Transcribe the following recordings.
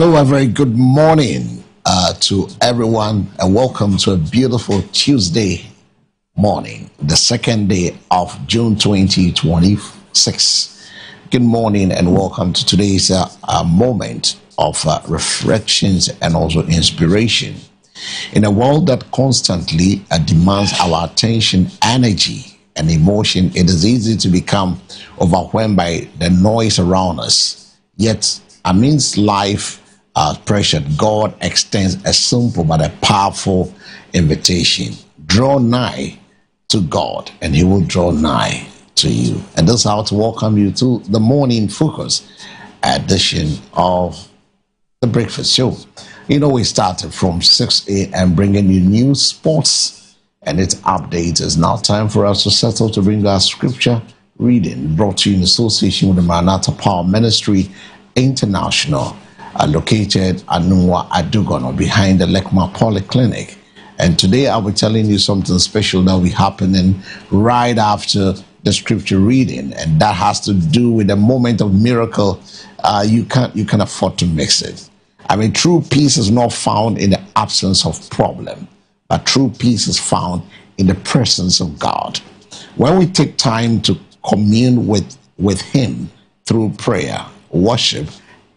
Hello, a very good morning to everyone, and welcome to a beautiful Tuesday morning, the second day of June 2026. Good morning, and welcome to today's moment of reflections and also inspiration. In a world that constantly demands our attention, energy, and emotion, it is easy to become overwhelmed by the noise around us. Yet, amidst life pressure, God extends a simple but a powerful invitation. Draw nigh to God, and He will draw nigh to you. And this is how to welcome you to the Morning Focus edition of the Breakfast Show. You know, we started from 6 a.m. bringing you news, sports, and its updates. It's now time for us to settle to bring our scripture reading, brought to you in association with the Maranatha Power Ministry International, located at Nungwa Adugono behind the Lekma Polyclinic. And today I'll be telling you something special that will be happening right after the scripture reading, and that has to do with a moment of miracle. You can't afford to mix it. I mean, true peace is not found in the absence of problem, but true peace is found in the presence of God. When we take time to commune with Him through prayer, worship,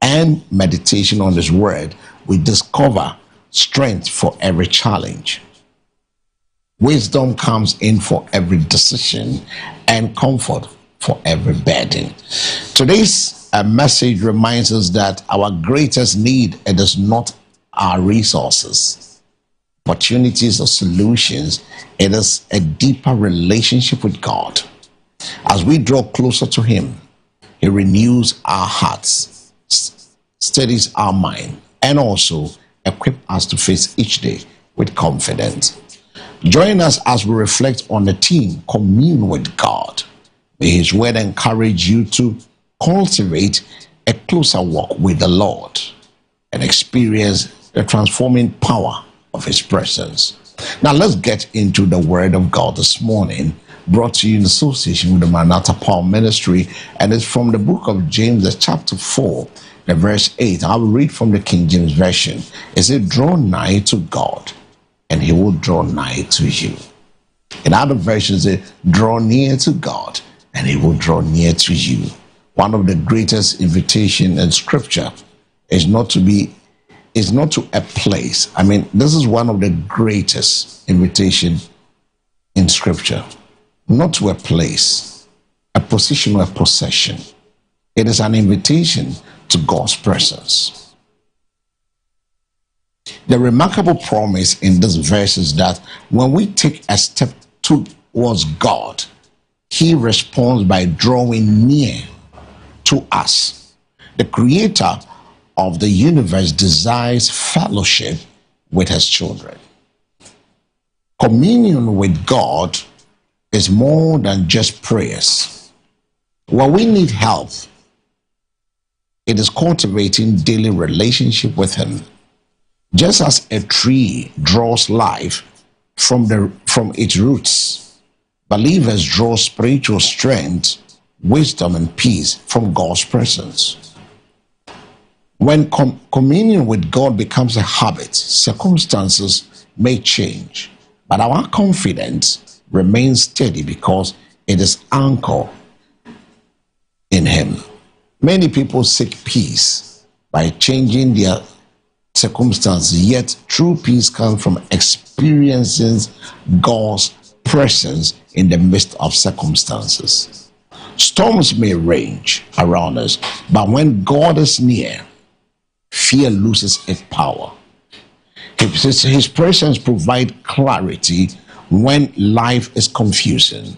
and meditation on His word, we discover strength for every challenge. Wisdom comes in for every decision, and comfort for every burden. Today's message reminds us that our greatest need is not our resources, opportunities, or solutions. It is a deeper relationship with God. As we draw closer to Him, He renews our hearts, steadies our mind, and also equip us to face each day with confidence. Join us as we reflect on the theme, Commune with God. May His word encourage you to cultivate a closer walk with the Lord and experience the transforming power of His presence. Now let's get into the word of God this morning, brought to you in association with the Maranatha Power Ministry, and it's from the book of James, the chapter 4, the verse 8. I will read from the King James Version. It says, draw nigh to God, and He will draw nigh to you. In other versions, it says, draw near to God, and He will draw near to you. One of the greatest invitation in Scripture is not to a place. I mean, this is one of the greatest invitation in Scripture. Not to a place, a position, or a possession. It is an invitation to God's presence. The remarkable promise in this verse is that when we take a step towards God, He responds by drawing near to us. The Creator of the universe desires fellowship with His children. Communion with God is more than just prayers. When we need help, it is cultivating daily relationship with Him. Just as a tree draws life from its roots, believers draw spiritual strength, wisdom, and peace from God's presence. When communion with God becomes a habit, circumstances may change, but our confidence remains steady because it is anchored in Him. Many people seek peace by changing their circumstances, yet true peace comes from experiencing God's presence in the midst of circumstances. Storms may rage around us, but when God is near, fear loses its power. His presence provides clarity when life is confusing,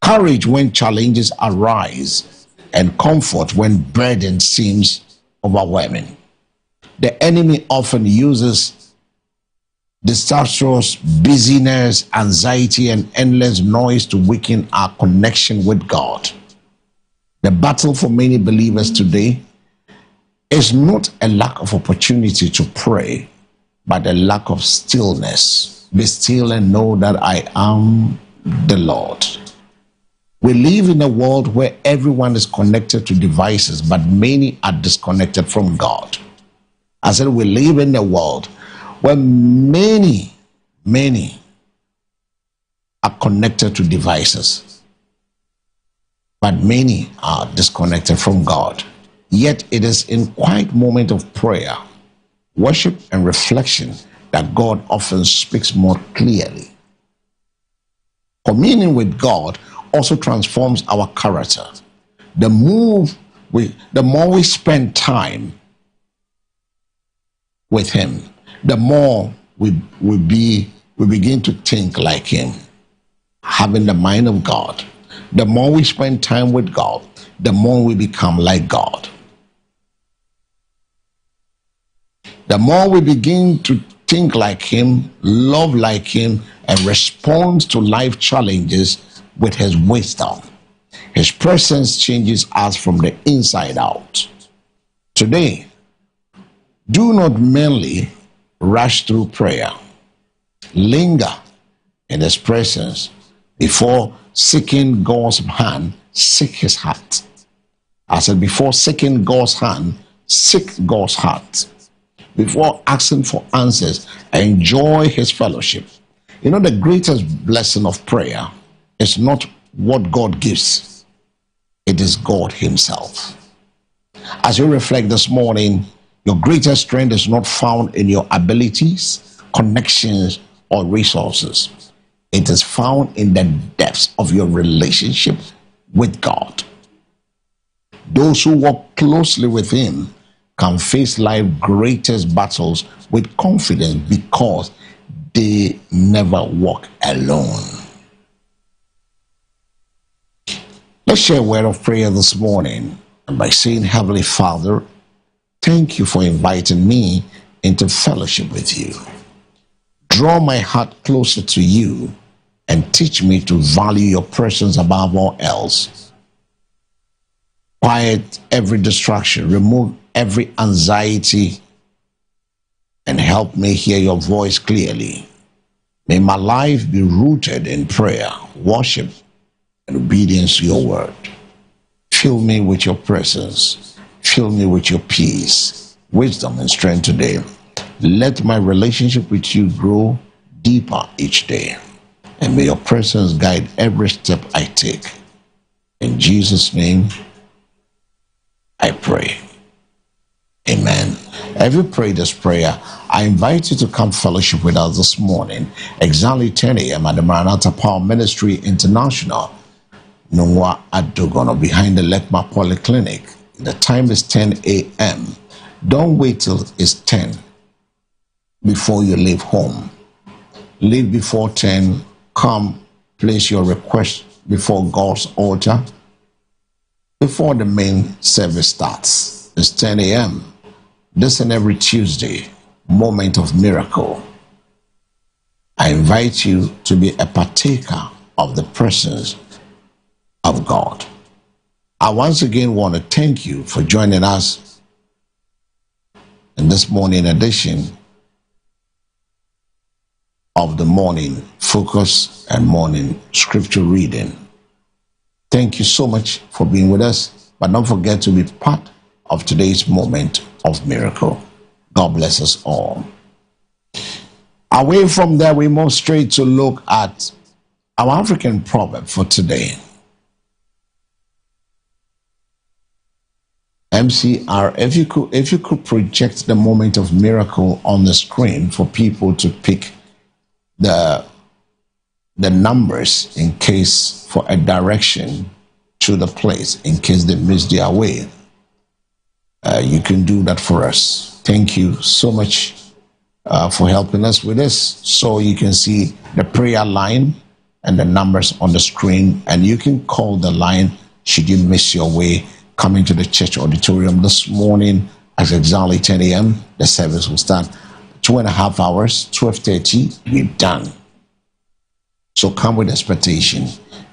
courage when challenges arise, and comfort when burden seems overwhelming. The enemy often uses disastrous busyness, anxiety, and endless noise to weaken our connection with God. The battle for many believers today is not a lack of opportunity to pray, but a lack of stillness. Be still and know that I am the Lord. We live in a world where everyone is connected to devices, but many are disconnected from God. I said we live in a world where many are connected to devices, but many are disconnected from God. Yet it is in quiet moment of prayer, worship, and reflection that God often speaks more clearly. Communing with God also transforms our character. The more we spend time with Him, the more we begin to think like Him, having the mind of God. The more we spend time with God, the more we become like God. The more we begin to think like Him, love like Him, and respond to life challenges with His wisdom. His presence changes us from the inside out. Today, do not merely rush through prayer. Linger in His presence before seeking God's hand, seek His heart. I said, before seeking God's hand, seek God's heart. Before asking for answers, enjoy His fellowship. You know, the greatest blessing of prayer is not what God gives, it is God Himself. As you reflect this morning, your greatest strength is not found in your abilities, connections, or resources. It is found in the depths of your relationship with God. Those who walk closely with Him can face life's greatest battles with confidence because they never walk alone. Let's share a word of prayer this morning, and by saying, Heavenly Father, thank you for inviting me into fellowship with you. Draw my heart closer to you and teach me to value your presence above all else. Quiet every distraction, remove every anxiety, and help me hear your voice clearly. May my life be rooted in prayer, worship, and obedience to your word. Fill me with your presence. Fill me with your peace, wisdom, and strength today. Let my relationship with you grow deeper each day. And may your presence guide every step I take. In Jesus' name, I pray. Amen. If you pray this prayer, I invite you to come fellowship with us this morning, exactly 10 a.m. at the Maranatha Power Ministry International, Nungwa Adogono, behind the Lekma Polyclinic. The time is 10 a.m. Don't wait till it's 10 before you leave home. Leave before 10. Come, place your request before God's altar before the main service starts. It's 10 a.m. This and every Tuesday, moment of miracle. I invite you to be a partaker of the presence of God. I once again want to thank you for joining us in this morning edition of the Morning Focus and Morning Scripture Reading. Thank you so much for being with us, but don't forget to be part of today's moment of miracle. God bless us all. Away from there, we move straight to look at our African proverb for today. MCR, if you could project the moment of miracle on the screen for people to pick the numbers in case for a direction to the place in case they miss their way. You can do that for us. Thank you so much for helping us with this. So you can see the prayer line and the numbers on the screen, and you can call the line should you miss your way coming to the church auditorium this morning at exactly 10 a.m. The service will start 2.5 hours, 12:30, we're done. So come with expectation.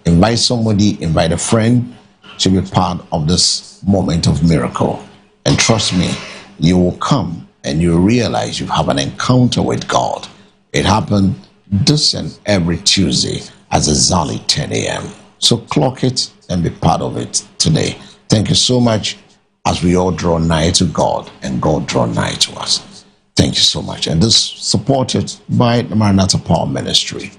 Invite somebody, invite a friend to be part of this moment of miracle. And trust me, you will come and you realize you have an encounter with God. It happened this and every Tuesday at exactly 10 a.m. So clock it and be part of it today. Thank you so much as we all draw nigh to God and God draw nigh to us. Thank you so much. And this supported by the Maranatha Power Ministry.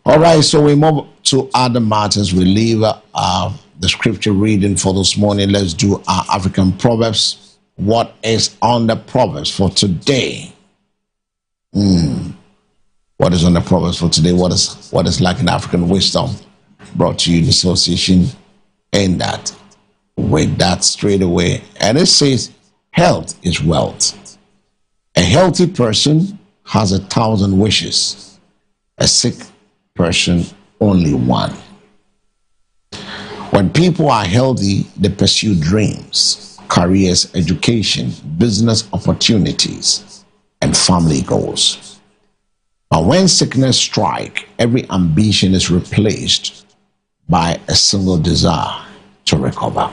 All right, so we move to other matters. We leave the scripture reading for this morning. Let's do our African Proverbs. What is on the Proverbs for today? What is on the Proverbs for today? What is like in African wisdom? Brought to you in association in that. With that straight away. And it says, health is wealth. A healthy person has 1,000 wishes. A sick person, only one. When people are healthy, they pursue dreams, careers, education, business opportunities, and family goals. But when sickness strikes, every ambition is replaced by a single desire to recover.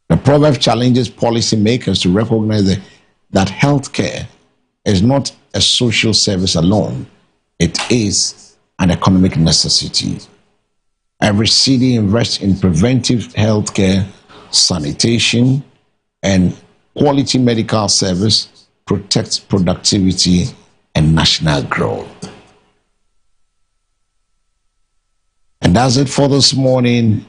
The proverb challenges policymakers to recognize that healthcare is not a social service alone. It is an economic necessity. Every city invests in preventive healthcare, sanitation, and quality medical service, protects productivity and national growth. And that's it for this morning.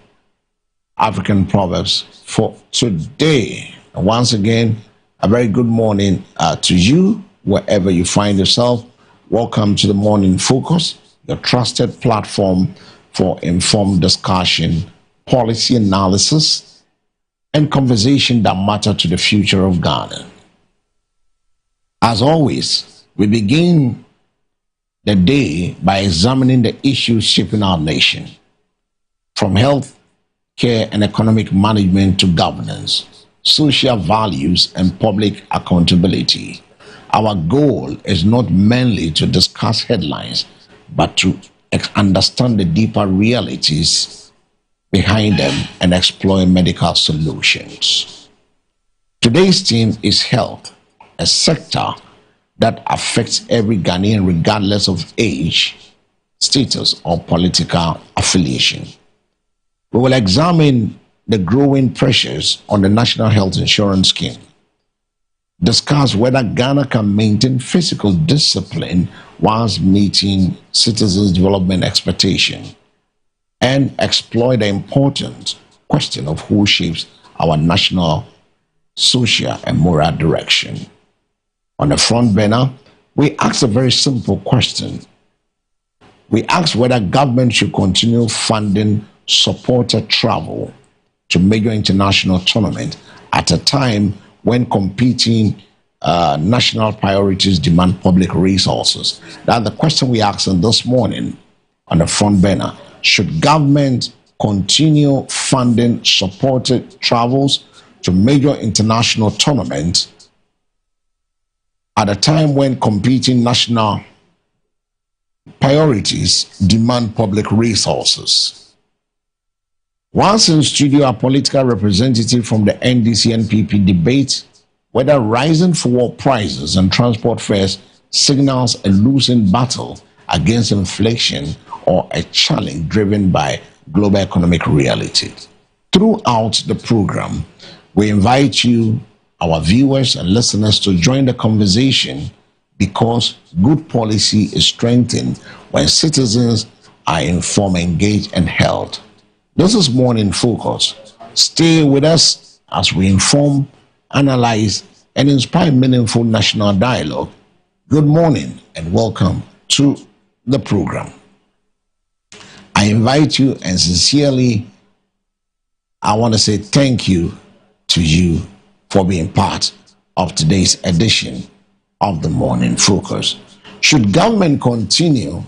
African Proverbs for today. And once again, a very good morning to you, wherever you find yourself. Welcome to the Morning Focus, your trusted platform for informed discussion, policy analysis, and conversation that matter to the future of Ghana. As always, we begin the day by examining the issues shaping our nation, from health care and economic management to governance, social values, and public accountability. Our goal is not merely to discuss headlines, but to understand the deeper realities behind them and explore medical solutions. Today's theme is health, a sector that affects every Ghanaian regardless of age, status, or political affiliation. We will examine the growing pressures on the National Health Insurance Scheme, discuss whether Ghana can maintain fiscal discipline whilst meeting citizens' development expectations, and explore the important question of who shapes our national, social, and moral direction. On the front burner, we ask a very simple question. We ask whether government should continue funding supported travel to major international tournaments at a time when competing national priorities demand public resources. That's the question we asked this morning on the front burner. Should government continue funding supported travels to major international tournaments at a time when competing national priorities demand public resources? Once in studio, a political representative from the NDC-NPP debates whether rising fuel prices and transport fares signals a losing battle against inflation or a challenge driven by global economic realities. Throughout the program, we invite you, our viewers and listeners, to join the conversation, because good policy is strengthened when citizens are informed, engaged, and held. This is Morning Focus. Stay with us as we inform, analyze, and inspire meaningful national dialogue. Good morning and welcome to the program. I invite you, and sincerely, I want to say thank you to you for being part of today's edition of the Morning Focus. Should government continue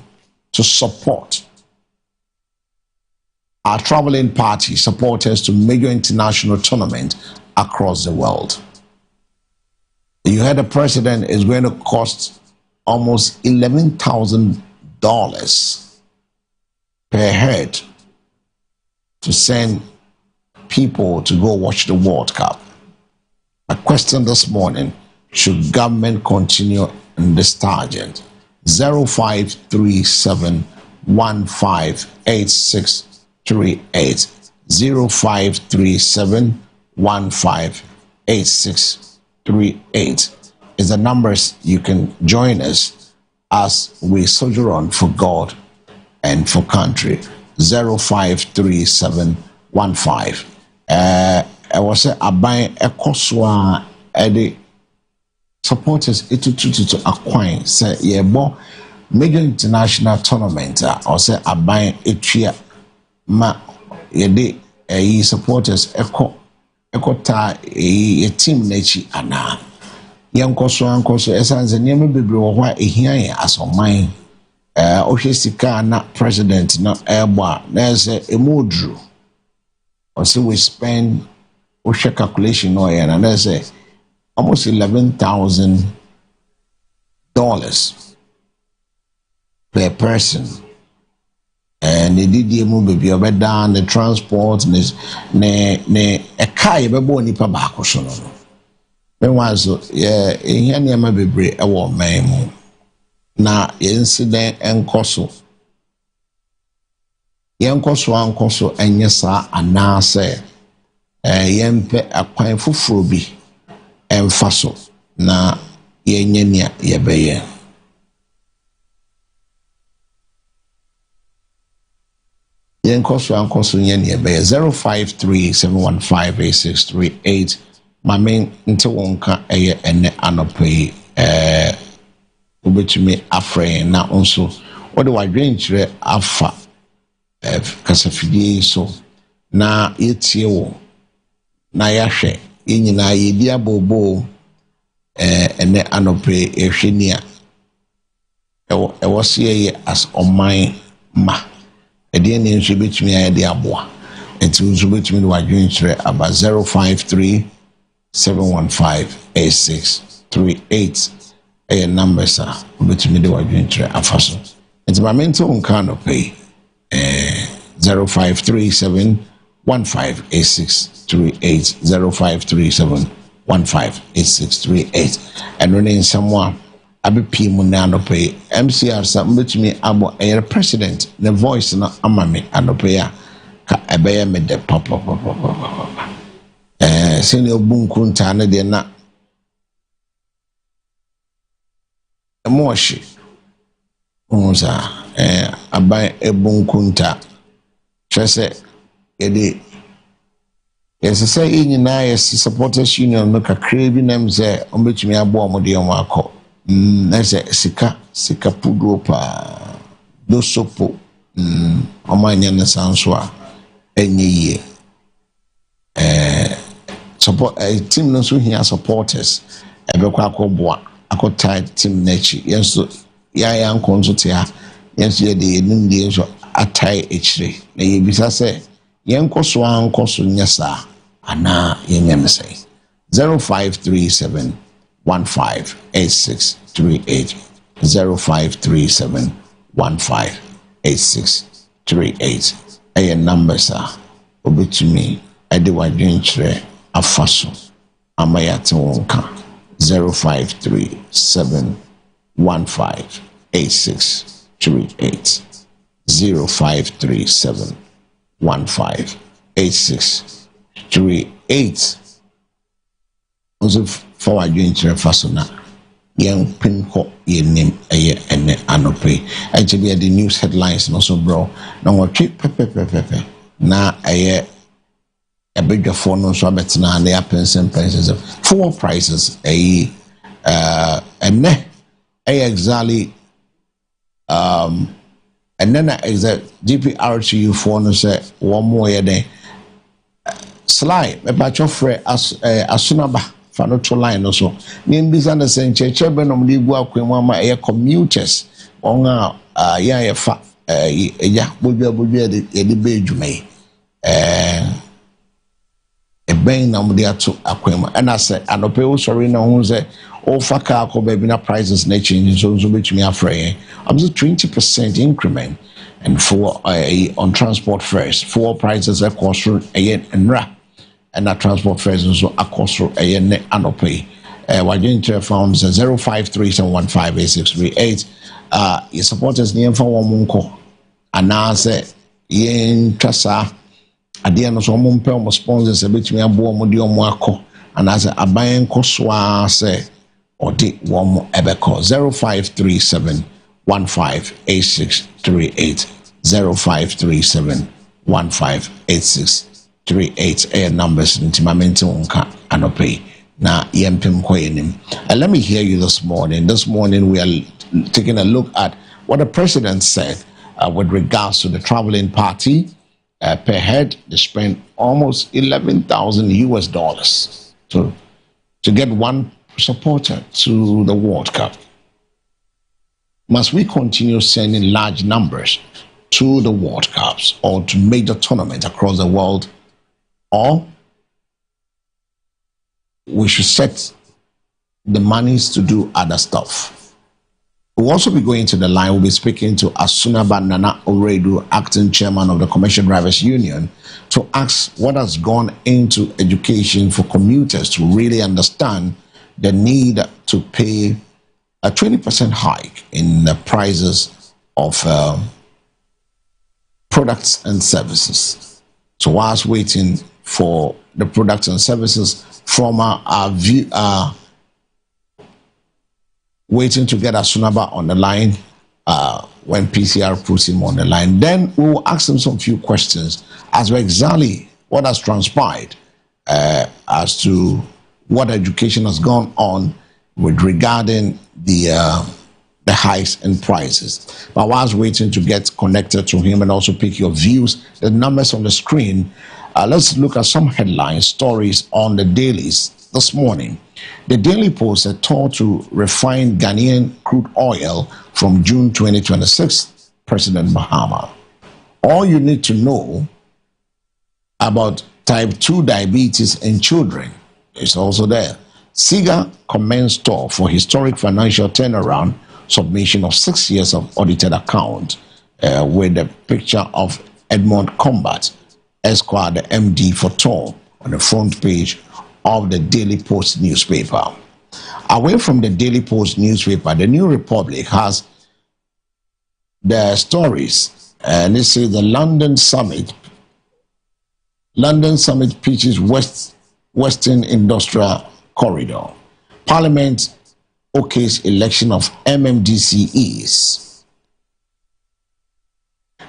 to support our traveling party supporters to major international tournaments across the world? You heard the president is going to cost almost $11,000 per head to send people to go watch the World Cup. My question this morning, should government continue in this tangent? 0537 158638, 0537 8638 is the numbers you can join us as we soldier on for God and for country. 053715. I was say aban ekoswa ede supporters to acquire say yebo major international tournament or say aban etria ma yede supporters ekota team nechi ana yankoso esanze niam bebre wo hwa ehia ya asoman sika na president na ebo na say emodru or say we spend calculation no and na say almost $11,000 per person. And they did the move be over down the transport ne a car be born nipa baako so no. Then was yeah ehia niam bebre e wo man mu. Na incident enkoso. Yenkoso enye saa anase yempe akwan foforo bi emfaso na yenye nia yebeye. Yenkoso yen yebeye 0537158638. My main nte wonka eye ene anope ubetumi afre na onso what do I drink afa kasafidie so na yetie wo na yahwe yenyina yedi abobo ene anope ehwenia ewose as oman ma ede ne nso betumi ayede aboa enti nso betumi do adwenkyere aba 0537158638 numbers betumi do adwenkyere afaso enti ma mento nka no pay 0537158638 0537158638 and running someone abepi mu na no pay MCR some betumi abo air president the voice na amame anope a ka ebeye me de papa senior bunkunta na de na emoshi unza aban ebunkunta chese yede say nyina yes supporters union no kakra bi nam say ombetumi abo omode omako na say sika pudo pa do sopo omanya na sanso a enye support team no so here supporters ebekwa akoboa akota team nechi yenso ya nkonso te ha yenso ye de nindi so atai echire na yebisa se yenkoso nyasa ana yenyemse 0537158638 0537158638 aye numbers obetumi ade wadwenkyere afaso amayate wonka 0537158638 0537158638 also forward adwenkyere faso na yen pinko yenim eye ene anope actually the news headlines no so bro na wotwe pepe na eye ebedwafo no so abetina na pensions four prices eye ene exactly and then exact GPRTU for no say one more day slide me ba chofre asunaba fa no to line no so nim bisa na sen cheche be no mde gu akwemu ama e commuters on ya fa ya bodwa de be dwumai ben na mde ato akwemu and say anope wo sorry na hu say o faka ko baby na prices na change so betumi afre I'm just 20% increment and for on transport first for prices of course again and that transport first so across again anope wajen to found 0537158638 your supporters near for one monko and now say yen trasa adeɛ no so ɔmo mpɛ ɔmo sponsors ebetumi abo ɔmo de ɔmo akɔ anaasɛ aban nkɔ so a sɛ ɔde wɔn ɛbɛkɔ 0537158638 0537158638 ɛyɛ numbers nti ma mente wɔn ka anɔpɛ yi na yɛmpem kɔ yɛnim. And let me hear you this morning. This morning we are taking a look at what the president said with regards to the traveling party. Per head, they spent almost $11,000 to get one supporter to the World Cup. Must we continue sending large numbers to the World Cups or to major tournaments across the world, or we should set the monies to do other stuff? We'll also be going to the line. We'll be speaking to Asunaba Nana Oredu, acting chairman of the Commercial Drivers Union, to ask what has gone into education for commuters to really understand the need to pay a 20% hike in the prices of products and services. So whilst waiting for the products and services from waiting to get Asunaba on the line when PCR puts him on the line. Then we will ask him some few questions as to exactly what has transpired as to what education has gone on with regarding the hikes in prices. But whilst waiting to get connected to him and also pick your views, the numbers on the screen, let's look at some headline stories on the dailies this morning. The Daily Post, a tour to refine Ghanaian crude oil from June 2026, President Mahama. All you need to know about type 2 diabetes in children is also there. SIGA commenced tour for historic financial turnaround, submission of 6 years of audited account with a picture of Edmond Combat, Esquire, the MD for tour, on the front page of the Daily Post newspaper. Away from the Daily Post newspaper, the New Republic has the stories, and it says the London Summit pitches Western Industrial Corridor. Parliament okays election of MMDCEs.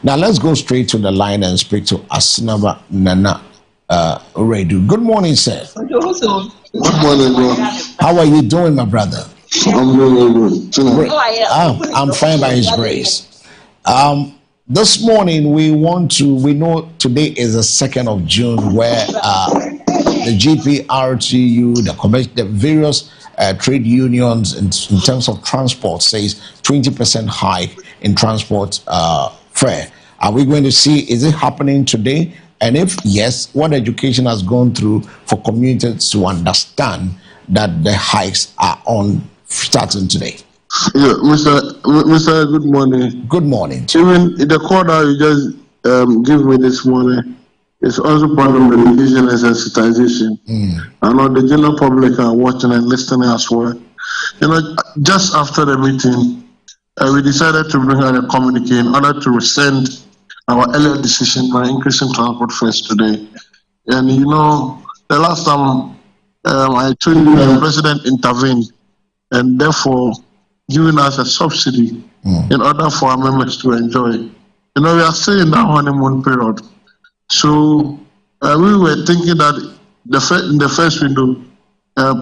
Now let's go straight to the line and speak to Asunaba Nana Redu. Good morning, sir. Good morning, bro. How are you doing, my brother? I'm really good. I'm fine by His grace. This morning we know today is the 2nd of June, where the GPRTU, the various trade unions in terms of transport says 20% hike in transport fare. Are we going to see? Is it happening today? And if yes, what education has gone through for commuters to understand that the hikes are on starting today? Yeah, Mr. Good morning. Good morning. Even the call that you just give me this morning is also part of the education and sensitization. I know the general public are watching and listening as well. You know, just after the meeting, we decided to bring out a communique in order to rescind our earlier decision by increasing transport fares today. And you know, the last time I told you the president intervened and therefore giving us a subsidy in order for our members to enjoy. You know, we are still in that honeymoon period. So we were thinking that in the first window,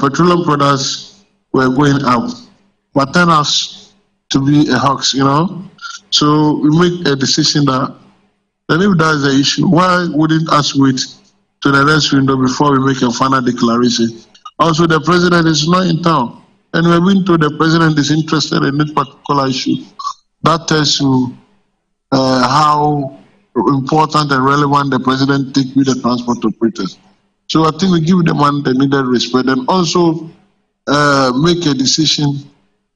petroleum products were going up, but turned out to be a hoax, you know. So we make a decision that, and if that's the issue, why wouldn't us wait to the next window before we make a final declaration? Also, the president is not in town, and we've been told the president is interested in this particular issue. That tells you how important and relevant the president takes with the transport operators. So I think we give them the needed respect, and also make a decision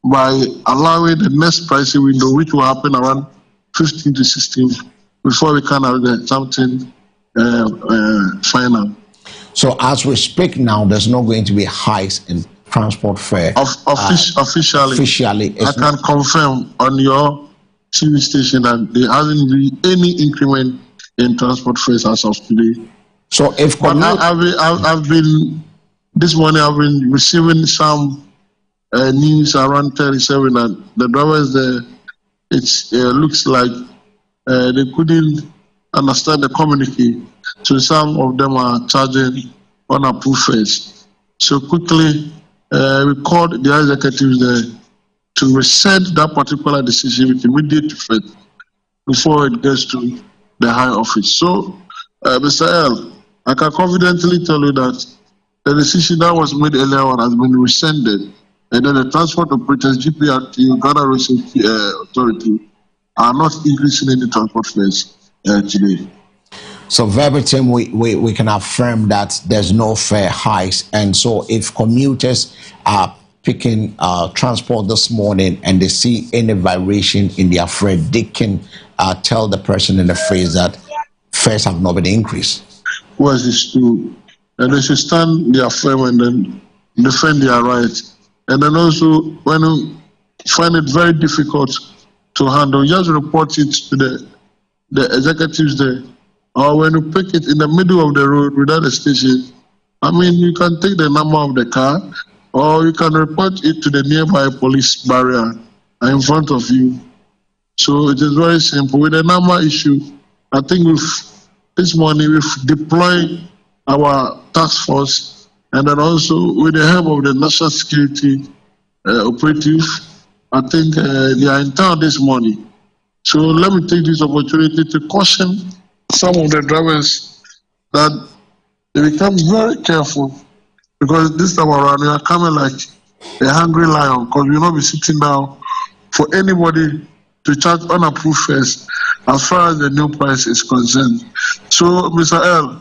by allowing the next pricing window, which will happen around 15 to 16, before we can have something final. So as we speak now, there's not going to be hikes in transport fare. Officially, I can confirm on your TV station that there hasn't been any increment in transport fares as of today. So if but I've been this morning I've been receiving some news around 37 and the drivers there, it looks like they couldn't understand the communique, so some of them are charging unapproved fares. So quickly we called the executives there to reset that particular decision with immediate effect before it gets to the high office. So, Mr. L, I can confidently tell you that the decision that was made earlier on has been rescinded, and then the transport operators, GPRT, Ghana Road Safety Authority, are not increasing any transport fares today. So verbatim, we can affirm that there's no fare hikes, and so if commuters are picking transport this morning and they see any variation in their fare, they can tell the person in the phrase that fares have not been increased. Well, it's true, and they should stand their firm and then defend their rights. And then also, when you find it very difficult to handle, just report it to the executives there. Or when you pick it in the middle of the road without a station, I mean, you can take the number of the car, or you can report it to the nearby police barrier in front of you. So it is very simple. With the number issue, I think this morning we've deployed our task force, and then also with the help of the national security operative, I think they are in town this morning. So let me take this opportunity to caution some of the drivers that they become very careful, because this time around you are coming like a hungry lion, because you will not be sitting down for anybody to charge unapproved fares as far as the new price is concerned. So, Mr. L,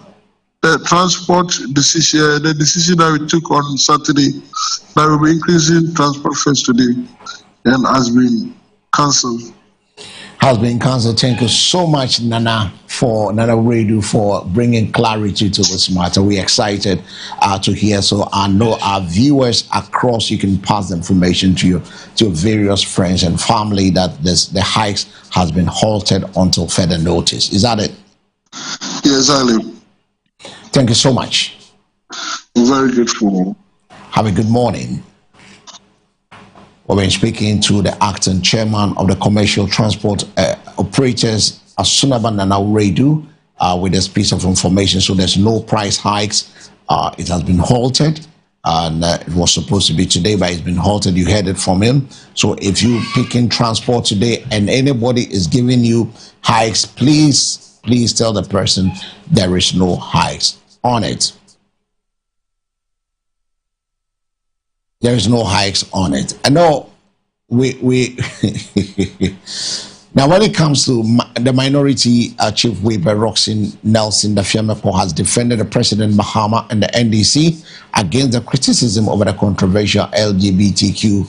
the transport decision, the decision that we took on Saturday that will be increasing transport fares today, and has been cancelled. Has been cancelled. Thank you so much, Nana Radio, for bringing clarity to this matter. We're excited to hear. So I know our viewers across, you can pass the information to your various friends and family that the hikes has been halted until further notice. Is that it? Yes, Ali. Thank you so much. Very grateful. Have a good morning. We've been speaking to the acting chairman of the Commercial Transport Operators, Asunaba Nana Redu, with this piece of information. So there's no price hikes. It has been halted, and it was supposed to be today, but it's been halted. You heard it from him. So if you picking transport today and anybody is giving you hikes, please tell the person there is no hikes on it. There is no hikes on it. I know we now when it comes to the minority chief whip Roxanne Nelson, the Fiamepo has defended the President Mahama and the NDC against the criticism over the controversial LGBTQ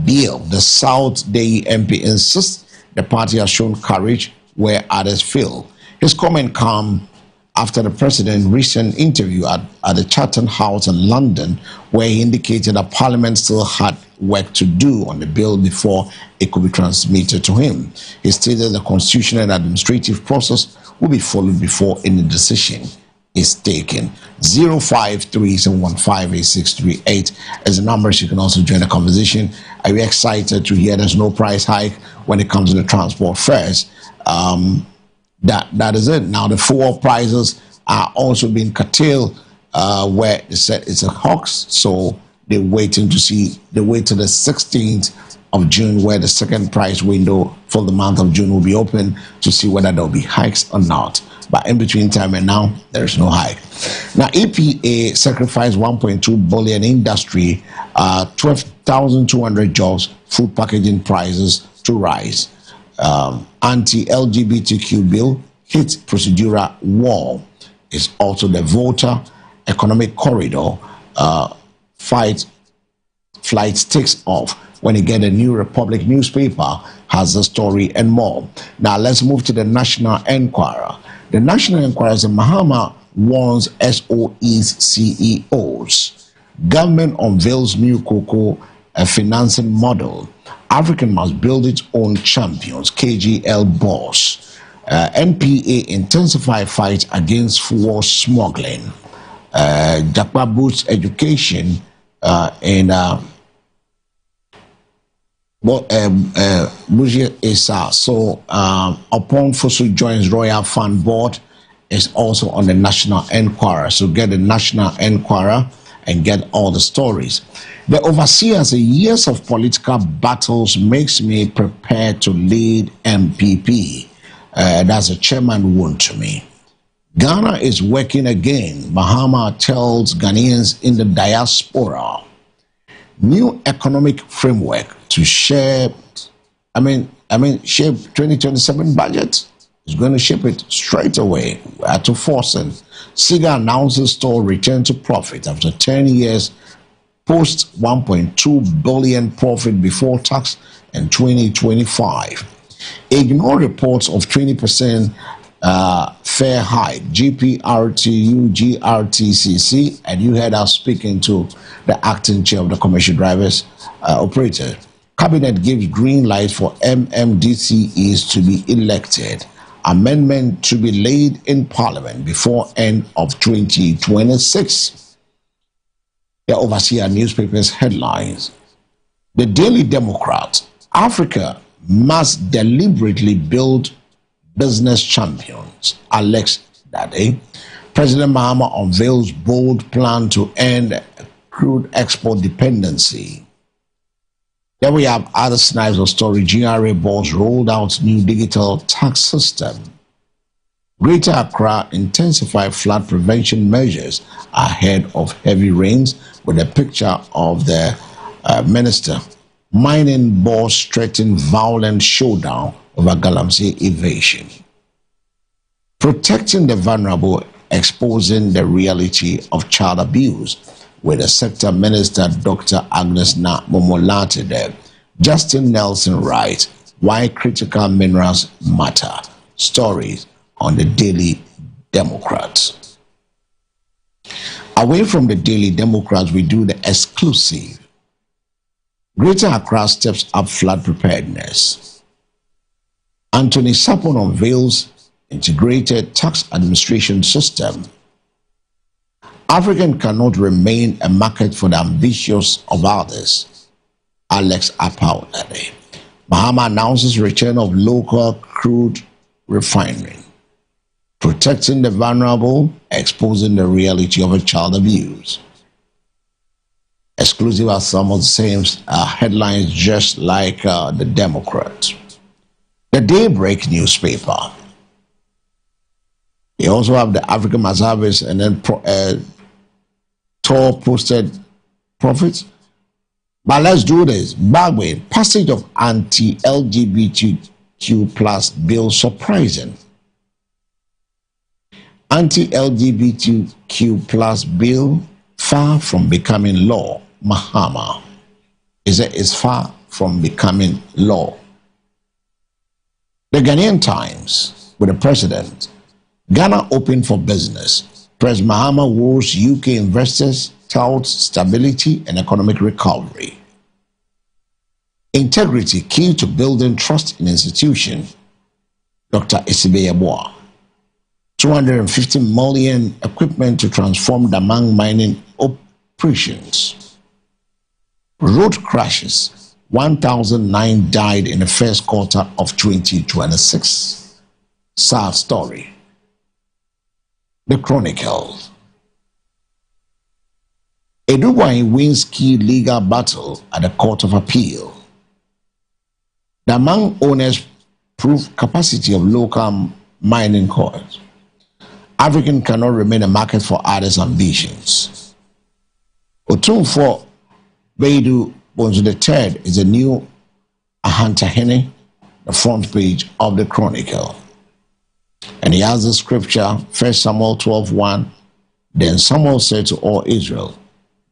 bill. The South Day MP insists the party has shown courage where others fail. His comment come after the president's recent interview at the Chatham House in London, where he indicated that Parliament still had work to do on the bill before it could be transmitted to him. He stated the constitutional and administrative process will be followed before any decision is taken. 0537158638 is the numbers. You can also join the conversation. Are you excited to hear there's no price hike when it comes to the transport fares? That is it. Now the fuel prices are also being curtailed, where they said it's a hoax. So they're waiting to see. They wait till the 16th of June, where the second price window for the month of June will be open to see whether there'll be hikes or not. But in between time and now, there is no hike. Now EPA sacrificed 1.2 billion industry, 12,200 jobs, food packaging prices to rise. Anti-LGBTQ bill hits procedural wall. Is also the voter economic corridor flight takes off. When you get a New Republic newspaper has the story and more. Now let's move to the National Enquirer. The National Enquirer says Mahama warns SOE's CEOs. Government unveils new cocoa financing model. African must build its own champions. KGL boss. NPA intensify fight against fuel smuggling. Jakpa boosts education in Bougie Issa. So upon Fosu joins Royal Fund Board is also on the National Enquirer. So get the National Enquirer and get all the stories. The overseer says years of political battles makes me prepared to lead MPP. That's a chairman wound to me. Ghana is working again. Mahama tells Ghanaians in the diaspora. New economic framework to shape 2027 budget. Is going to shape it straight away. We had to force it. SIGA announces store return to profit after 10 years, post 1.2 billion profit before tax in 2025. Ignore reports of 20% fare hike, GPRTU, GRTCC, and you heard us speaking to the acting chair of the commercial drivers operator. Cabinet gives green light for MMDCEs to be elected. Amendment to be laid in Parliament before end of 2026. The overseer newspapers headlines. The Daily Democrat. Africa must deliberately build business champions. Alex Dade. President Mahama unveils bold plan to end crude export dependency. Then we have other snipes of story. GRA boss rolled out new digital tax system. Greater Accra intensify flood prevention measures ahead of heavy rains, with a picture of the minister. Mining boss threatened violent showdown over Galamsey evasion. Protecting the vulnerable, exposing the reality of child abuse, with the sector minister Dr. Agnes Na Momolate there. Justin Nelson writes, why critical minerals matter. Stories on the Daily Democrat. Away from the Daily Democrat, we do the exclusive. Greater Accra steps up flood preparedness. Anthony Sapon unveils integrated tax administration system. Africa cannot remain a market for the ambitious of others. Alex Apau-Ade. Mahama announces return of local crude refinery. Protecting the vulnerable, exposing the reality of a child abuse. Exclusive are some of the same headlines, just like the Democrat. The Daybreak newspaper. They also have the African Mazabis and then Tor posted profits. But let's do this. Bagway, passage of anti-LGBTQ plus bill surprising. Anti-LGBTQ plus bill far from becoming law. Mahama is far from becoming law. The Ghanaian Times with the president. Ghana open for business. President Mahama woos UK investors, touts stability and economic recovery. Integrity key to building trust in institution. Dr. Isibe Yeboah. 250 million equipment to transform Damang mining operations. Road crashes. 1,009 died in the first quarter of 2026. Sad story. The Chronicle. Edugwai wins key legal battle at the Court of Appeal. Damang owners prove capacity of local mining courts. African cannot remain a market for others' ambitions. Otumfo Beidu Bonzo III is a new Ahantahene, the front page of the Chronicle. And he has the scripture, 1 Samuel 12:1. Then Samuel said to all Israel,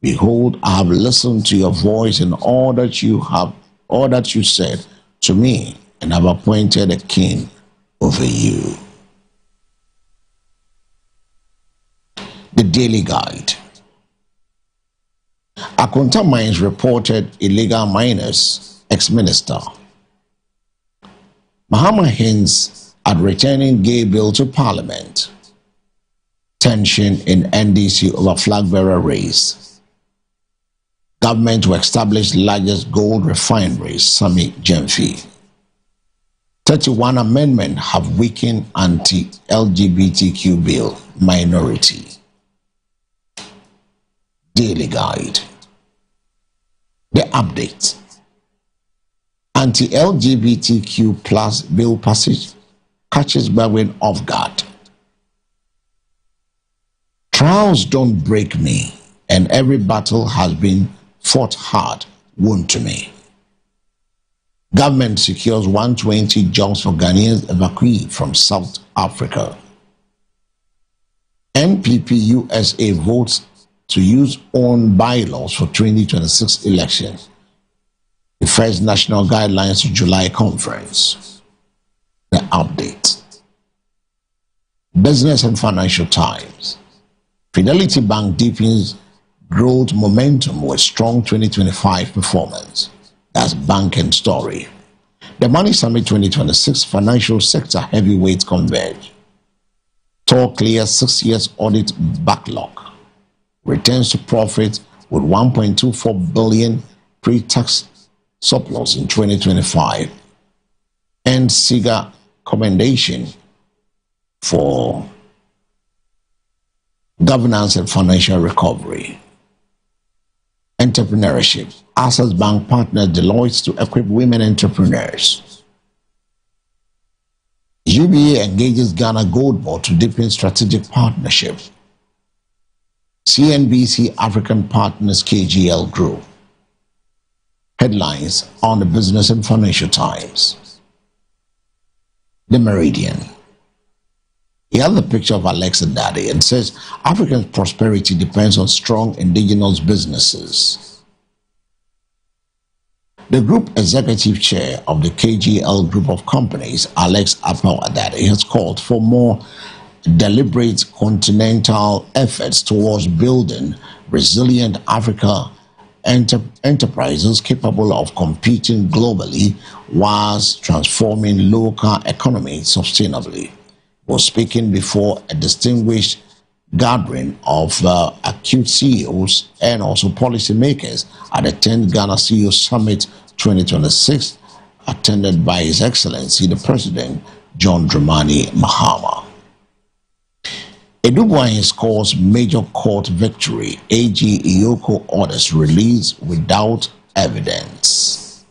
behold, I have listened to your voice and all that you said to me, and have appointed a king over you. The Daily Guide. Akonta Mines reported illegal miners, ex-minister. Mahama hints at returning gay bill to Parliament. Tension in NDC over flag bearer race. Government to establish largest gold refinery, Sami Gemfi. 31 amendments have weakened anti-LGBTQ bill minority. Daily Guide. The update. Anti-LGBTQ plus bill passage catches Baldwin off guard. Trials don't break me, and every battle has been fought hard, won to me. Government secures 120 jobs for Ghanaians evacuees from South Africa. NPP USA votes to use own bylaws for 2026 elections. The first national guidelines to July conference. The update. Business and Financial Times. Fidelity Bank deepens growth momentum with strong 2025 performance. That's banking story. The Money Summit 2026 financial sector heavyweights converge. TOR clears 6 years audit backlog. Returns to profit with 1.24 billion pre-tax surplus in 2025. And SIGA commendation for governance and financial recovery. Entrepreneurship. Access Bank partner Deloitte to equip women entrepreneurs. UBA engages Ghana Gold Board to deepen strategic partnership. CNBC African Partners KGL Group. Headlines on the Business and Financial Times. The Meridian. He has the picture of Alexa Daddy and says African prosperity depends on strong indigenous businesses. The group executive chair of the KGL group of companies, Alex Apau Adade, has called for more deliberate continental efforts towards building resilient Africa enterprises capable of competing globally whilst transforming local economies sustainably. Was speaking before a distinguished gathering of acute CEOs and also policymakers at the 10th Ghana CEO Summit 2026, attended by His Excellency the President John Dramani Mahama. Edubuahin scores major court victory. AG Iyoko orders release without evidence.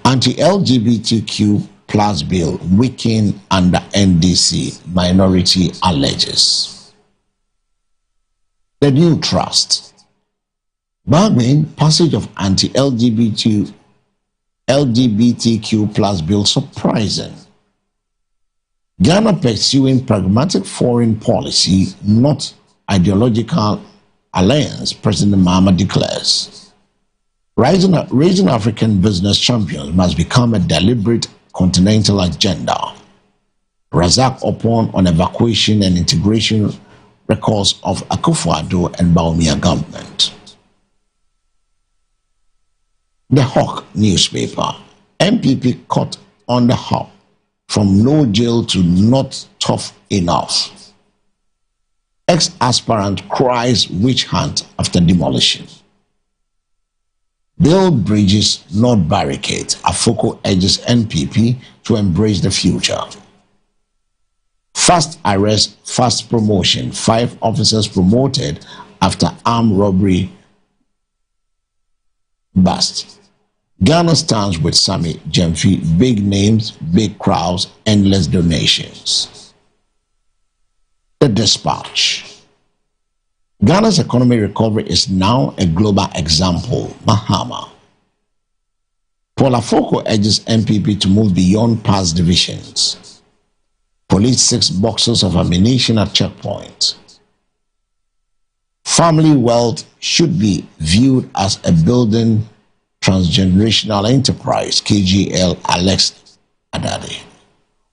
Anti-LGBTQ plus bill weakened under NDC, minority alleges. The new trust. Bargain passage of anti-LGBTQ plus bill surprising. Ghana pursuing pragmatic foreign policy, not ideological alliance, President Mahama declares. Raising African business champions must become a deliberate continental agenda. Razak upon on evacuation and integration records of Akufo-Addo and Bawumia government. The Hawk newspaper. MPP caught on the hop from no jail to not tough enough. Ex-aspirant cries witch hunt after demolition. Build bridges, not barricades. Afoko urges NPP to embrace the future. Fast arrest, fast promotion. 5 officers promoted after armed robbery bust. Ghana stands with Sami Gemfi. Big names, big crowds, endless donations. The Dispatch. Ghana's economic recovery is now a global example. Mahama. Paul Afoko urges MPP to move beyond past divisions. Police 6 boxes of ammunition at checkpoint. Family wealth should be viewed as a building transgenerational enterprise. KGL Alex Adade.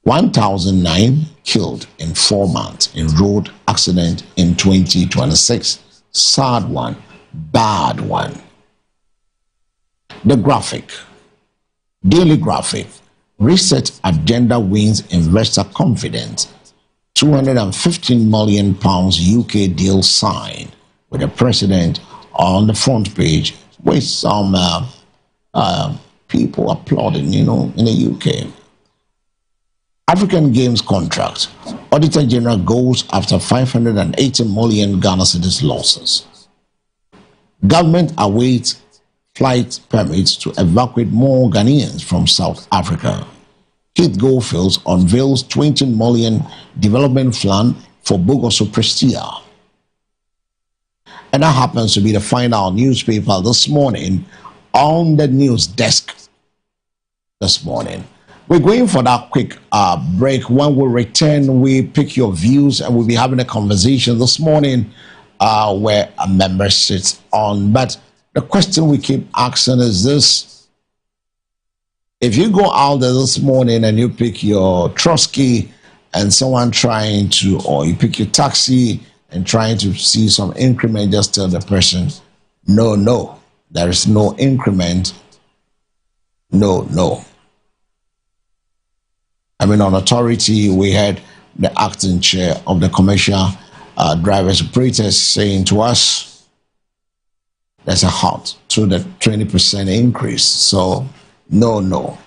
1,009 killed in 4 months in road accident in 2026. Sad one, bad one. The Graphic. Daily Graphic. Reset agenda wins investor confidence. £215 million UK deal signed with the president on the front page with some people applauding, in the UK. African Games contract. Auditor General goes after 580 million Ghana cedis losses. Government awaits flight permits to evacuate more Ghanaians from South Africa. Keith Goldfields unveils 20 million development plan for Bogoso Prestia. And that happens to be the final newspaper this morning on the news desk this morning. We're going for that quick break. When we return, we pick your views and we'll be having a conversation this morning where a member sits on. But the question we keep asking is this: if you go out there this morning and you pick your Trusky and someone trying to, or you pick your taxi and trying to see some increment, just tell the person, no, there is no increment. No. On authority, we had the acting chair of the commercial drivers operators saying to us, there's a halt to the 20% increase. So, no.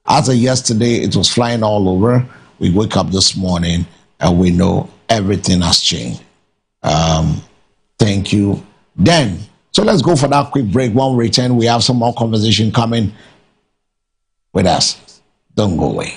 As of yesterday, it was flying all over. We wake up this morning and we know everything has changed. Thank you. Then, so let's go for that quick break. When we return, we have some more conversation coming with us. Don't go away.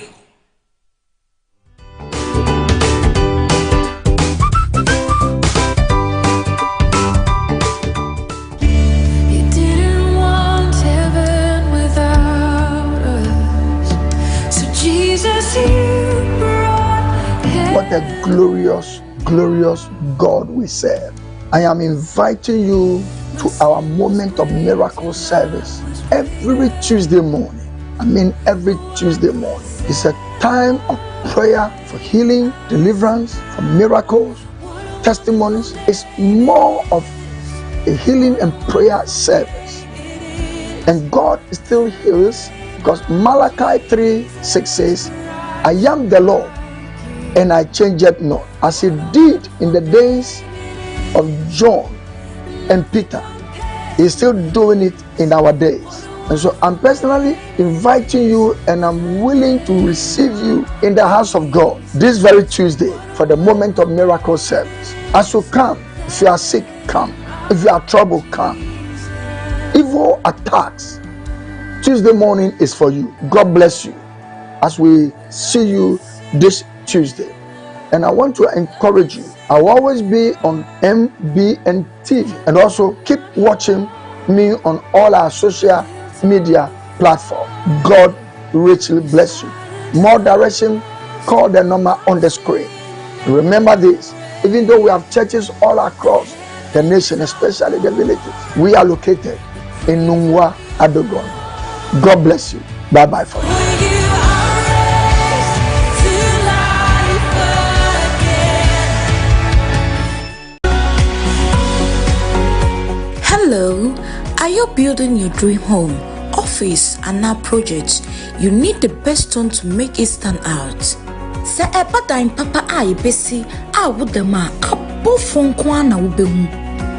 What a glorious God we serve. I am inviting you to our moment of miracle service every Tuesday morning. Every Tuesday morning. It's a time of prayer for healing, deliverance, for miracles, testimonies. It's more of a healing and prayer service. And God still heals, because Malachi 3:6 says, I am the Lord, and I change it not. As he did in the days of John and Peter, he's still doing it in our days. And so I'm personally inviting you, and I'm willing to receive you in the house of God this very Tuesday for the moment of miracle service. As you come, if you are sick, come. If you are troubled, come. Evil attacks, Tuesday morning is for you. God bless you as we see you this Tuesday. And I want to encourage you. I'll always be on MBN TV, and also keep watching me on all our social media platforms. God richly bless you. More direction, call the number on the screen. Remember this: even though we have churches all across the nation, especially the villages, we are located in Nungwa, Adogon. God bless you. Bye for now. Hello, are you building your dream home, office, and now project? You need the best stone to make it stand out. Se ebadan papa a yebesi a wudema abo fonkwa na wubehu.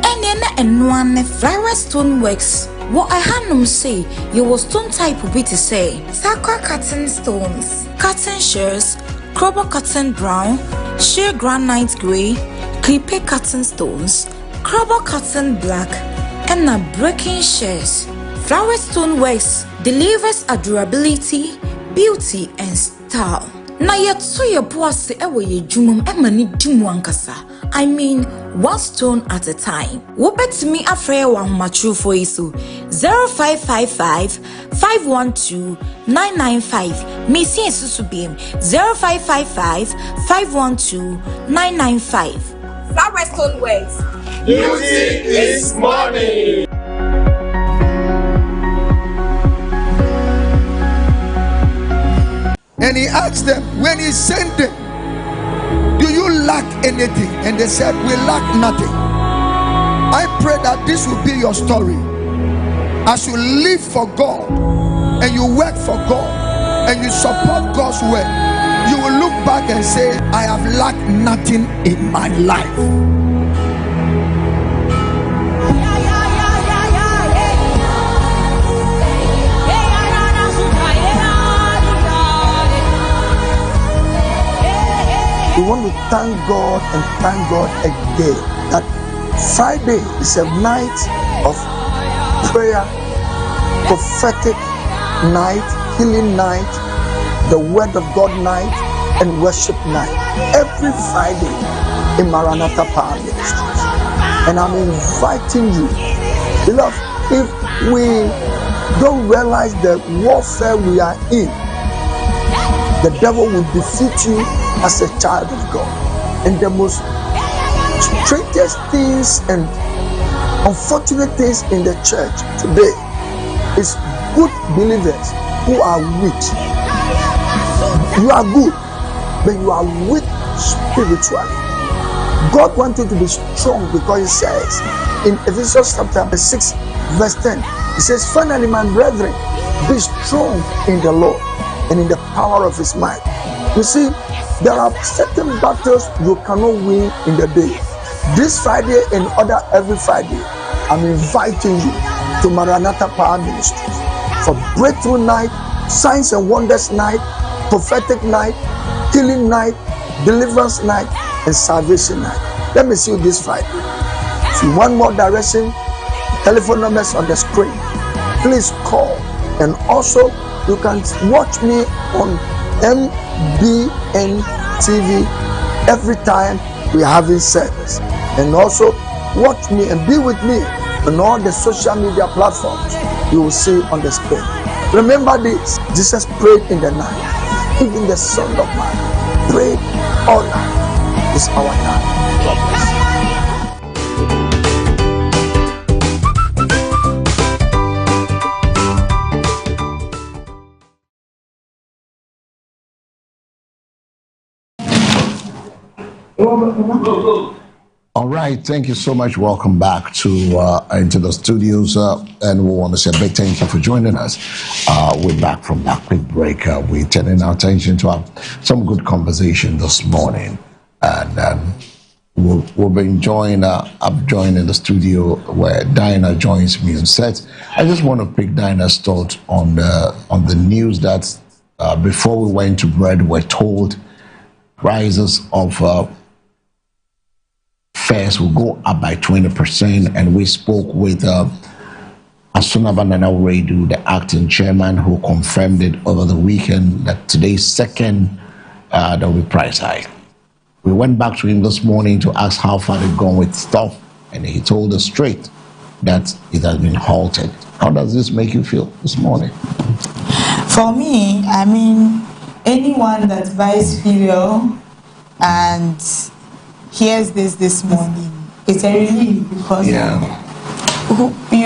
Ene na enwane Flower Stone Works. What I had say, you was stone type of it to say. Sakwa curtain stones, curtain shears, crumble curtain brown, sheer granite grey, clippy curtain stones, crumble curtain black, and a breaking shears. Flower Stone Works delivers a durability, beauty, and style. Na yet so your boss say ewe ye jumum emani dimu ankasa. One stone at a time. Wobet me afre wa machu for isu 0555 512 995. Missy susu beam 0555 512 995. Flower Stone Works. Beauty is money. And he asked them, when he sent them, do you lack anything? And they said, we lack nothing. I pray that this will be your story. As you live for God and you work for God and you support God's work, you will look back and say, I have lacked nothing in my life. We want to thank God and thank God again that Friday is a night of prayer, prophetic night, healing night, the Word of God night, and worship night. Every Friday in Maranatha Power Ministries. And I'm inviting you, beloved, if we don't realize the warfare we are in, the devil will defeat you as a child of God. And the most strangest things and unfortunate things in the church today is good believers who are weak. You are good, but you are weak spiritually. God wants you to be strong because He says in Ephesians chapter 6 verse 10, He says, finally, my brethren, be strong in the Lord and in the power of His might. You see, there are certain battles you cannot win in the day. This Friday and every Friday, I'm inviting you to Maranatha Power Ministries for breakthrough night, signs and wonders night, prophetic night, healing night, deliverance night, and salvation night. Let me see you this Friday. If you want more direction, telephone numbers on the screen. Please call. And also, you can watch me on MBN TV every time we are having service. And also, watch me and be with me on all the social media platforms you will see on the screen. Remember this, Jesus prayed in the night. Even the Son of Man prayed all night. It's our time. God bless you. All right, thank you so much. Welcome back to into the studios, and we want to say a big thank you for joining us. We're back from that quick break. We're turning our attention to some good conversation this morning, and we'll be enjoying. I'm joining the studio where Dinah joins me on set. I just want to pick Dinah's thought on the news that before we went to bread, we're told prices of fares will go up by 20%, and we spoke with Asunaba Nana Redu, the acting chairman, who confirmed it over the weekend that today's second there will be price hike. We went back to him this morning to ask how far they've gone with stuff, and he told us straight that it has been halted. How does this make you feel this morning? For me, I mean, anyone that buys fuel and hears this morning, it's a relief because you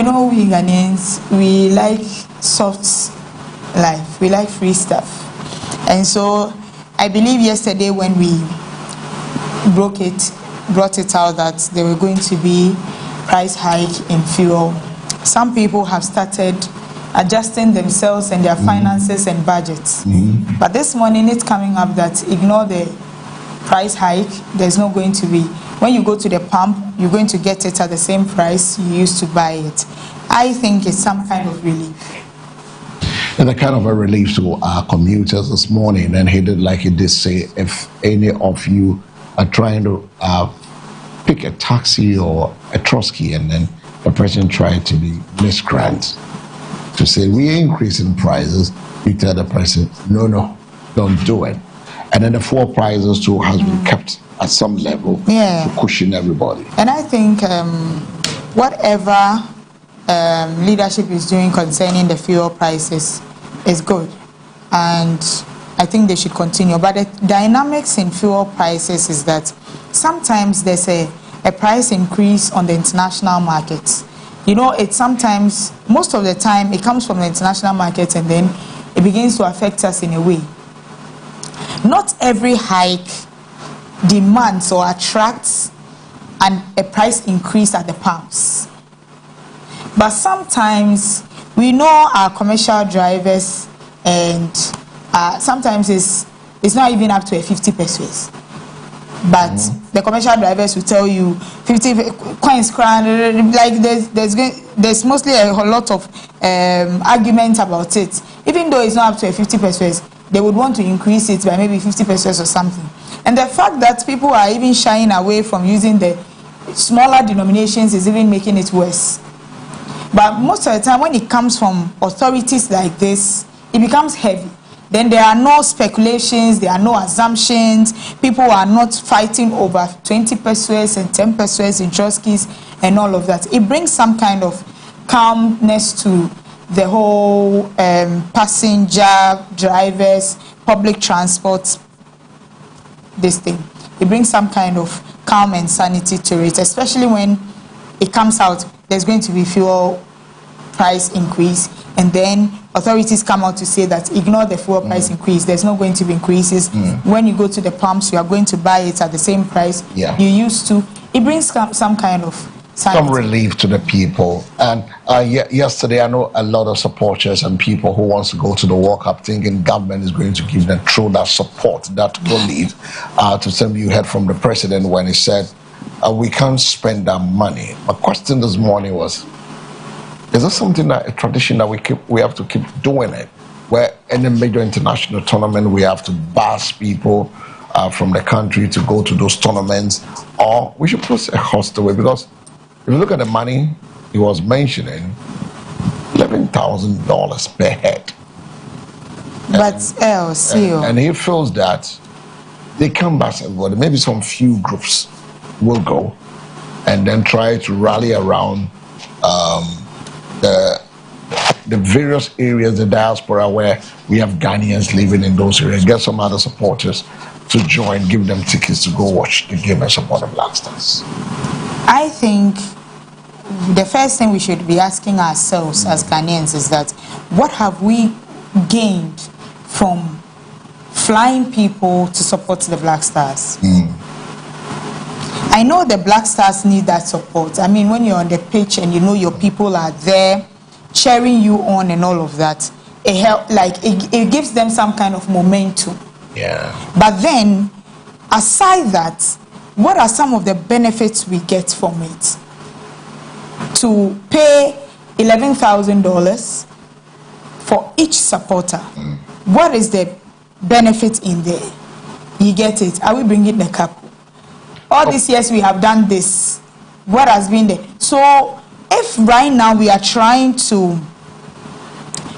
know, we Ghanaians, we like soft life, we like free stuff. And so I believe yesterday when we brought it out that there were going to be price hike in fuel, some people have started adjusting themselves and their finances and budgets. But this morning it's coming up that ignore the price hike, there's not going to be. When you go to the pump, you're going to get it at the same price you used to buy it. I think it's some kind of relief. And a kind of a relief to our commuters this morning. And he did, like he did say, if any of you are trying to pick a taxi or a Trotsky, and then the person tried to be miscreant to say, we increase in prices, you tell the person, no, don't do it. And then the fuel prices too has been kept at some level to cushion everybody. And I think whatever leadership is doing concerning the fuel prices is good, and I think they should continue. But the dynamics in fuel prices is that sometimes there's a price increase on the international markets. You know, it's sometimes, most of the time, it comes from the international markets and then it begins to affect us in a way. Not every hike demands or attracts a price increase at the pumps. But sometimes we know our commercial drivers and sometimes it's not even up to a 50 pesos. But the commercial drivers will tell you 50 coins crown, like there's mostly a whole lot of argument about it. Even though it's not up to a 50 pesos, they would want to increase it by maybe 50 pesos or something. And the fact that people are even shying away from using the smaller denominations is even making it worse. But most of the time when it comes from authorities like this, it becomes heavy. Then there are no speculations, there are no assumptions. People are not fighting over 20 pesos and 10 pesos in Trotsky's and all of that. It brings some kind of calmness to the whole passenger, drivers, public transport, this thing. It brings some kind of calm and sanity to it, especially when it comes out, there's going to be fuel price increase, and then authorities come out to say that ignore the fuel price increase, there's not going to be increases. When you go to the pumps, you are going to buy it at the same price you used to. It brings some kind of sanity. Some relief to the people. And yesterday, I know a lot of supporters and people who wants to go to the World Cup thinking government is going to give them through that support, that relief. To some, you heard from the president when he said, we can't spend that money. My question this morning was, is this something that a tradition that we have to keep doing it? Where any major international tournament, we have to bus people from the country to go to those tournaments, or we should put a host away? Because if you look at the money he was mentioning, $11,000 per head. But and he feels that they come back, everybody, maybe some few groups will go and then try to rally around the various areas, the diaspora, where we have Ghanaians living in those areas, get some other supporters to join, give them tickets to go watch the game and support the Black Stars. I think the first thing we should be asking ourselves as Ghanaians is that, what have we gained from flying people to support the Black Stars? I know the Black Stars need that support. I mean, when you're on the pitch and you know your people are there cheering you on and all of that, it gives them some kind of momentum. Yeah. But then, aside that, what are some of the benefits we get from it? To pay $11,000 for each supporter, what is the benefit in there? You get it? Are we bringing the couple? All these years we have done this. What has been there? So if right now we are trying to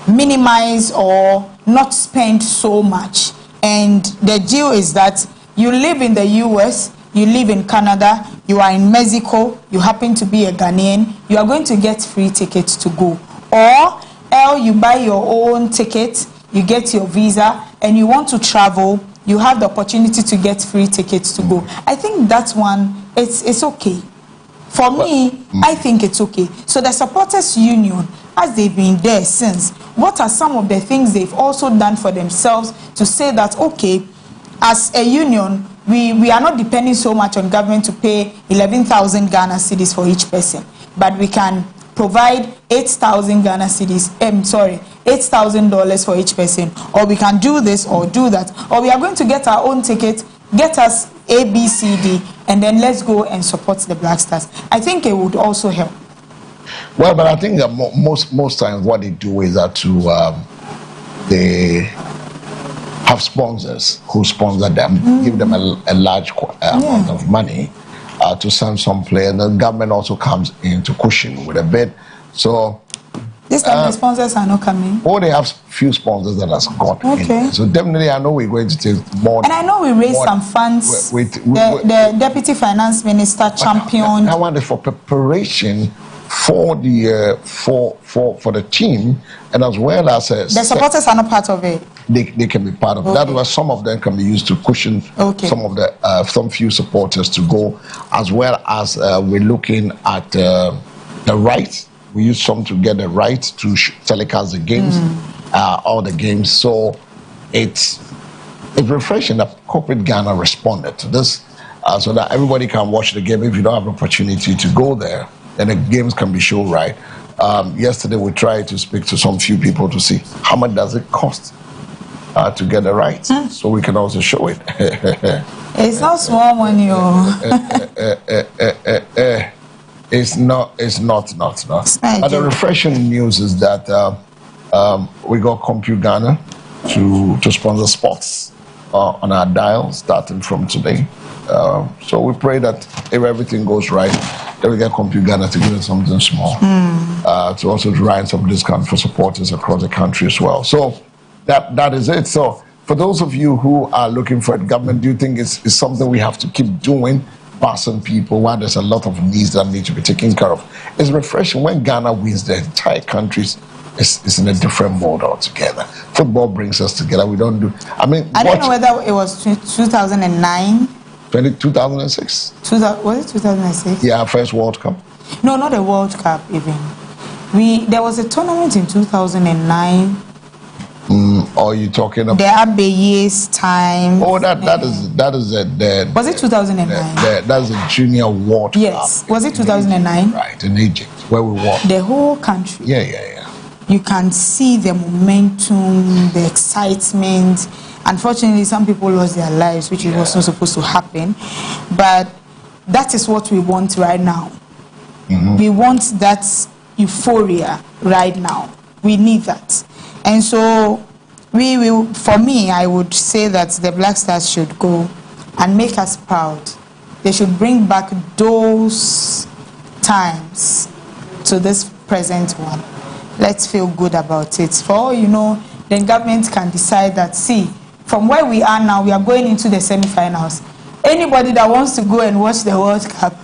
minimize or not spend so much, and the deal is that you live in the US, you live in Canada, you are in Mexico, you happen to be a Ghanaian, you are going to get free tickets to go. Or you buy your own ticket, you get your visa, and you want to travel, you have the opportunity to get free tickets to go. I think that one, it's okay. For me, I think it's okay. So the Supporters Union, as they've been there since, what are some of the things they've also done for themselves to say that, okay, as a union, we are not depending so much on government to pay 11,000 Ghana cedis for each person, but we can provide 8,000 Ghana cedis, $8,000 for each person, or we can do this or do that, or we are going to get our own ticket, get us A, B, C, D, and then let's go and support the Black Stars. I think it would also help. Well, but I think that most times what they do is that they have sponsors who sponsor them, give them a large amount of money to send some players. And the government also comes in to cushion with a bit. So this time the sponsors are not coming. Or they have few sponsors that has got in. So definitely I know we're going to take more. And I know we raised some funds. The Deputy Finance Minister championed. I want it for preparation for the for the team, and as well as the supporters are not part of it. They can be part of that. Where some of them can be used to cushion some of the some few supporters to go, as well as we're looking at the rights. We use some to get the right to telecast the games, all the games. So it's refreshing that Corporate Ghana responded to this, so that everybody can watch the game. If you don't have an opportunity to go there, then the games can be shown right. Yesterday we tried to speak to some few people to see how much does it cost to get the rights, so we can also show it. It's not small money, It's not. But the refreshing news is that we got Compute Ghana to sponsor sports on our dial starting from today. So we pray that if everything goes right, then we get Compute Ghana to give us something small to also write some discount for supporters across the country as well. So that is it. So for those of you who are looking for it, government, do you think it's something we have to keep doing, passing people while there's a lot of needs that need to be taken care of? It's refreshing when Ghana wins, the entire country is in a different mode altogether. Football brings us together. We don't do. I don't know whether it was 2009. 2006. Was it 2006? Yeah, first World Cup. No, not the World Cup even. There was a tournament in 2009. Or you talking about the Abeye's time? Oh, that is the. Was it 2009? That's a junior World Cup. Yes. Was it 2009? Right, in Egypt, where we won. The whole country. Yeah. You can see the momentum, the excitement. Unfortunately, some people lost their lives, which was not supposed to happen. But that is what we want right now. We want that euphoria right now. We need that. And so we will, for me, I would say that the Black Stars should go and make us proud. They should bring back those times to this present one. Let's feel good about it. For all you know, the government can decide that, see, from where we are now, we are going into the semi-finals. Anybody that wants to go and watch the World Cup,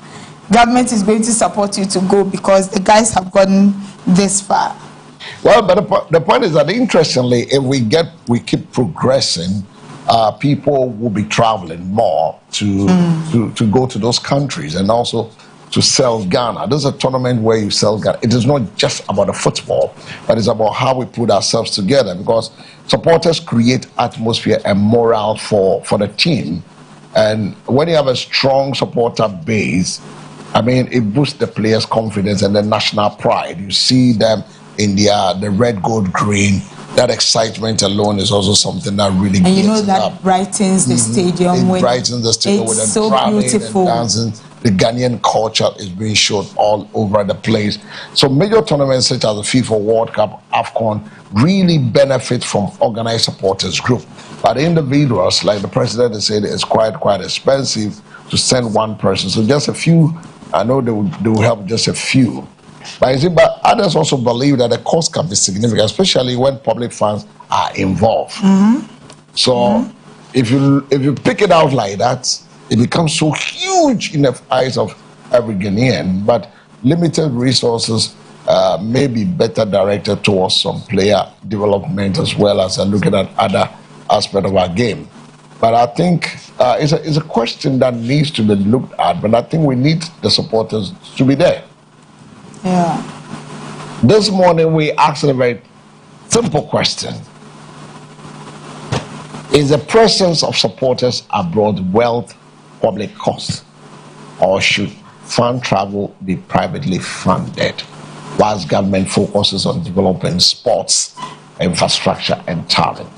government is going to support you to go because the guys have gotten this far. Well, but the point is that, interestingly, if we keep progressing, people will be traveling more to go to those countries and also to sell Ghana. This is a tournament where you sell Ghana. It is not just about the football, but it's about how we put ourselves together, because supporters create atmosphere and morale for the team. And when you have a strong supporter base, it boosts the players' confidence and the national pride. You see them in the red, gold, green. That excitement alone is also something that really gets and you know that brightens the stadium. It brightens the stadium with the so beautiful. And dancing. The Ghanaian culture is being shown all over the place. So major tournaments such as the FIFA World Cup, AFCON, really benefit from organized supporters group. But individuals, like the president has said, it's quite expensive to send one person. So just a few, I know they will help just a few. But others also believe that the cost can be significant, especially when public funds are involved. So if you pick it out like that, it becomes so huge in the eyes of every Ghanaian. But limited resources may be better directed towards some player development as well as looking at other aspects of our game. But I think it's a question that needs to be looked at. But I think we need the supporters to be there. Yeah. This morning we asked a very simple question. Is the presence of supporters abroad worth public cost, or should fan travel be privately funded whilst government focuses on developing sports, infrastructure and talent?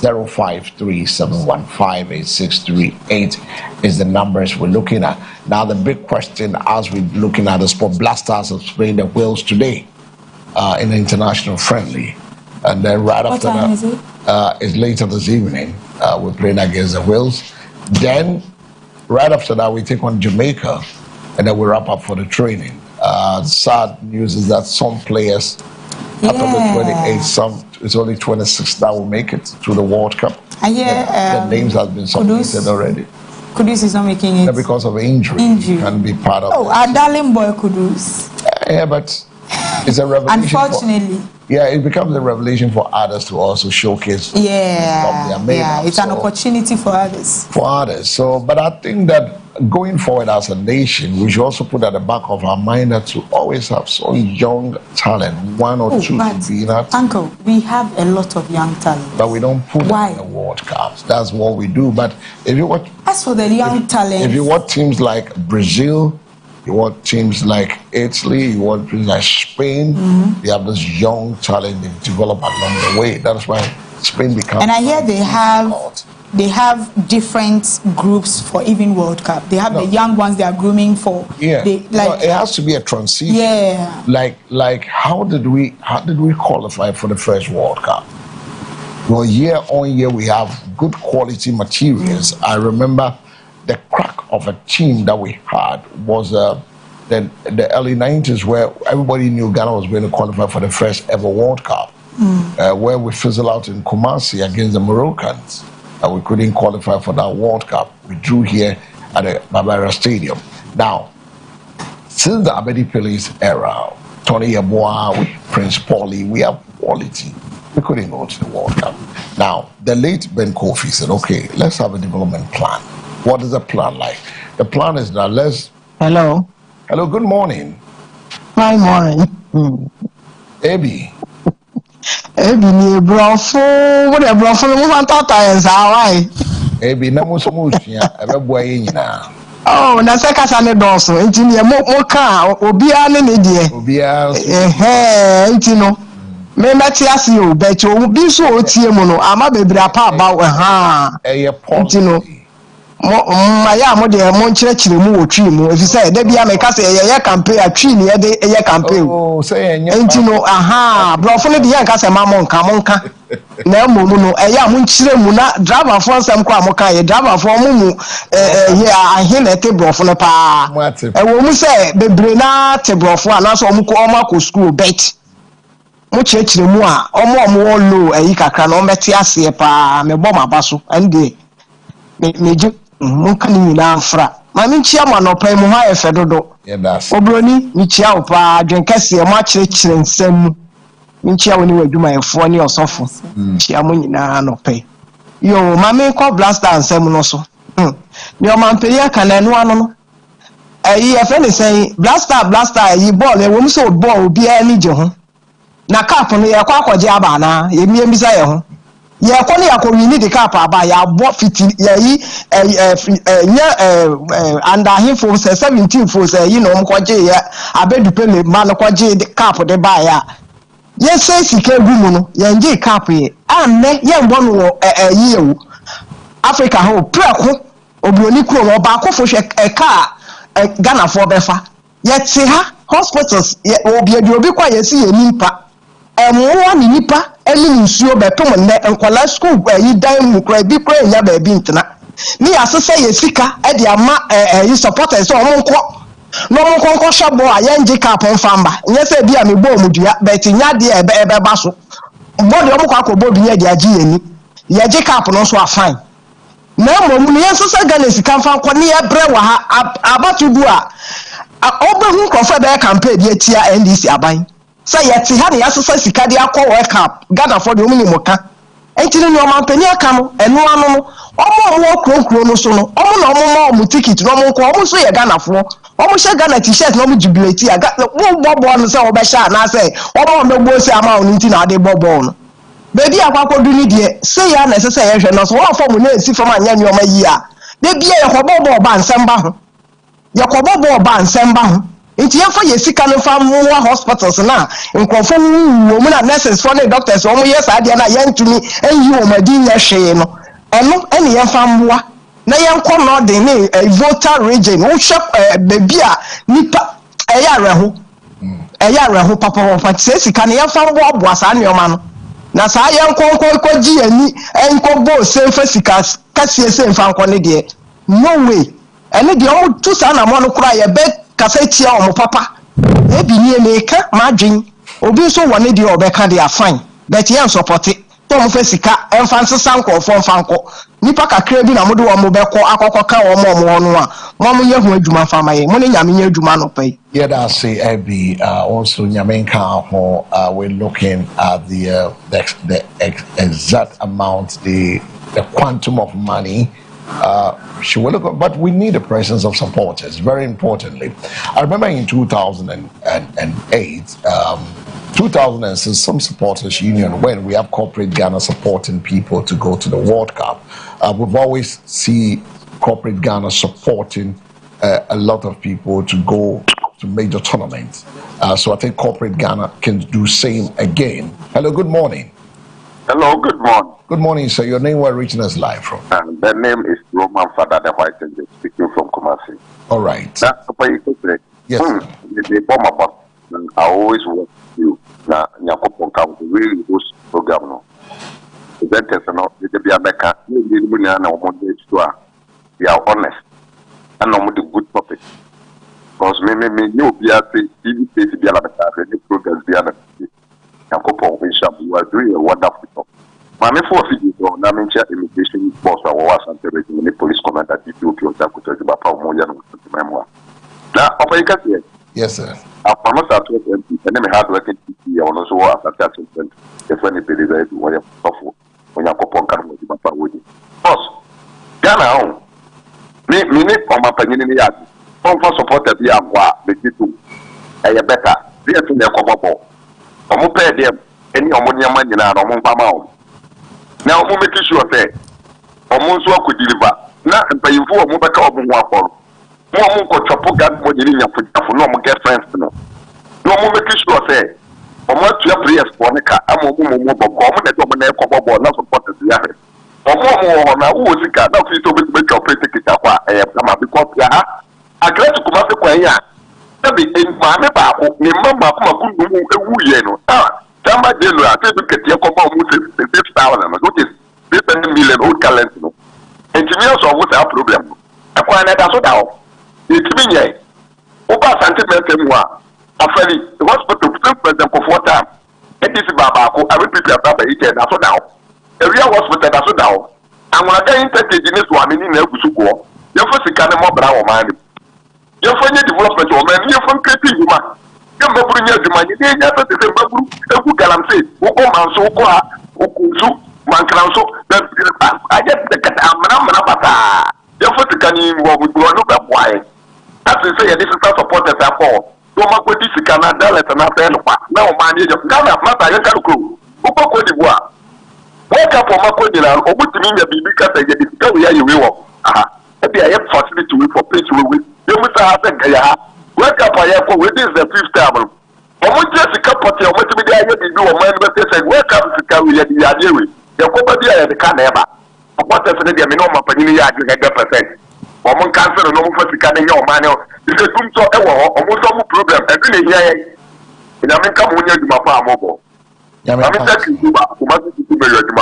0537158638 is the numbers we're looking at. Now the big question as we're looking at the sport, Black Stars have playing the Wales today in the international friendly, and then right after that is it? It's later this evening. We're playing against the Wales. Then right after that we take on Jamaica, and then we wrap up for the training. Sad news is that some players after the 28, it's only 26 that will make it to the World Cup. The names have been submitted already. Kudus is not making it because of injury. Can be part of it. Our darling boy Kudus. Yeah, but it's a revelation. Unfortunately. It becomes a revelation for others to also showcase. It's an opportunity for others. So, but I think that going forward as a nation, we should also put at the back of our mind that to always have some young talent, one or two to be in our team. Uncle, we have a lot of young talent. But we don't put them in the World Cups. That's what we do. But if you watch, as for the young talent, if you watch teams like Brazil, you want teams like Italy, you want teams like Spain, they have this young talent they develop along the way. That's why Spain becomes. And I hear they have different groups for even World Cup. They have the young ones they are grooming for. Yeah, it has to be a transition. Yeah, like how did we qualify for the first World Cup? Well, year on year we have good quality materials. I remember the crack of a team that we had was the early 90s, where everybody knew Ghana was going to qualify for the first ever World Cup, where we fizzled out in Kumasi against the Moroccans. We couldn't qualify for that World Cup. We drew here at the Barbara Stadium. Now, since the Abedi Pele's era, Tony Yeboah, Prince Paulie, we have quality. We couldn't go to the World Cup. Now, the late Ben Kofi said, okay, let's have a development plan. What is the plan like? The plan is that Hello, good morning. Hi, morning. Ebi. Ebi ni brofo, what a brofo, we want to tell us how Ebi, na mo ebe boy nyina. Oh, na se kasa ne doso, enti ne mo ka obia ne ne die. Obia. Enti no. Me meti ase o, but obi so otie mu no, ama bebre apa aba enti no. Ya mo de mo nkyerɛkyerɛ mu wɔ twi mu efisɛ da bia me ka sɛ yɛ campaign atwi ne yɛ campaign enti no brofo no de yɛ nka sɛ ma mo nka na mmom no ɛyɛ mo nkyerɛ mu na driver fo nsɛm kɔ a mo ka yɛ driver fo mo mu ahe na te brofo no paa ɛwɔ mu sɛ bebre na te brofo a na so ɔmo akɔ school bet mo kyerɛkyerɛ mu a ɔmo wɔ low ayi kakra na ɔmo bɛte aseɛ paa me bɔ maba so ɛnde me Munka ni nyina fra ma me nchia ma no pa mu ha efe dodo obroni ni chia wo pa dwenkase mo akyerɛkyerɛ nsɛm mu nchia wo ni wadwuma efo ni osofo chia mo nyina no pa yo ma me kɔ blaster nsɛm no so ni o ma mpeli aka na no ano no ayi efe ne sɛn blaster ayi ball e wo mu so ball obi ani gye ho na cap no ye kɔ akɔgye aba na ye mi mbisa ye ho ye kɔ ne yakɔ wini de cap aba ya bo fiti yi under him for 17 for say you know mkɔgye ye abedupe le ma no kɔgye cap de ba ya ye say sika gu mu no ye nge cap ye anne ye mbɔ no yi ewu Africa ho preko obroni kuro no ba akɔfo hwɛ ka Ghana for befa ye te ha hospitals obi kwa ye si ye nimpa emwo ni nipa eni nsuo betom ne nkwala school yi dan mu kra bi kra nya ba bi ntena ni asese ye sika e de ama yi supporters o mo nko no mo nko hwebo a ye nje cap mfamba nye se bi a me bo omudua bet nya de ebe ba so body o mo kwa kobo bi ye de agi yani ye je cap no so afine na mo mu ye sese Ghana sika mfa nko ne ye bre wa ha abatudu a obehu nkrofo be campaign de tia NDC aban say yet ha ne yasesa sika de akɔ World Cup Ghana for the omni moka entini no man pani aka no eno ano no omo kronkro no so no omo na omo ticket no omo nko omo so ye Ghana for omo hye Ghana t-shirt no omo jubilate aga wo bobo no say obɛhya na say omo megbo si ama ono nti na ade bobo no baby akwakodu ni de say ya na sese ye hwɛ no so wo form na esi form anya nyoma yi a de bia ye kɔbɔbɔ ba nsɛm ba ho ye kɔbɔbɔ ba nsɛm ba ho nti yɛfa yɛ sika no fa mo hospitals na nkrɔfo wo mu na nurses for the doctors wo mo yɛ saa de na yɛntumi enyi wo madi nya hwee no ɛno ɛne yɛfa mboa na yɛnkɔ no de ne voter region wo hwɛ baby a nipa ɛyɛ areho papa sɛ sika no yɛfa mboa boa saa nneɔma no na saa yɛnkɔ gyi ani ɛnkɔ bo semfa sika kasie semfa nkɔ ne deɛ no way ɛne deɛ ɔmo tu saa na mo no kora yɛbɛ kasa tia omo papa ebi ni emeka madwen obi so wone de obeka de afan but yen support to mo fa sika emfa nsesa nkofo mfa nko nipa kakra bi na mo de wo mo beko akokọ ka wo mo no a mo ye ho adwuma fa maye mo ne nyame nya adwuma no pai yeah that say ebi also nyame nka ho we're looking at the exact amount the quantum of money she will look, but we need the presence of supporters, very importantly. I remember in 2008, 2006, some supporters union, when we have corporate Ghana supporting people to go to the World Cup, we've always seen corporate Ghana supporting a lot of people to go to major tournaments. So I think corporate Ghana can do same again. Hello, good morning. Hello, good morning. Good morning, sir. Your name, where reaching us live from? The name is Roman Father the White Angel, speaking from Kumasi. All right. That's why you say, yes, the bomb about, I always want you. Now, Yakopon County really host program. No, that is not the Biabeca, we are honest and not the good topic. Because me, you be a TV station, the other programs, the other. Yakopon, you are doing a wonderful job. Mame for video na mention immigration boss wa was and the police commander DPO Pionta Kutoji Bapa Moya no memoir. Na opayika here. Yes sir. I promise that to MP and me hard working TP on also was attachment if any believe it when you suffer when you kopon kan mo Bapa wodi. Boss Ghana on me need on my panyin ni yard. On for support be amwa be gitu. E better. Be to me kobobo. Omo pay dem any omo nyama nyina na omo pama o. Now, we make sure that almost what could deliver. Now, by you for more better open one for more chopo gun when you need for no more get friends. No more make sure that almost your prayers for the car. I'm more common at the common not supported the other. Or more now, who was the car? Now, please don't make your pretty ticket up. I have come up because I glad to come up with Quaya. That be in my neighbor, remember, come up. Somebody will get your common 6,000, which is 50 million old calendar. Engineers are with our problem. I find that so now. It's me, over sentiment, after the hospital, president for 4 times. It is Baba, I repeat after 8 and so now. A real hospital, that's so now. And when I get into this one in Elbusuko, your first kind of more brown man. Your friend development woman, you're from creating human. You never bring your money. They never say, "Who can I say? Who come and so go? Who so man can so?" I get the cat. I'm not. You first can you with one of the why? As you say, this is not supported at all. Don't make with this Canada. Let's not tell you. Now, man, you can't have matter. You can't go. Who go to the war? Wake up for my continent. Or what do you mean? You because I get it. Go where you will. Maybe I have facility to for place with. You must have a guy. Wake up, I have with this the 5th time. I want just a couple of what we do a man, but they said, wake up to carry the idea with your company at the Canada. What definitely, I mean, no, my penny, I can get percent. Woman cancer, no more for the your manual. It's a room so almost no problem. I really hear it. And I mean, come when you do my farm mobile. I mean, that's you, my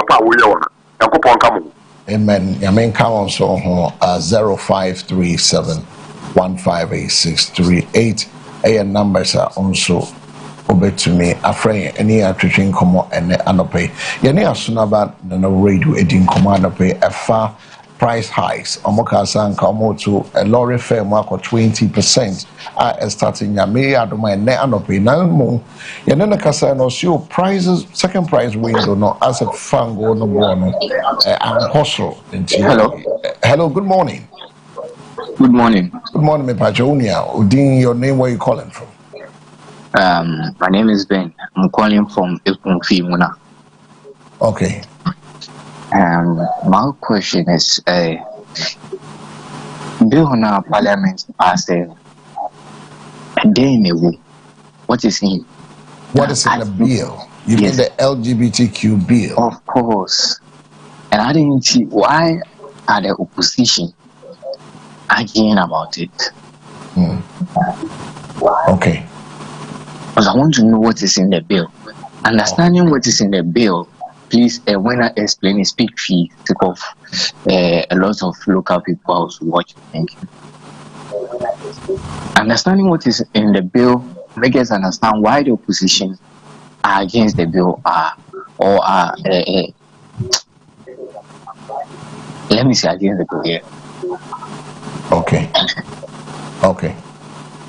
power. I go on come. Amen. I mean, come on, so 0537 158 and numbers are also over to me. A friend, any attrition come and anope. Yeni asunaba no radio edin command pay a far price hikes. Omoka come to a lorry fare mark of 20%. I starting Yame Adoma and anope. Now more. Yanena Casano, so prices, second price window, no asset fango no bono and hustle. Hello. Hello, good morning. Good morning. Good morning, Mr. Jonia. Udin, your name, where you calling from? My name is Ben. I'm calling from Ipunfi Muna. Okay. My question is, bill on our parliament passed a day in a week. What is in? What is in the bill? You mean the LGBTQ bill? Of course. And I didn't see why are the opposition arguing about it. Okay. Because I want to know what is in the bill. Understanding what is in the bill, please, when I explain it, speak free, because a lot of local people also watch. Thank you. Understanding what is in the bill makes us understand why the opposition are against the bill let me say against the bill here. Okay. Okay.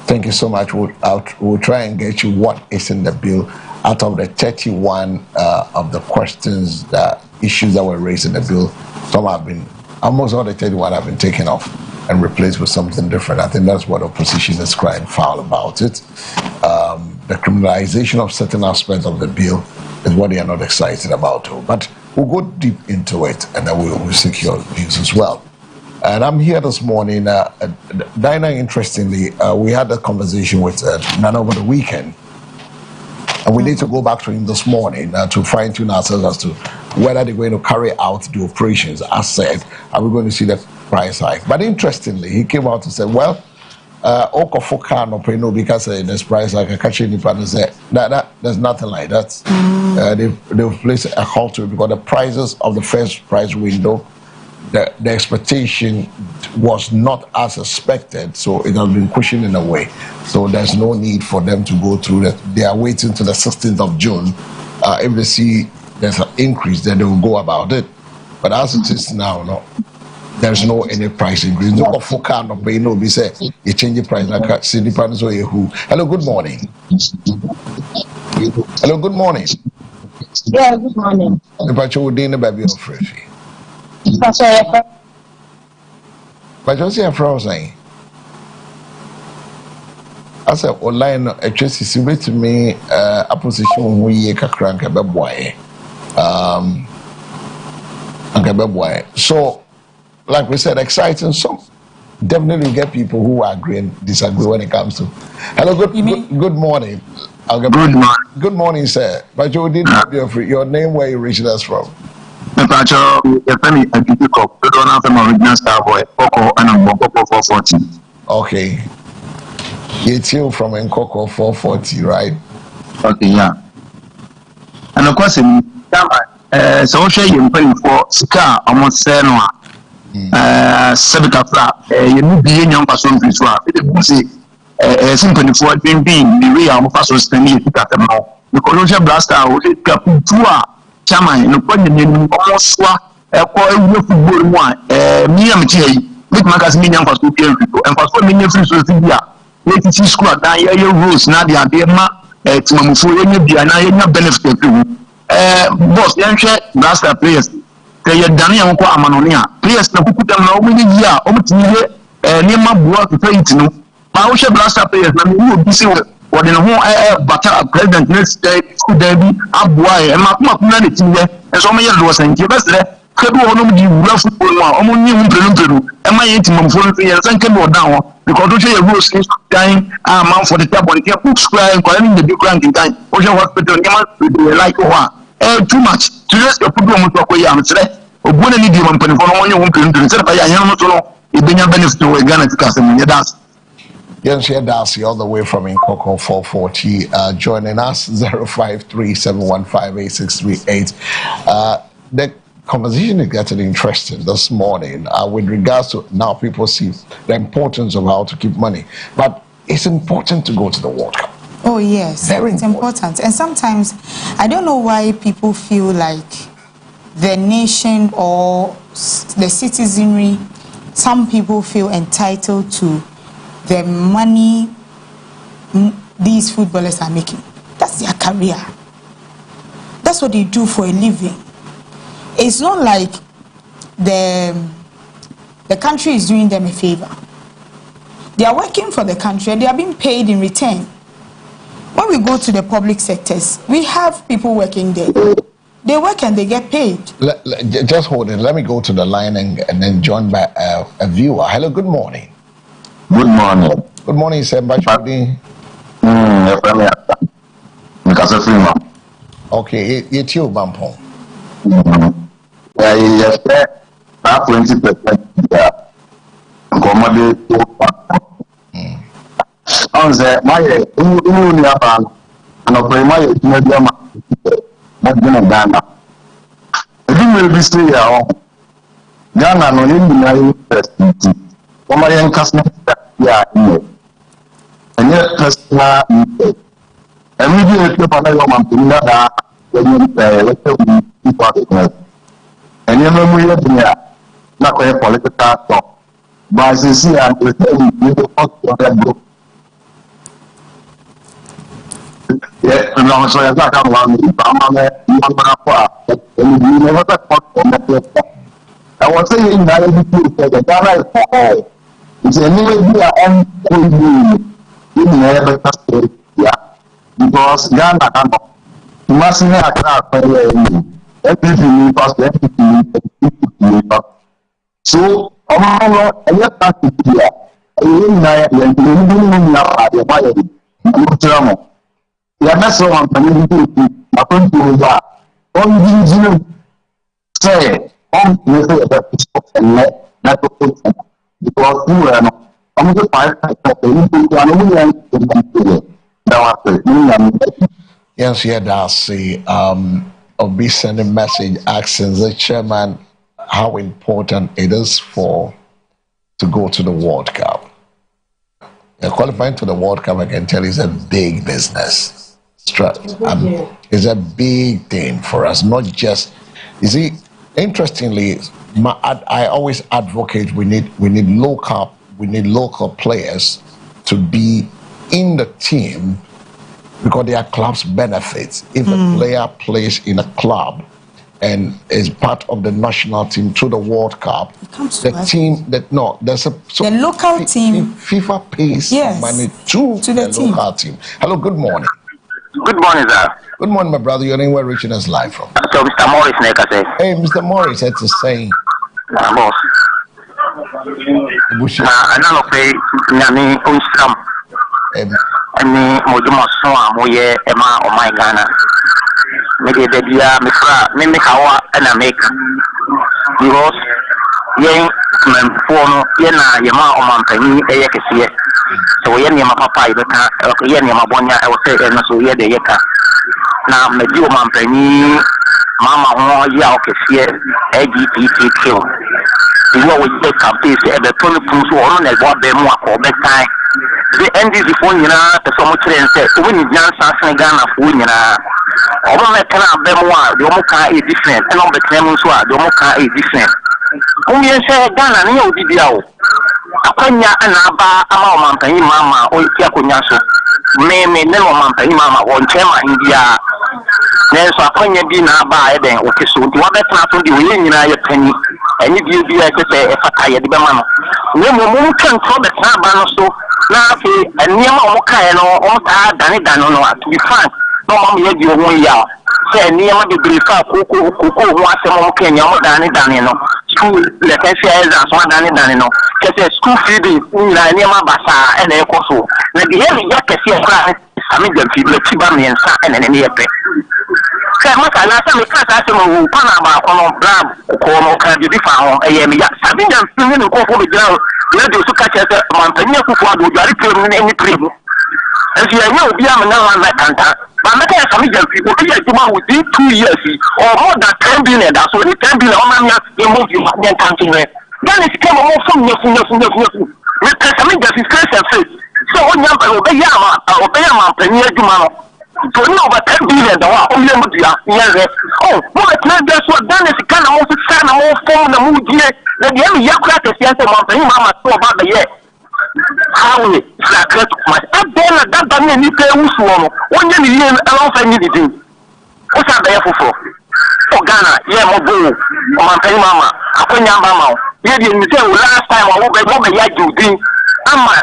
Thank you so much. We'll try and get you what is in the bill out of the 31 of the questions, the issues that were raised in the bill. Some have been, almost all the 31 have been taken off and replaced with something different. I think that's what opposition is crying foul about it. The criminalization of certain aspects of the bill is what they are not excited about. But we'll go deep into it and then we'll seek your views as well. And I'm here this morning. Dinah, interestingly, we had a conversation with Nana over the weekend. And we need to go back to him this morning to fine-tune ourselves as to whether they're going to carry out the operations. As said, are we going to see the price hike? But interestingly, he came out and said, well, Okafoka no pay no because this price like a catching the and said that there's nothing like that. They've placed a halt to it because the prices of the first price window, the expectation was not as expected, so it has been cushioned in a way. So there's no need for them to go through that. They are waiting to the 16th of June. If they see there's an increase, then they will go about it. But as it is now, no, there's no any price increase. No forecast no pay no be say you change the price like see depends on who. Hello, good morning. Hello, good morning. Yeah, good morning. But you would dinner baby of fresh. But you see a frozen. I said online electricity with me a position we kakrank a boy. So like we said, exciting. So definitely get people who agree and disagree when it comes to. Hello, good morning. Good morning. Good morning, sir. But you didn't have your name, where you reached us from. Okay. It's you from Nkoko 440, right? Okay, yeah. And of course, so you pay for Sika almost Senua. Sebika you need be in your person to swap. It is simply for being the real person spending it at the mouth. The Colossian blaster will hit Caputua, Chama, no point in almost swap a football one, me and J. Make magazine for people and for 4 million free social media. Let it see school at your rules, Nadia, Dema, Timamu, Diana, benefit. Boss, young blaster players. They are done young Amanonia. Players no put them now many years, almost near my work to play it. No, Pausha blaster players, and you will be seen what in a whole butter president next day could there be a boy and my humanity there, and so many was and give us there. Could you rough football, only am I eating my phone and can go down because you rules is dying a month for the table and kept square and calling the big ranking time. Ocean hospital, like one. Too much. To just a problem with what I'm saying. Or when any demon penny for one you won't instead of a young solo, it being a benefit to a Ghana to customer. That's Yes, Darcy, all the way from Nkoko 440, joining us 0537158638. The conversation is getting interesting this morning with regards to now people see the importance of how to keep money, but it's important to go to the World Cup. Oh yes, it's important. And sometimes I don't know why people feel like the nation or the citizenry, some people feel entitled to the money these footballers are making. That's their career. That's what they do for a living. It's not like the country is doing them a favor. They are working for the country and they are being paid in return. When we go to the public sectors, we have people working there. They work and they get paid. Just hold it. Let me go to the line and then join by a viewer. Hello, good morning. Good morning. Good morning, sir. Okay, it's you, Bampo. Yes, 20%. On the my and of my Ghana. If you will be still here, Ghana no university. For my young customer, yeah, and yet personal. And we do it for another month to another. And you know, we have not quite political talk. But as you see, I'm going to tell you the first of that book. Yeah, and I'm sorry, I'm not going to never talk on that. I was saying that the Ghana is for all. It's a new idea on in the because Ghana cannot. You must have everything so, I'm not Yeah, that's all I'm going to do. I'm going to do that. On say, on you say that and let that because you are not. I'm going to find that yes, yeah, that's the of be sending message asking the chairman how important it is to go to the World Cup. Qualifying for the World Cup, I can tell you, is a big business. It's a big thing for us, not just. You see, interestingly, I always advocate we need local players to be in the team because their club's benefits. If a player plays in a club and is part of the national team to the World Cup, the local team. FIFA pays money to the local team. Hello, good morning. Good morning, sir. Good morning, my brother. Your name, where reaching us live from? So, Mr. Morris, hey, Mr. Morris, that's the same. Boss. I don't pay Nami Unsam. Any Moduma Moye, Emma, or my Ghana. Maybe the Dia, Mimi Kawa, and I make because Yang Forno, Yena, Yama, or Mampani, Ayakasia. So, Yama Papa, Yama Bonia, I will say, and so Yeda Yaka. Now, Medio Mampani, Mama, Yakasia, AGPTQ. You always take a piece at the 20 points on and what they want or back time. The NDC phone, you know, the so much and said, when you dance and Ghana for you know, all my canal Bemoa, the Omoka is different, and all the Clemenswa, the Omoka is different. Only say Ghana, no video. Akonya and Abba, Amampani Mama, or Yakunyaso, may never Mampani Mama, or Chema India. Then so Akonya Dina by then, okay, so what that's not to the United Penny. And if you be like a fataya di bamano, we will can call the Sabano so now and Yama Mokano, Dani Dano, to be frank, no one yet you won't yell. Say Niama de Brifa, Kuku, was a Mokan, Dani Danino, school, let us say as one Dani Danino, just a school feeding, Niama Basa, and Ecoso. Let the heavy Yakasia cry, I mean, the people, Tibami and any epic. Maka na sa me kasa se mo pana ba kono bram ko mo ka bi fa ho e me ya sabi na fini ko fo be gira na de su ka che se mampanya ku fo ado jari pre mu ni pre mu e si anya obi am na wan na kanta ba me ka sami jam fi ko ya juma within 2 years or more than 10 billion that so 10 billion o ma nya e mo fi ma nya kantin re dan is come mo fo nyefu me ka sami jam fi stress and faith so o nya ba o be ya ma panya juma no to no over 10 billion da wa o le mu dia yes oh what na that's what dan is kind of mo fi na mo form na mu die na dia me yakura te siasa mo pa mama so ba the year how we sacred my abena that ba me ni pe wusu no onye ni yen e won fa ni didin o sa ba ye fofo o Ghana ye mo bo o man pa mama akonya ba ma o ye di ni say last time wo be ya judin ama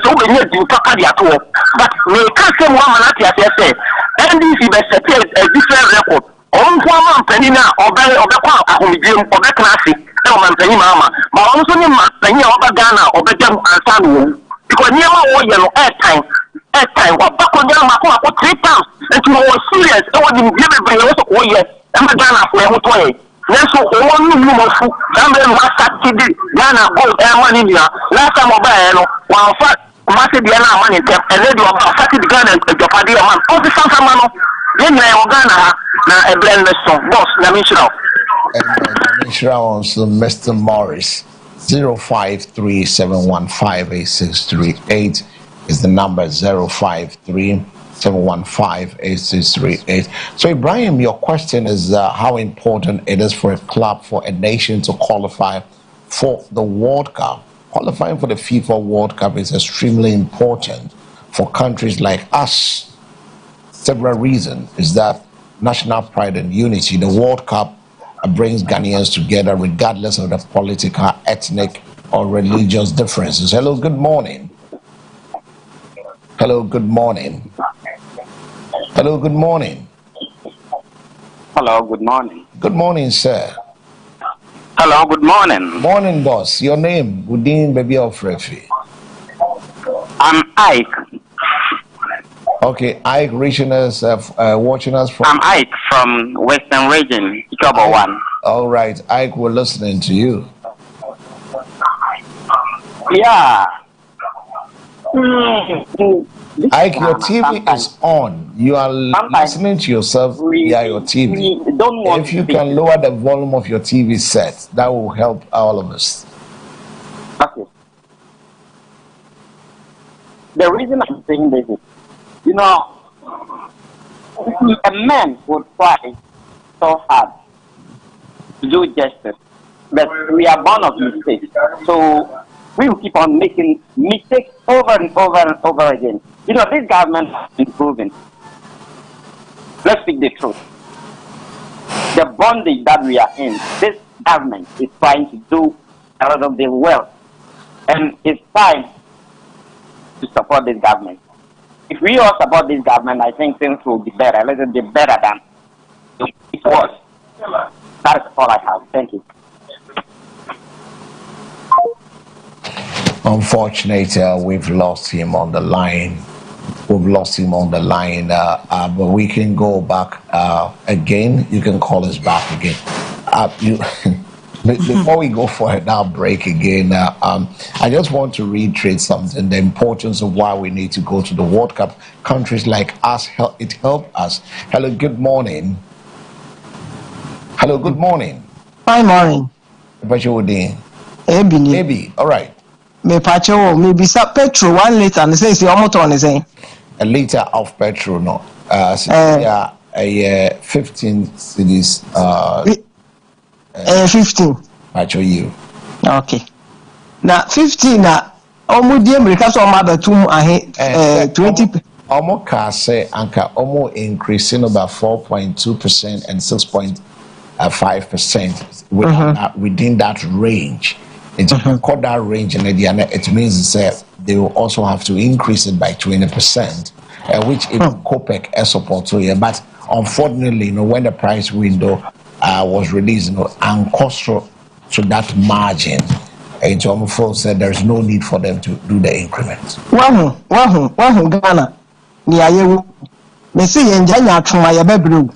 so we need to talk at all but we can't say one man at say NDC be set a different record on one penina obe kwa ahomidiem obe classic e o man penina mama but on so ni ma penina obe Ghana obe jam answer wo because niam wo ye no airtime wa back on Ghana ko 3 times and you were serious e wo di be be wo so wo ye e ma Ghana for e ho to ye so one new mofu dambe no Saturday Ghana gold money nia last time oba no one fact must be na money tem and then oba Saturday Ghana jopade man o se sanfama no yen na o Ghana na e blend so boss na me shira on so Mr. Morris 0537158638 is the number 0537158638. So Ibrahim, your question is how important it is for a club, for a nation to qualify for the World Cup. Qualifying for the FIFA World Cup is extremely important for countries like us. Several reasons is that national pride and unity. The World Cup brings Ghanaians together regardless of the political, ethnic or religious differences. Hello, good morning. Hello, good morning. Hello, good morning. Hello, good morning. Good morning, sir. Hello, good morning. Morning, boss. Your name, Budin Baby of Refi. I'm Ike. Okay, Ike reaching us, watching us from. I'm Ike from Western Region, Ikobo 1. All right, Ike, we're listening to you. Yeah. Ike, your TV is on. You are listening to yourself via your TV. If you can lower the volume of your TV set, that will help all of us. Okay. The reason I'm saying this is, you know, a man would try so hard to do justice, but we are born of mistakes. So we will keep on making mistakes over and over and over again. You know, this government has been proven. Let's speak the truth. The bondage that we are in, this government is trying to do a lot of the wealth. And it's time to support this government. If we all support this government, I think things will be better, a little bit better than it was. That's all I have. Thank you. Unfortunately, we've lost him on the line. But we can go back again. You can call us back again. Before we go for another break again, I just want to reiterate something, the importance of why we need to go to the World Cup. Countries like us, it helped us. Hello, good morning. Hello, good morning. Hi, morning. Maybe, all right. Maybe some petrol 1 liter and say almost on the same. A liter of petrol, no. 15 cities. 15. Actually, you. Okay. Now 15 almost the Americans on my 20. Almost can say anka almost increasing about 4.2% and 6.5% within that range. It's called that range, and it means that they will also have to increase it by 20%, which even COPEC support to you. But unfortunately, when the price window was released, and cost to that margin, and folks said there's no need for them to do the increments. Wahoo, Ghana. Niayewu. Me see yenjanya tuma ya bebru.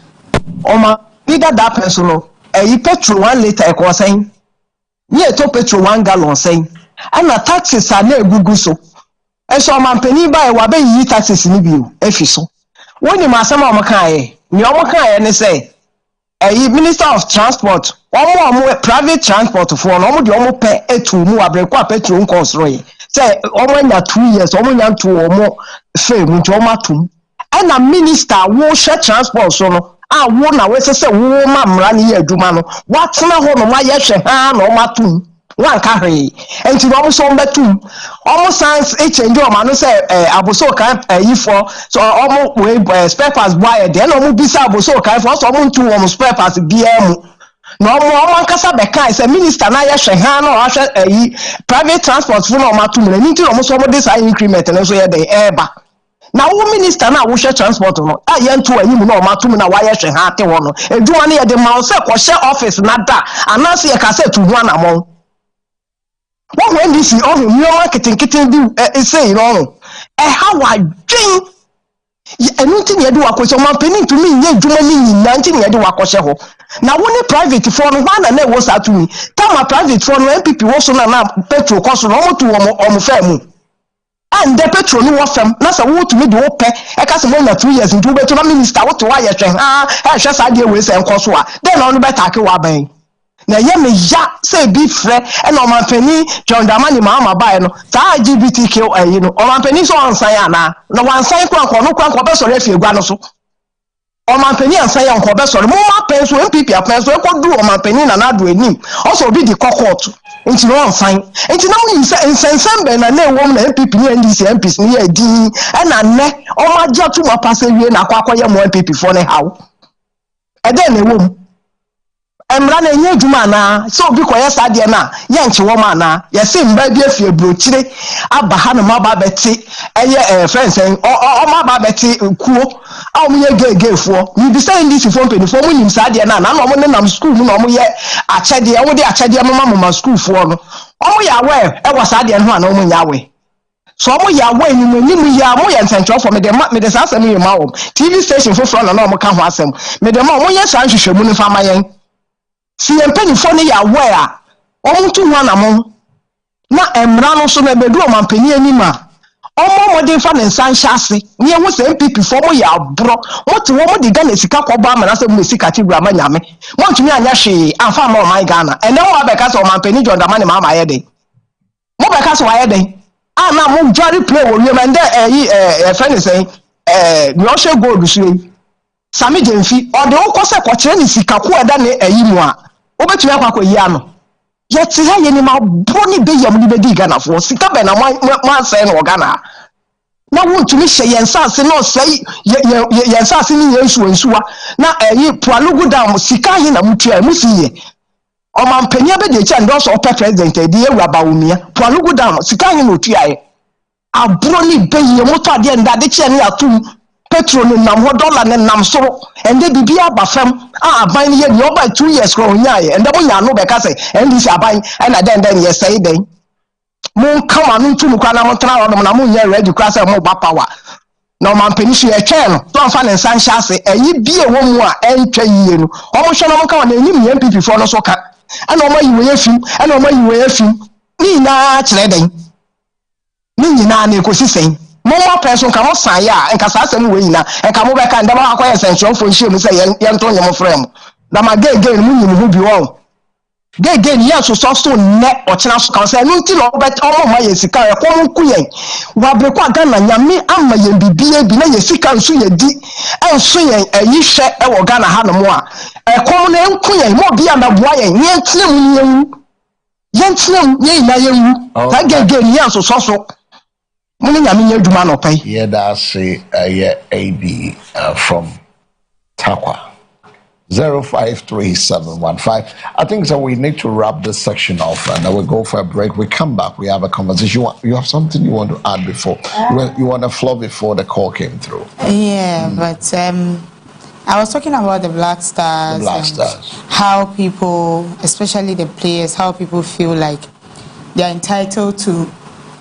Oma bigger that person petrol 1 liter e saying. Ye to petrol 1 gallon saying. And the taxes are na egugu so. E so man penny buy wa be yi taxes ni bi o efi so. When you masama omakaye, ni omakaye ne say Minister of Transport, omo private transport for no de omo pay etu mu abrekwa petrol nkosroye. Say omo nya 2 years, omo nya 2 omo fame nti omo atum. And a minister wo share transport so no a wo na we say wo ma mra ne ye aduma no. Watena ho no ma ye hwe ha na omo atum. One carry and to almost on betum almost sans change or man say aboso can for so almost way spare parts buy then almost bisa aboso can for so almost 2 almost spare parts BM no more kasa beka is a minister na ya hwe ha no private transport for no matum na nti almost almost this increment and so ya the airba na wo minister na wo share transport no ayentu anyim na matum na wa ya hwe ha te wo no eduma na ye de ma say ko share office na da anase ye ka say to ho anamon. What when this is all your marketing do say no how I drink anything you do akwese man penny to me ye dwuma ni nyinantin ye do akose ho na woni private for no na na wo sa to me time private for no MPP wo so na petrol cost no mo to wo famu and the petrol ni wo fam na say wo to me do wo pe e ka se mo na 2 years ntu beto na minister wo to wa ye hwe hwe sa de we se enkoso a then no better ke wa ban na ye me ya say be free and o man pani John Damani mama buy no ta LGBTQ no o man pani so ansan ya na wan san kwa no kwa be so refi egua no so o man pani ansan ya nko be so mo ma pen so MPP apen so e ko du o man pani na do anim o so bi di court nti no ansan nti na mo say nsensembe na na ewom na MPP ni NDC MPs ni ya di e na ne o ma ja tu ma pass wie na akwakoye mo MPP for ne how e dey na ewom emra na enye djuma na so bi koye sade na ye nche wo ma na ye se mba bi afie brochire aba ha na ma ba beti eye friends o ma ba beti kuo a mo ye gegefuo ni bi say ndi sifo mpenifo mo nim sade na na no mo ne nam school mu no mo ye achede e wo de achede mama school fo no o mo ya we e wo sade no na o mo nya we so omo ya wa ni ya mo ya nsentro for me de sa asem ye ma wo TV station for na omo ka ho asem me de ma omo ye san hwehwemu ni fa ma yen si ye mpanifo ni ya wa a omo tu ho na mo na emra no so na bedu o mampani anima omo modern fa nsan hyase ni ehun se MPP fo mo ya bro mo te wo mo di Ghana sika ko ba ma na se mo sika ti bra ma nyame mo ntumi anya hwe amfa ma o man Ghana ene wo abeka so mampani jonda ma ne ma ye den mo beka so wa ye den na mo jari play wo we man dey friend say ni o she gold su yi Sami Jemfi o de wo ko se ko kire ni sika ko eda ne ayi mu a wo betumi akwa yi ano yet ha ye ni ma boni be yam ni be di Ghana fo sika be na mo say no Ghana na wontumi hye yensase no say yensase ni yensuwa na Pualugu dam sika he na mutua musiye o mampanya be de cha ndoso o president e de ewura bawumia Pualugu dam sika he no tuae abro ni be ye moto ade ndade che ne atum petrol ni nam ho dollar ne nam so ende bibia ba fam aban ye ni oba 2 years ko nyaaye ende mo nya no be ka say ndc aban na den ye say den mo kama no ntu kwa na mo tra wo na mo nya ready kwa say mo ba power na o mampani hwe e twen no to fa ne nsan hyase eyi bie wo mu a entwa yie no o mo hwe no mo kama na enyim ye MPP fo no so ka ana o ma yiwe afim ana o ma yiwe afim ni na kire den ni nyina na ekosi sen mo mo person ka mo san ya enka sa asem we nyina enka mo be ka ndaba akoye sension fo nhie mu se ye nto nyem frem na ma gege mu nyim hu bi wo gege ni ya so so ne o kina so ka se no nti no be o mo ye sika e ko nku yen wa bre kwa Ghana nyame ama ye bibie bi na ye sika nso ye di enso yen ayi hwe e wo Ghana ha no mo a e ko na nku yen mo bia na boa yen ye ntine mu yen ye na ye wu ta gege ni ya so yeah, that's AB from Takwa 053715. I think so. We need to wrap this section off, and then we'll go for a break. We come back. We have a conversation. You have something you want to add before? You want to flow before the call came through? Yeah, but I was talking about the Black Stars. The Black Stars. How people, especially the players, how people feel like they are entitled to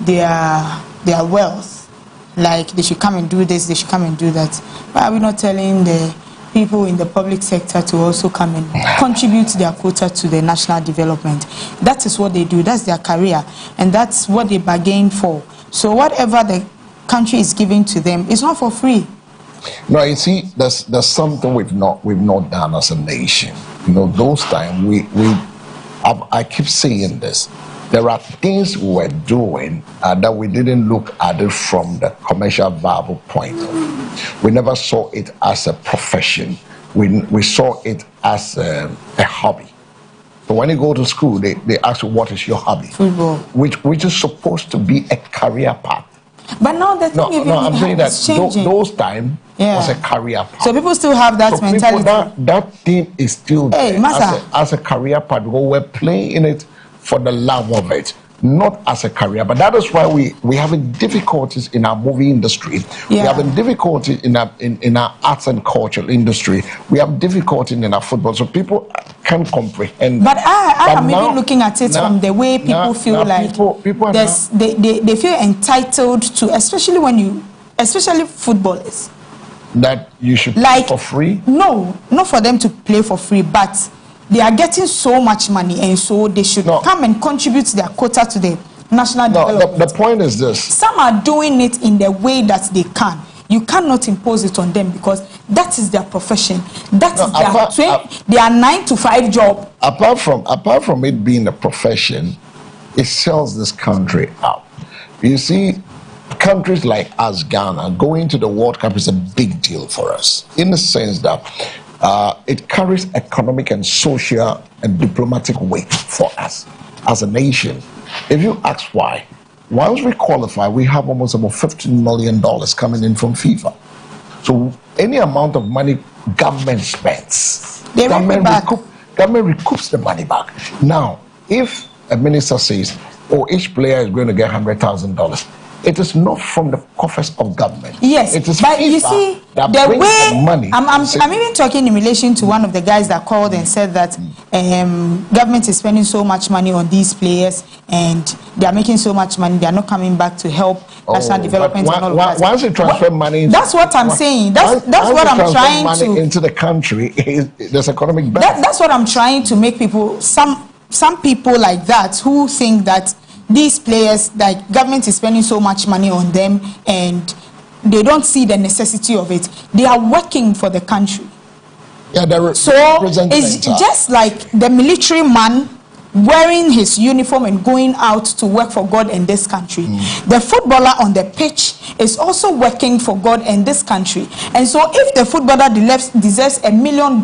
their wealth, like they should come and do this, they should come and do that. Why are we not telling the people in the public sector to also come and contribute their quota to the national development? That is what they do, that's their career, and that's what they bargain for. So whatever the country is giving to them, it's not for free. No, you see, there's something we've not done as a nation. You know, those times I keep saying this. There are things we were doing that we didn't look at it from the commercial viable point of view. We never saw it as a profession. We saw it as a hobby. So when you go to school, they ask you, what is your hobby? Football. Which is supposed to be a career path. But now the thing I'm saying that those times was a career path. So people still have that mentality. That thing is still there as a career path. Because we're playing in it for the love of it, not as a career. But that is why we having difficulties in our movie industry. We having difficulty in our arts and culture industry. We have difficulty in our football. So people can't comprehend. But I am even looking at it from the way people feel like they feel entitled to, especially footballers. That you should play for free? No, not for them to play for free, but they are getting so much money, and so they should come and contribute their quota to the national development. The point is this. Some are doing it in the way that they can. You cannot impose it on them because that is their profession. That is their 9 to 5 job. Apart from it being a profession, it sells this country up. You see, countries like us, Ghana, going to the World Cup is a big deal for us in the sense that it carries economic and social and diplomatic weight for us as a nation. If you ask why, once we qualify, we have almost about $15 million coming in from FIFA. So any amount of money government spends, government recoups the money back. Now, if a minister says, oh, each player is going to get $100,000, It is not from the coffers of government. Yes, it is but FIFA you see, that the brings way the money. I'm even talking in relation to one of the guys that called and said that government is spending so much money on these players and they are making so much money, they are not coming back to help national development and all of that. Once you transfer money, that's what I'm saying. That's what I'm trying money to into the country. There's economic benefit. That's what I'm trying to make people. Some people like that who think that these players, like government is spending so much money on them and they don't see the necessity of it. They are working for the country. Yeah, so it's just like the military man wearing his uniform and going out to work for God in this country. The footballer on the pitch is also working for God in this country. And so if the footballer deserves $1 million,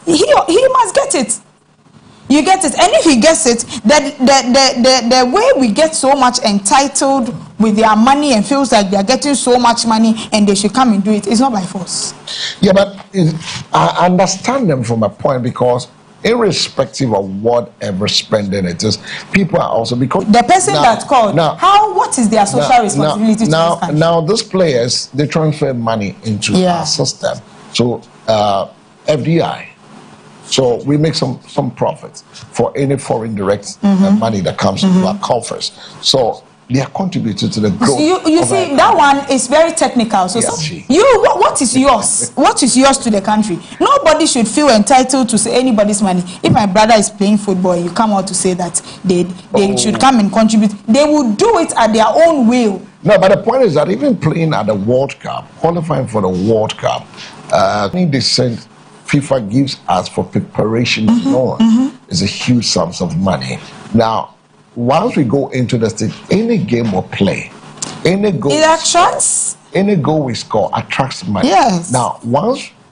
he must get it. You get it. And if he gets it, the way we get so much entitled with their money and feels like they are getting so much money and they should come and do it, it's not by force. Yeah, but I understand them from a point, because irrespective of whatever spending it is, people are also, because the person that called, what is their social responsibility to this country? Now these players, they transfer money into our system. So FDI. So we make some profits for any foreign direct money that comes into our coffers. So they are contributing to the growth. You see, that one is very technical. So, what is yours? What is yours to the country? Nobody should feel entitled to say anybody's money. If my brother is playing football, you come out to say that they should come and contribute. They will do it at their own will. No, but the point is that even playing at the World Cup, qualifying for the World Cup, I think they sent FIFA gives us for preparation is a huge sums of money. Now, once we go into the stage, any game or play, any goal, any goal we score attracts money. Yes. Now,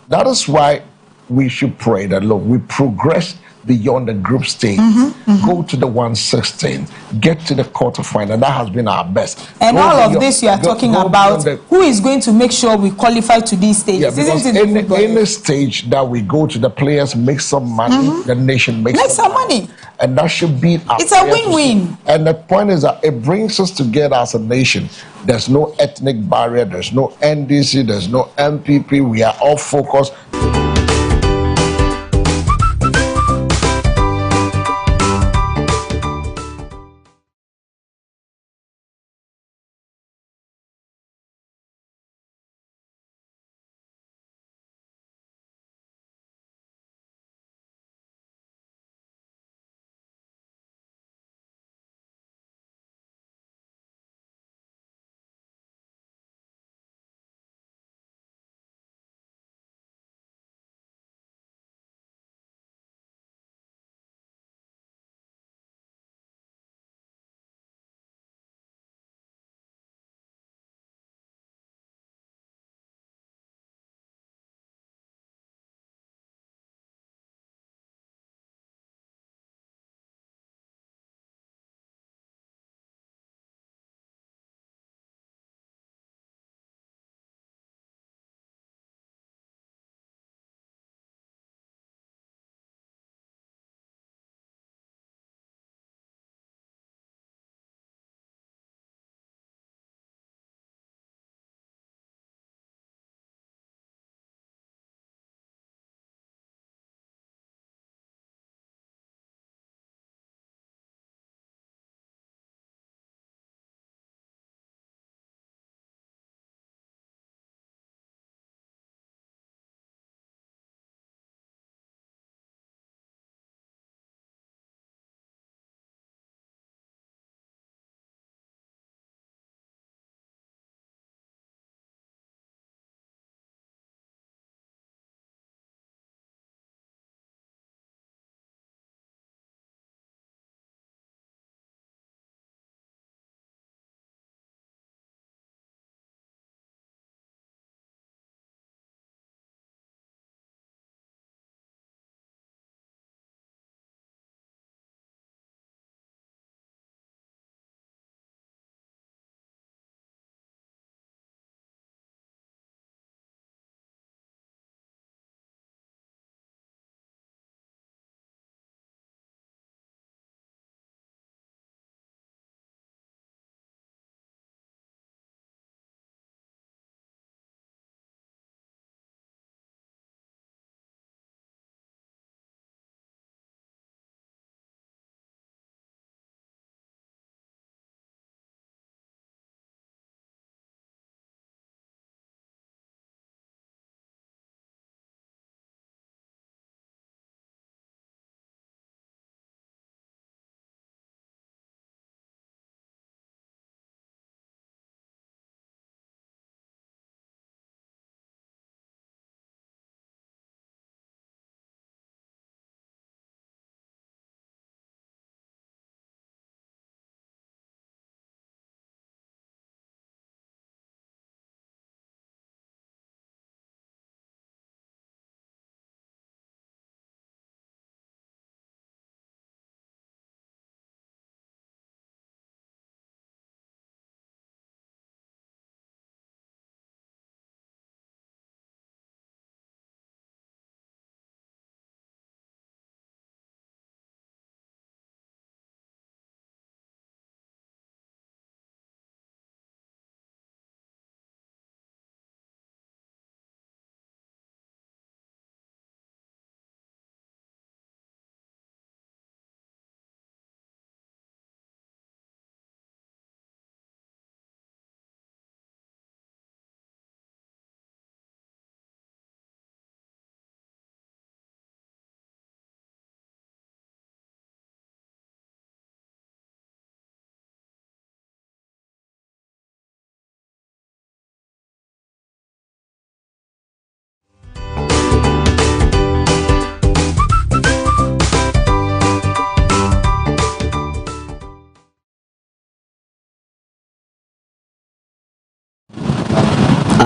that is why we should pray that, look, we progress beyond the group stage, go to the 1/16, get to the quarterfinal. That has been our best. And all of this you are talking about, who is going to make sure we qualify to these stages? Yeah, because any stage that we go to, the players make some money, the nation makes some money. And that should be our It's a win-win. And the point is that it brings us together as a nation. There's no ethnic barrier, there's no NDC, there's no MPP. We are all focused.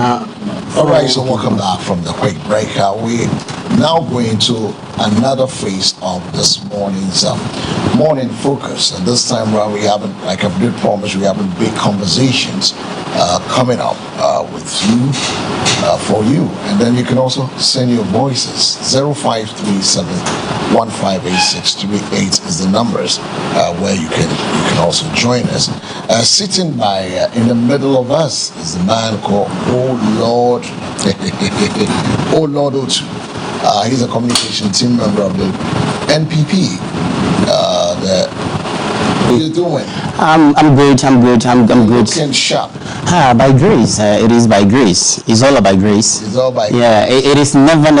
All right, so welcome back from the quick break. We now going to another phase of this morning's morning focus. And this time around, we haven't, like I did promise, we having big conversations coming up with you, for you. And then you can also send your voices. 0537 158 is the numbers where you can also join us. Sitting by in the middle of us is the man called Lord Otu. He's a communication team member of the NPP. What are you doing? I'm good. Looking sharp. By grace. It is by grace. It's all about grace. It's all by grace. Yeah, it is never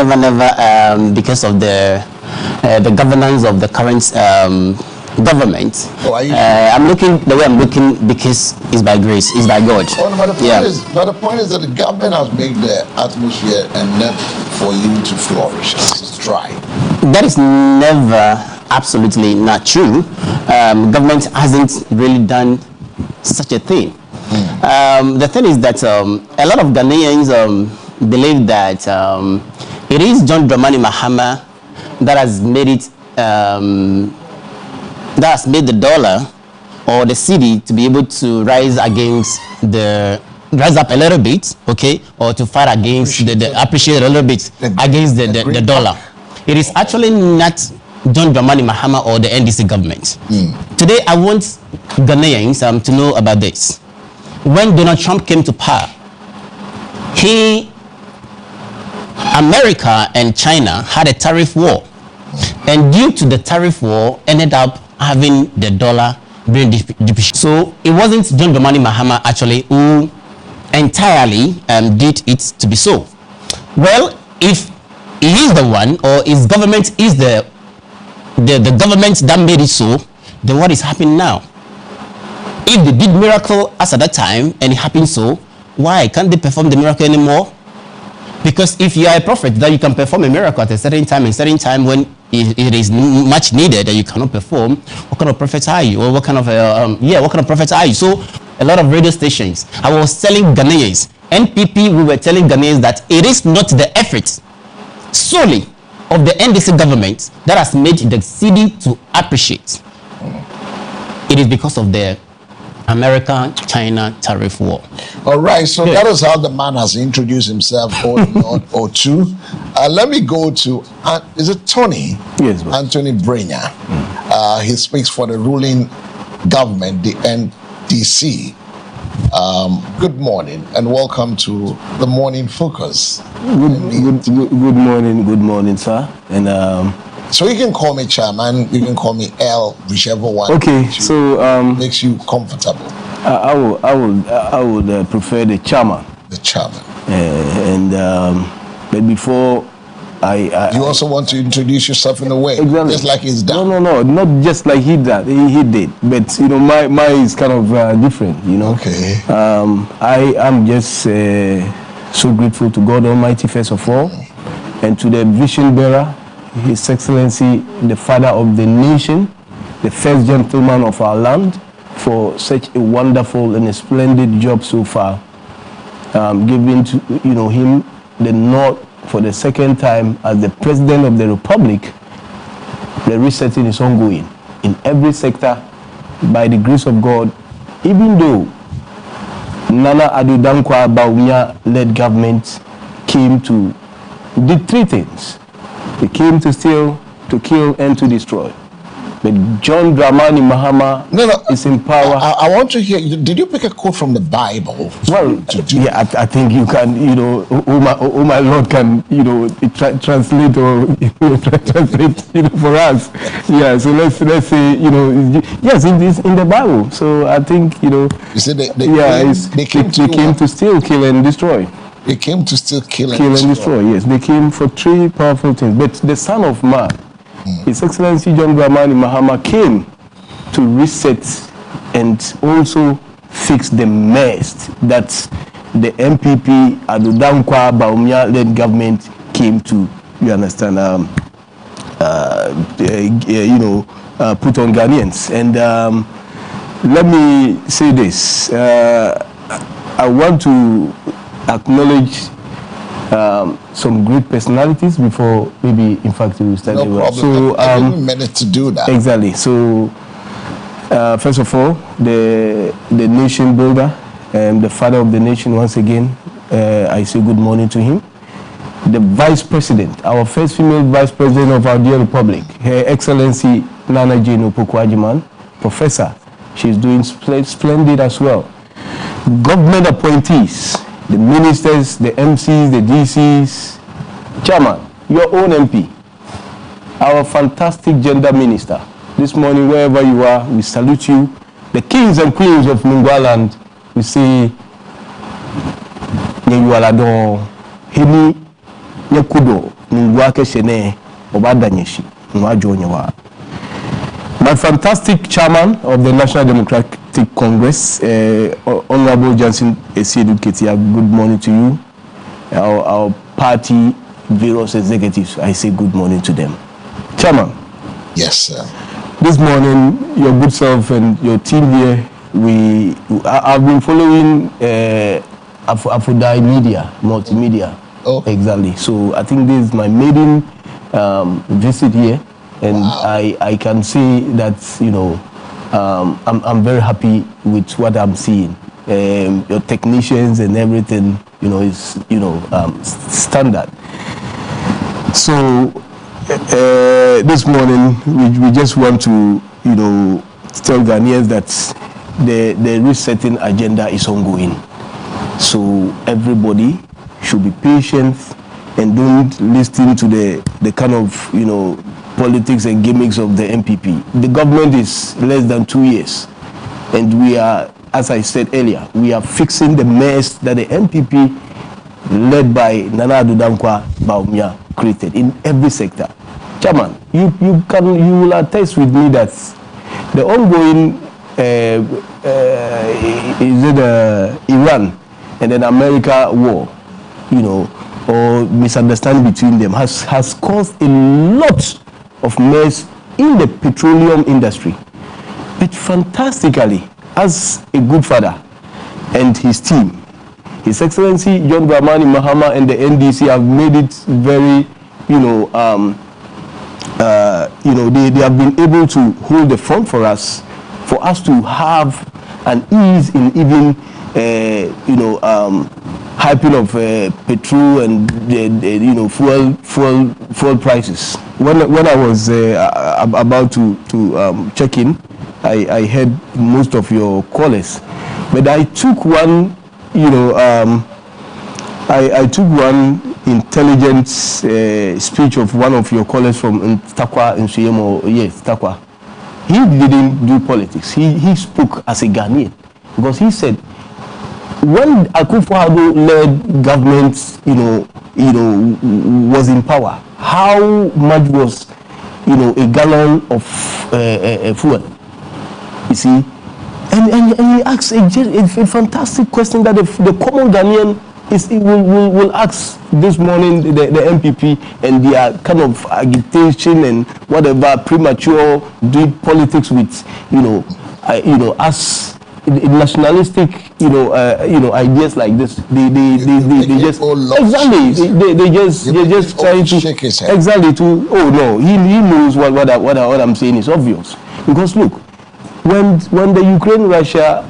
because of the governance of the current government. Oh, are you I'm looking the way I'm looking because it's by grace, it's by God. Oh, but the point is that the government has made the atmosphere enough for you to flourish. It's dry. That is never absolutely not true. Government hasn't really done such a thing. The thing is that a lot of Ghanaians believe that it is John Dramani Mahama that has made it that has made the dollar or the cedi to be able to rise up a little bit, okay, or to fight against appreciate a little bit against the dollar. It is actually not John Dramani Mahama or the NDC government. Today, I want Ghanaians to know about this. When Donald Trump came to power, America and China had a tariff war, and due to the tariff war, ended up having the dollar being depreciated. So it wasn't John Dramani Mahama actually who entirely did it to be so. Well, if he is the one, or his government is the government that made it so, then what is happening now? If they did miracle as at that time and it happened so, why can't they perform the miracle anymore? Because if you are a prophet, that you can perform a miracle at a certain time when it is much needed that you cannot perform, what kind of prophet are you? Or what kind of prophet are you? So a lot of radio stations, I was telling Ghanaians, NPP, we were telling Ghanaians that it is not the effort solely of the NDC government that has made the city to appreciate. It is because of the America-China tariff war. All right, so that is how the man has introduced himself, Otu. Let me go to, is it Tony? Yes, bro. Anthony Brainer. He speaks for the ruling government, the NDC. Good morning and welcome to the Morning Focus. Good morning, sir. And so you can call me Chairman, you can call me L, whichever one. Okay, so makes you comfortable. I would prefer the Chairman. The Chairman. But before you also want to introduce yourself in a way, exactly. Just like he's done. No, not just like he did. But mine is kind of different. Okay. I am just so grateful to God Almighty first of all, and to the vision bearer, His Excellency, the Father of the nation, the first gentleman of our land, for such a wonderful and a splendid job so far, giving to him the nod for the second time as the President of the Republic. The resetting is ongoing in every sector by the grace of God, even though Nana Addo Dankwa Bawumia-led government came to did three things. They came to steal, to kill, and to destroy. But John Dramani Mahama is in power. I want to hear, did you pick a quote from the Bible? Well, I think you can, oh my Lord can, translate or translate, for us. Yeah, so let's say, yes, it is in the Bible. So I think, You said they came to steal, kill, and destroy. They came to steal, kill, and destroy. Yes, they came for three powerful things. But the Son of Man, His Excellency John Dramani Mahama, came to reset and also fix the mess that the MPP Addo Dankwa Bawumia-led government came to. You understand? Put on Ghanaians. And let me say this: I want to acknowledge some great personalities before maybe, in fact, we will start. No problem. So, every minute to do that. Exactly. So, first of all, the nation builder, the father of the nation, once again, I say good morning to him. The vice president, our first female vice president of our dear republic, Her Excellency Nana Jane Opoku-Agyeman, Professor. She's doing splendid as well. Government appointees, the ministers, the MCs, the DCs, Chairman, your own MP, our fantastic gender minister. This morning, wherever you are, we salute you. The kings and queens of Mungwaland, we say, Nyualadon, Hini, Nyekudo, Mungwake Shene, Obadanyeshi, Nwajonyewa. My fantastic chairman of the National Democratic Congress, Honorable Johnson Esiedu Ketia, good morning to you. Our party various executives, I say good morning to them. Chairman. Yes, sir. This morning, your good self and your team here, I've been following Afudai Media, multimedia. Oh. Exactly. So I think this is my maiden visit here. And wow. I can say that, you know, I'm very happy with what I'm seeing. Your technicians and everything, you know, is, you know, standard. So this morning, we just want to, you know, tell Ghanaians that the resetting agenda is ongoing. So everybody should be patient and don't listen to the kind of, you know, politics and gimmicks of the MPP. The government is less than 2 years, and we are, as I said earlier, we are fixing the mess that the MPP, led by Nana Addo Dankwa Bawumia, created in every sector. Chairman, you will attest with me that the ongoing Iran and then America war, you know, or misunderstanding between them has caused a lot of mess in the petroleum industry. But fantastically, as a good father and his team, His Excellency John Dramani Mahama and the NDC have made it very, you know, they have been able to hold the front for us to have an ease in even, hyping of petrol and you know, fuel prices. When I was about to check in, I heard most of your callers, but I took one, you know, I took one intelligent speech of one of your callers from Takwa in Suyemo. Yes, Takwa. He didn't do politics. He spoke as a Ghanaian, because he said, when Akufo-Addo led government, was in power, how much was, a gallon of fuel? You see, and he asked a fantastic question that the common Ghanaian will ask this morning. The MPP and their kind of agitation and whatever premature deep politics with us. Nationalistic, ideas like this, they just exactly they just trying to shake his head. Exactly to he knows what I'm saying is obvious, because look, when the Ukraine-Russia,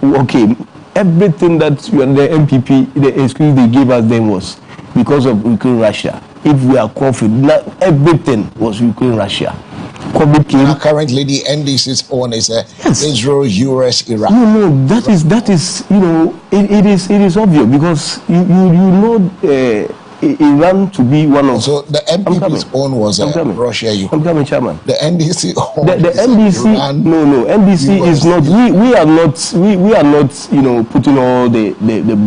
everything that the MPP, the excuse they gave us then was because of Ukraine-Russia. If we are confident, everything was Ukraine-Russia. COVID came. Currently, the NDC's own is Israel, US, Iraq. No, that is it is obvious, because you know Iran to be one of. So the MPP's own was Russia, Ukraine. I'm coming, Chairman. The NDC own the NDC. Iran, no, NDC is not. We are not putting all the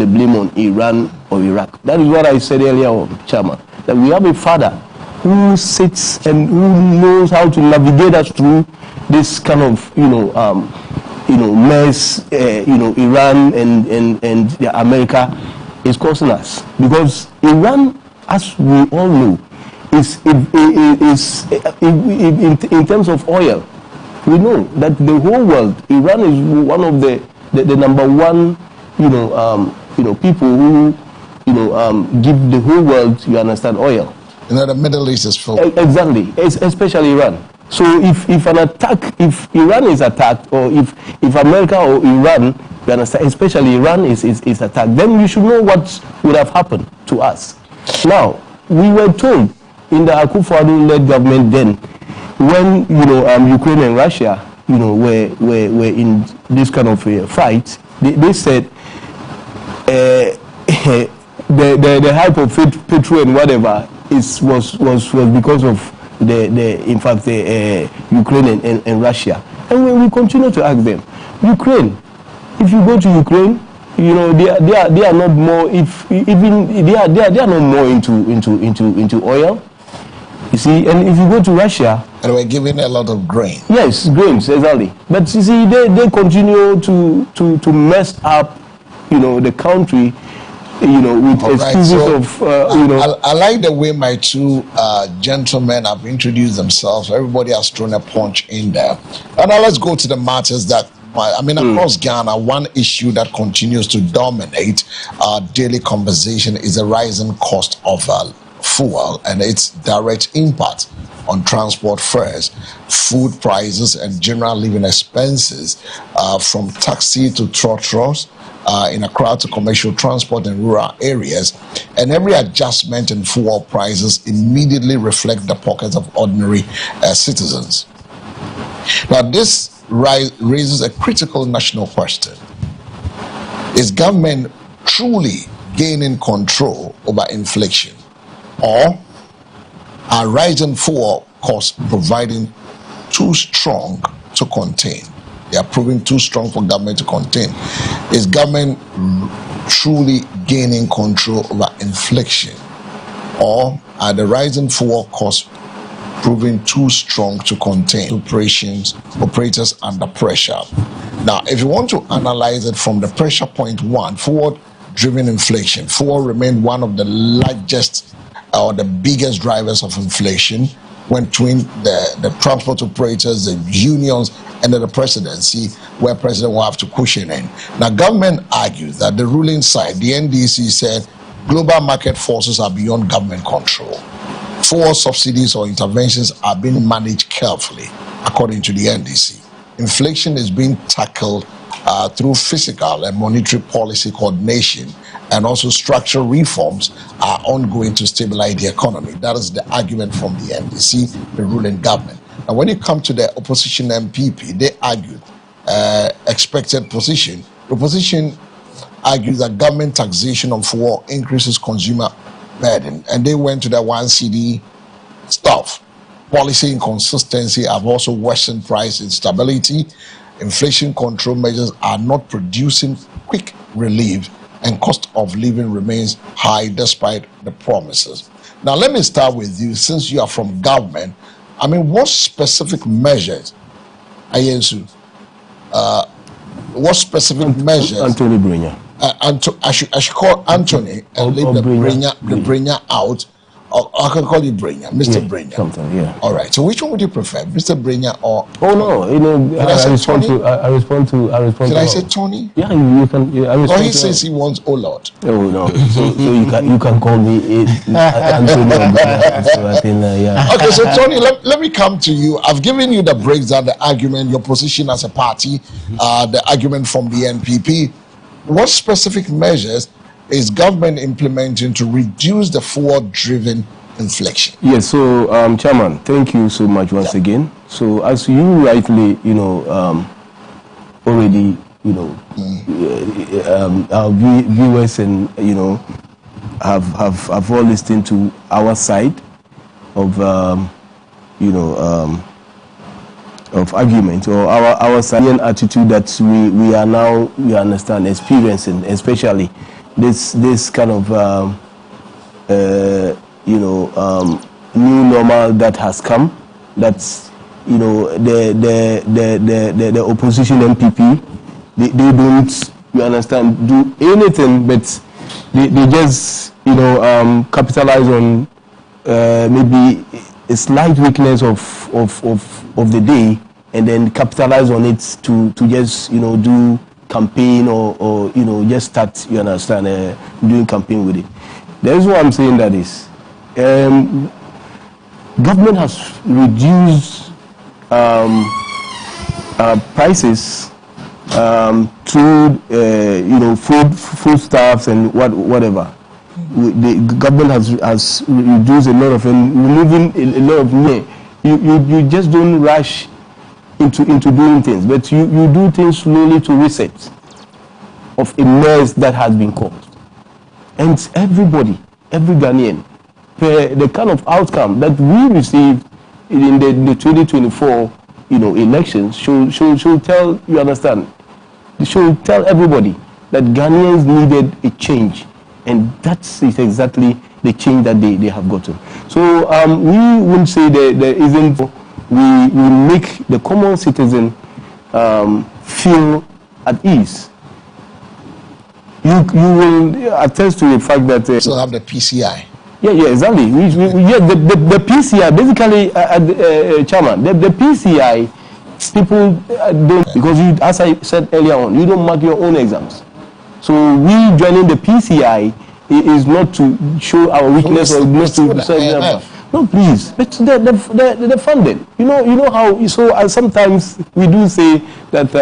blame on Iran or Iraq. That is what I said earlier, Chairman. That we have a father who sits and who knows how to navigate us through this kind of mess, Iran and America is causing us, because Iran, as we all know, is in terms of oil. We know that the whole world, Iran is one of the number one people who give the whole world, you understand, oil. The Middle East is full. Exactly, especially Iran. So if Iran is attacked, or if America or Iran, you understand, especially Iran is attacked, then we should know what would have happened to us. Now, we were told in the Akufo-Addo-led government then, when Ukraine and Russia were in this kind of fight, they said the hype of petrol and whatever was because of the Ukraine and Russia. And we continue to ask them, Ukraine, if you go to Ukraine, they are not more, they are not more into oil. You see, and if you go to Russia, and we're giving a lot of grain. Yes, grains, exactly. But you see, they continue to mess up, the country, with excuses of, I like the way my two gentlemen have introduced themselves. Everybody has thrown a punch in there. And now let's go to the matters that, across Ghana, one issue that continues to dominate our daily conversation is the rising cost of fuel and its direct impact on transport fares, food prices, and general living expenses, from taxi to trotros, in Accra to commercial transport in rural areas. And every adjustment in fuel prices immediately reflect the pockets of ordinary citizens. Now, this raises a critical national question. Is government truly gaining control over inflation? Or are rising fuel costs proving too strong to contain? They are proving too strong for government to contain. Is government truly gaining control over inflation? Or are the rising fuel costs proving too strong to contain? Operators under pressure. Now, if you want to analyze it from the pressure point one, forward-driven inflation. Fuel remained one of the largest or the biggest drivers of inflation when between the transport operators, the unions, and the presidency, where president will have to cushion in. Now, government argues that the ruling side, the NDC, said global market forces are beyond government control. Fuel subsidies or interventions are being managed carefully, according to the NDC. Inflation is being tackled through fiscal and monetary policy coordination, and also structural reforms are ongoing to stabilize the economy. That is the argument from the NDC, the ruling government. And when you come to the opposition MPP, they argued expected position. The opposition argues that government taxation of fuel increases consumer burden, and they went to the 1CD stuff. Policy inconsistency have also worsened price instability. Inflation control measures are not producing quick relief, and cost of living remains high despite the promises. Now, let me start with you, since you are from government. What specific measures, Ayensu, what specific measures? Anthony Brinya. I should call Anthony and leave the Brinya out. Or I can call you Brinya, Mr. Brinya. Something, yeah. All right. So which one would you prefer, Mr. Brinya or? Oh no, I respond to. Did I say Tony? Yeah, you can. Yeah, I respond. Or he says he wants O Lord. Oh no. So you can call me Anthony. So I think yeah. Okay, so Tony, let me come to you. I've given you the breakdown, the argument, your position as a party, the argument from the NPP. What specific measures is government implementing to reduce the forward-driven inflation? Yes, so Chairman, thank you so much once again. So as you rightly, already, our viewers and have all listened to our side of of argument, or our side and attitude that we are now, you understand, experiencing, especially this kind of new normal that has come. That's the opposition MPP, they don't, you understand, do anything, but they just capitalize on maybe a slight weakness of the day, and then capitalize on it to just do campaign or just start, you understand, doing campaign with it. The reason why I'm saying that is, government has reduced prices through foodstuffs and whatever. The government has reduced a lot of and removing a lot of money. You just don't rush into doing things, but you do things slowly to reset of a mess that has been caused. And everybody, every Ghanaian, the kind of outcome that we received in the 2024 elections should tell, you understand, should tell everybody that Ghanaians needed a change, and that is exactly the change that they have gotten. So we wouldn't say there isn't, we make the common citizen feel at ease. You will attest to the fact that still have the PCI. Yeah, exactly. The PCI basically, Chairman. The PCI people don't, because as I said earlier on, you don't mark your own exams. So we joining the PCI is not to show our weakness or not to serve. No, please. But the funding. You know how. So sometimes we do say that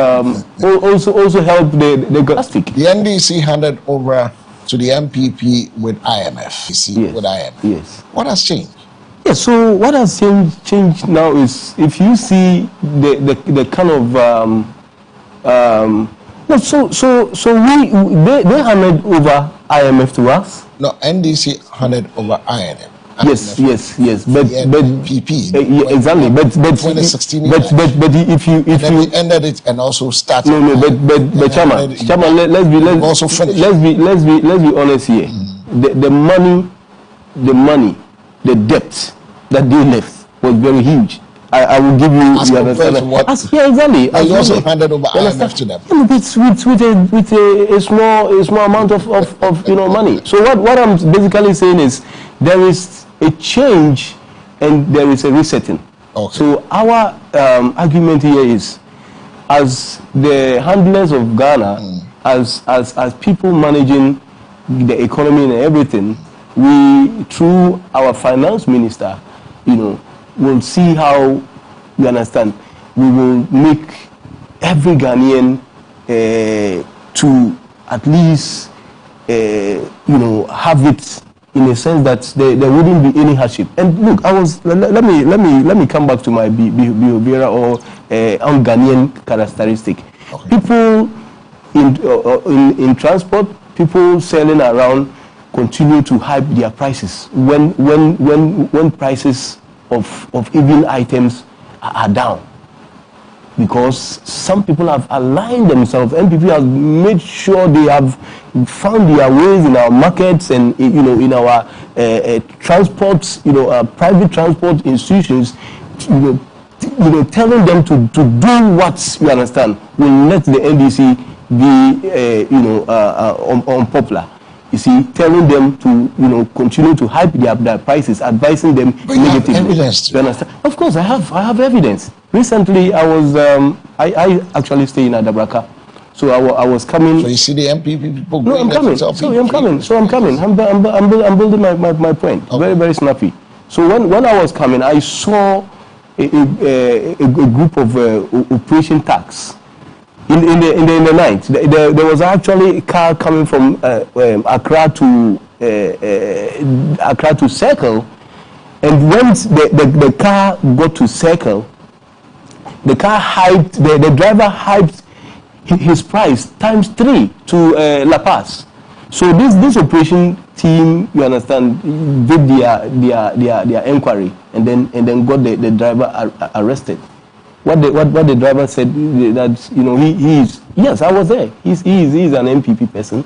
also help the plastic. The NDC handed over to the MPP with IMF. Yes. With IMF. Yes. What has changed? Yes. So what has changed now is, if you see the kind of they handed over IMF to us. No, NDC handed over IMF. Yes. But PP. Exactly. But 2016. But if you ended it and also started. No. But Chairman, let's be honest here. The money, the debt that they left was very huge. I will give you. As compared to what? Yeah, exactly. You also handed over IMF to them. With a small amount of money. So what I'm basically saying is, there is a change and there is a resetting. Okay. So our argument here is, as the handlers of Ghana, as people managing the economy and everything, we, through our finance minister, will see how, you understand, we will make every Ghanaian to at least have it in a sense that there wouldn't be any hardship. And look, let me come back to my behavioral or Ghanaian characteristic. Okay. People in transport, people selling around continue to hype their prices when prices of even items are down, because some people have aligned themselves, and people have made sure they have found their ways in our markets and in our transports, private transport institutions, telling them to do what, you understand, will let the NDC be unpopular. You see, telling them to continue to hype their prices, advising them negatively. Evidence. You understand? Of course, I have evidence. Recently, I was I actually stay in Adabraka, so I was coming. So you see the MPP people. No, I'm coming. I'm coming. I'm building my point. Okay. Very, very snappy. So when I was coming, I saw a group of operation tax. In the night, there was actually a car coming from Accra to Circle, and once the car got to Circle, the driver hyped his price ×3 to La Paz. So this operation team, you understand, did their inquiry and then got the driver arrested. What the driver said, that he is, yes, I was there. He's an MPP person,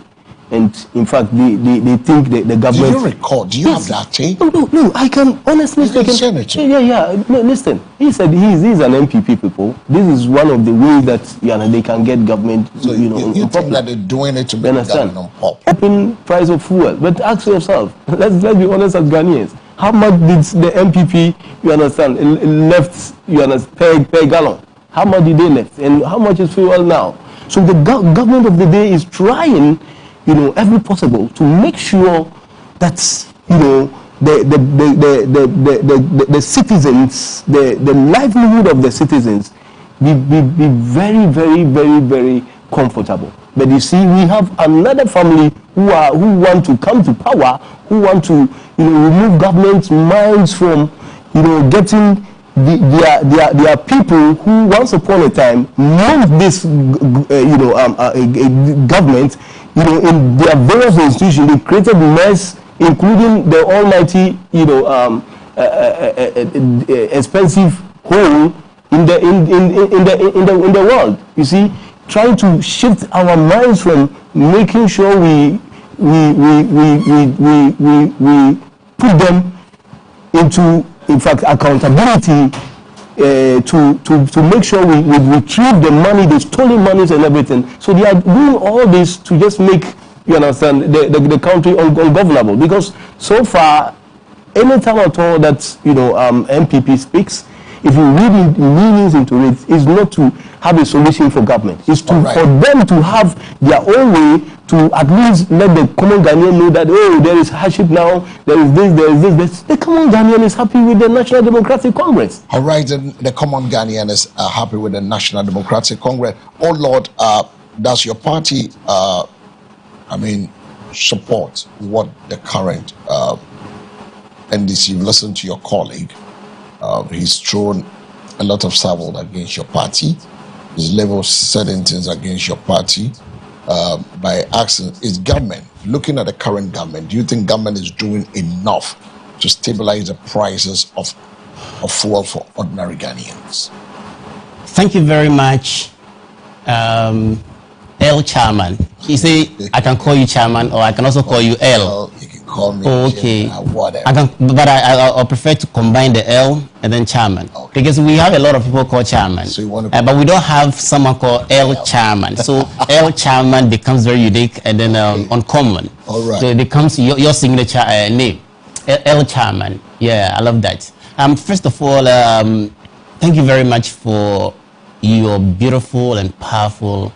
and in fact they think the government. Do you record? Do you have that tape? No. I can honestly speak. Yeah. No, listen. He said he's an MPP people. This is one of the ways that they can get government. So you think that they're doing it to make the government pop? Open price of fuel, but ask yourself. Let's be honest as Ghanaians. How much did the MPP, left, per gallon? How much did they left? And how much is fuel now? So the government of the day is trying, every possible to make sure that, you know, the citizens, the livelihood of the citizens be very, very, very, very comfortable. But you see, we have another family who want to come to power, who want to, you know, remove government's minds from, you know, getting their people who once upon a time moved this, government, you know, in their various institutions. They created mess, including the almighty, you know, expensive hole in the world. You see, trying to shift our minds from making sure we put them into, in fact, accountability, to make sure we retrieve the money, the stolen monies and everything. So they are doing all this to just make, you understand, the country ungovernable. Because so far, any time at all that, you know, MPP speaks, if you read meanings into it, is not to have a solution for government. It's to, for them to have their own way to at least let the common Ghanaian know that, oh, there is hardship now, there is this. The common Ghanaian is happy with the National Democratic Congress. All right, and the common Ghanaian is happy with the National Democratic Congress. Oh, Lord, does your party, support what the current NDC, you listen to your colleague, he's thrown a lot of salvo against your party. He's leveled certain things against your party by asking, is government, looking at the current government, do you think government is doing enough to stabilize the prices of fuel for ordinary Ghanaians? Thank you very much, L Chairman. You see, I can call you Chairman, or I can also call you L. You can call me. Oh, okay. Whatever. I'll prefer to combine the L and then Chairman, because we have a lot of people called Chairman, so you want to but we don't have someone called L Chairman. So L Chairman becomes very unique and then uncommon. All right. So it becomes your signature name, L Chairman. Yeah, I love that. First of all, thank you very much for your beautiful and powerful,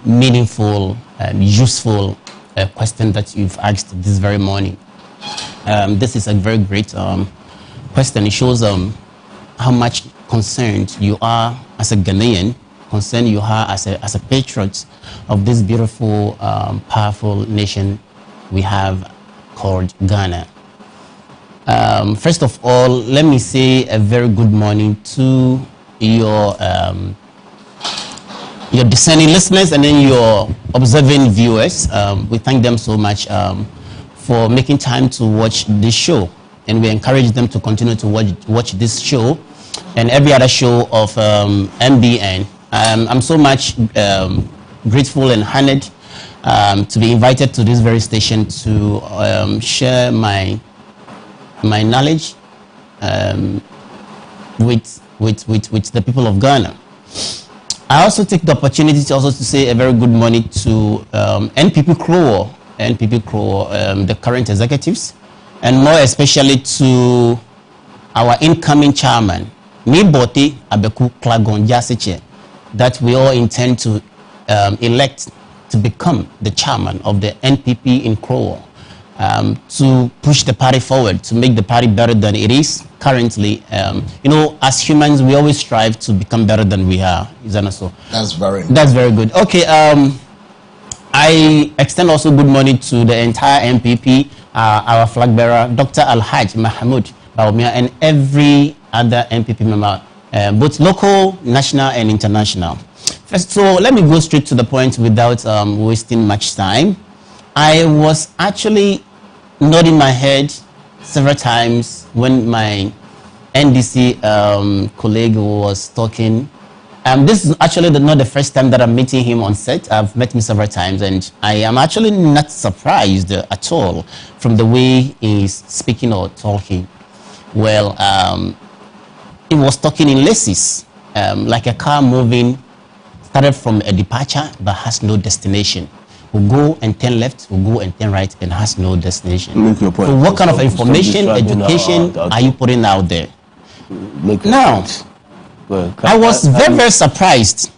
meaningful, useful question that you've asked this very morning. This is a very great question. It shows how much concerned you are as a Ghanaian, concerned you are as a patriot of this beautiful, powerful nation we have called Ghana. First of all, let me say a very good morning to your discerning listeners and then your observing viewers. We thank them so much for making time to watch this show, and we encourage them to continue to watch this show and every other show of MBN. I'm so much grateful and honored to be invited to this very station to share my knowledge with the people of Ghana. I also take the opportunity to also to say a very good morning to NPP Krowo, the current executives, and more especially to our incoming chairman, Miboti Abeku Klagon Jasiche, that we all intend to elect to become the chairman of the NPP in Krowo, to push the party forward, to make the party better than it is currently. As humans, we always strive to become better than we are. So that's very good. Okay, I extend also good morning to the entire MPP, our flag bearer, Dr. Alhaj Mahmoud Baumia, and every other MPP member, both local, national, and international. First, so let me go straight to the point without wasting much time. I was actually nodding my head several times when my NDC colleague was talking. This is actually not the first time that I'm meeting him on set. I've met him several times, and I am actually not surprised at all from the way he's speaking or talking. Well, he was talking in laces, like a car moving, started from a departure but has no destination. Will go and turn left, will go and turn right, and has no destination. Make your point. So what kind of information, education are you putting out there? Now, I was very surprised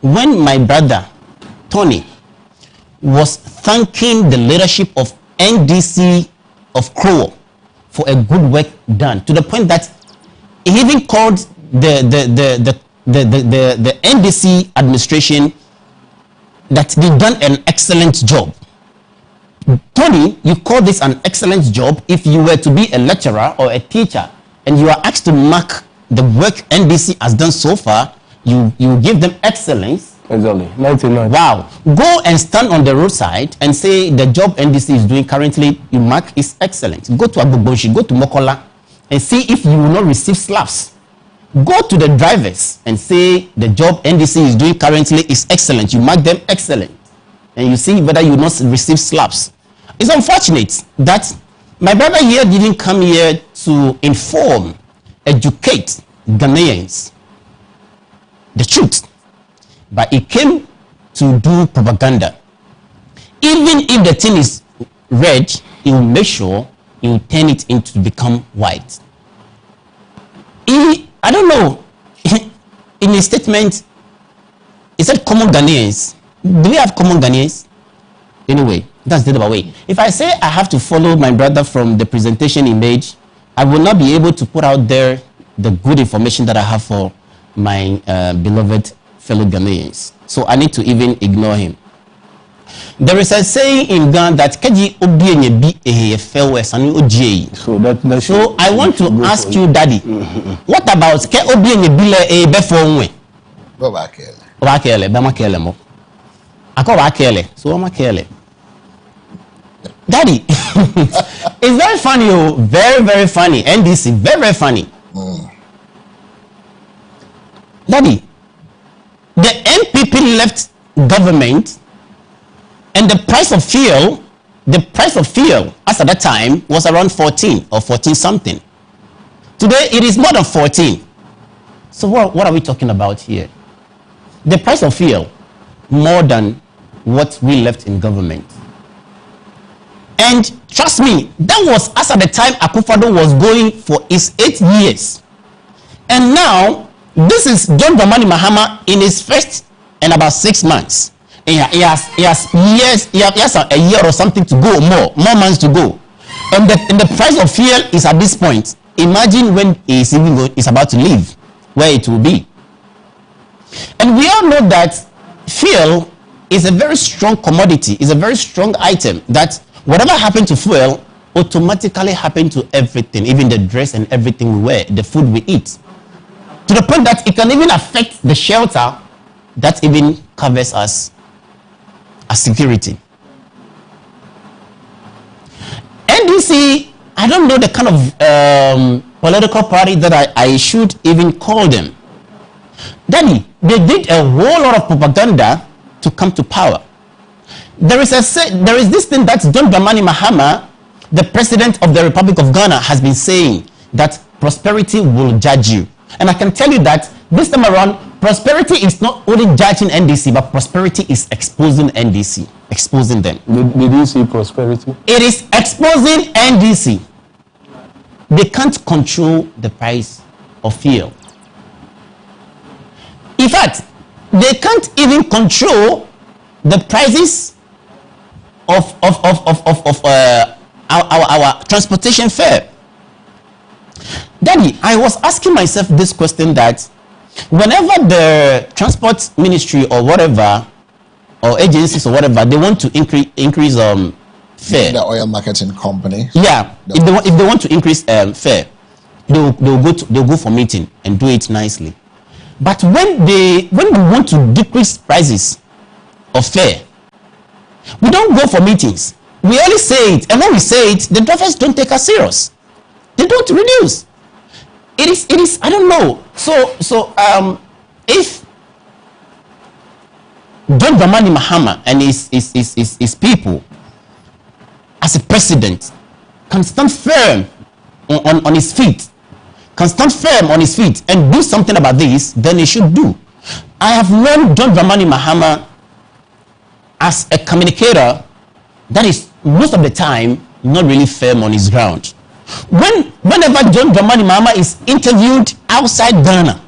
when my brother, Tony, was thanking the leadership of NDC of Crowell for a good work done, to the point that he even called the NDC administration that they done an excellent job. Tony, you call this an excellent job if you were to be a lecturer or a teacher and you are asked to mark the work NDC has done so far, you give them excellence. Exactly. 99. Wow. Go and stand on the roadside and say the job NDC is doing currently, you mark is excellent. Go to Abuboshi, go to Mokola and see if you will not receive slaps. Go to the drivers and say the job NDC is doing currently is excellent. You mark them excellent. And you see whether you will not receive slaps. It's unfortunate that my brother here didn't come here to inform, educate Ghanaians the truth, but he came to do propaganda. Even if the thing is red, he will make sure he will turn it into become white. I don't know, in his statement, he said common Ghanaians. Do we have common Ghanaians? Anyway, that's the other way. If I say I have to follow my brother from the presentation image, I will not be able to put out there the good information that I have for my beloved fellow Ghanaians. So I need to even ignore him. There is a saying in Ghana that Keji Obienye bi ehefewe sanu ojiei. So I want to ask you, Daddy, what about Ke Obienye bile befo nwe? Go back here. Wakele, ba makele mo. Ako wakele, so makele. Daddy, it's very funny, oh, very, very funny. NDC, very, very funny. Daddy, the NPP left government and the price of fuel as at that time was around 14 or 14 something. Today it is more than 14. So what are we talking about here? The price of fuel more than what we left in government. And trust me, that was as at the time Akufo-Addo was going for his 8 years. And now, this is John Dramani Mahama in his first and about 6 months. He has a year or something to go, more months to go. And the price of fuel is at this point. Imagine when he is about to leave, where it will be. And we all know that fuel is a very strong commodity, is a very strong item that whatever happened to fuel automatically happened to everything, even the dress and everything we wear, the food we eat. To the point that it can even affect the shelter that even covers us as security. NDC, I don't know the kind of political party that I should even call them. Danny, they did a whole lot of propaganda to come to power. There is this thing that John Dramani Mahama, the president of the Republic of Ghana, has been saying that prosperity will judge you. And I can tell you that this time around, prosperity is not only judging NDC, but prosperity is exposing NDC, exposing them. Did you see prosperity? It is exposing NDC. They can't control the price of fuel. In fact, they can't even control the prices of our transportation fare. Daddy, I was asking myself this question that whenever the transport ministry or whatever, or agencies or whatever, they want to increase fare. The oil marketing company. Yeah, if they want to increase fare, they'll go for meeting and do it nicely. But when we want to decrease prices of fare, we don't go for meetings. We only say it, and when we say it, the drivers don't take us serious. They don't reduce. It is. I don't know. So if John Dramani Mahama and his people, as a president, can stand firm on his feet, and do something about this, then he should do. I have known John Dramani Mahama as a communicator that is most of the time not really firm on his ground. Whenever John Dramani Mahama is interviewed outside Ghana,